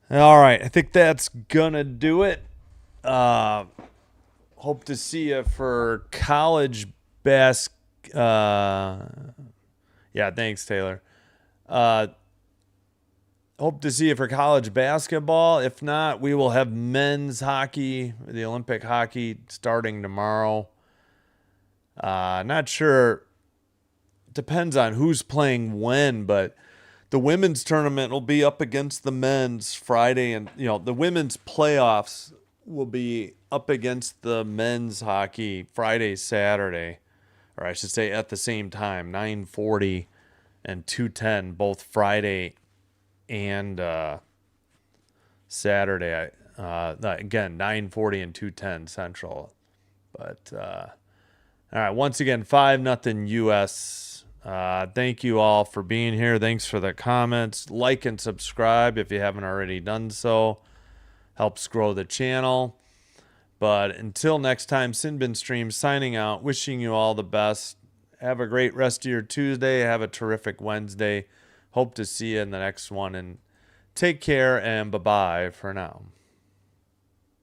All right, I think that's gonna do it. Hope to see you for college yeah, thanks, Taylor. Hope to see you for college basketball. If not, we will have men's hockey, the Olympic hockey, starting tomorrow. Not sure. Depends on who's playing when, but the women's tournament will be up against the men's Friday, and the women's playoffs will be up against the men's hockey Friday, Saturday, or I should say at the same time, 9:40 and 2:10, both Friday and Saturday. Again, 9:40 and 2:10 Central. But all right, once again, 5-0 U.S. Thank you all for being here. Thanks for the comments. Like and subscribe if you haven't already done so. Helps grow the channel. But until next time, Sinbin Stream signing out. Wishing you all the best. Have a great rest of your Tuesday. Have a terrific Wednesday. Hope to see you in the next one. And take care and bye-bye for now.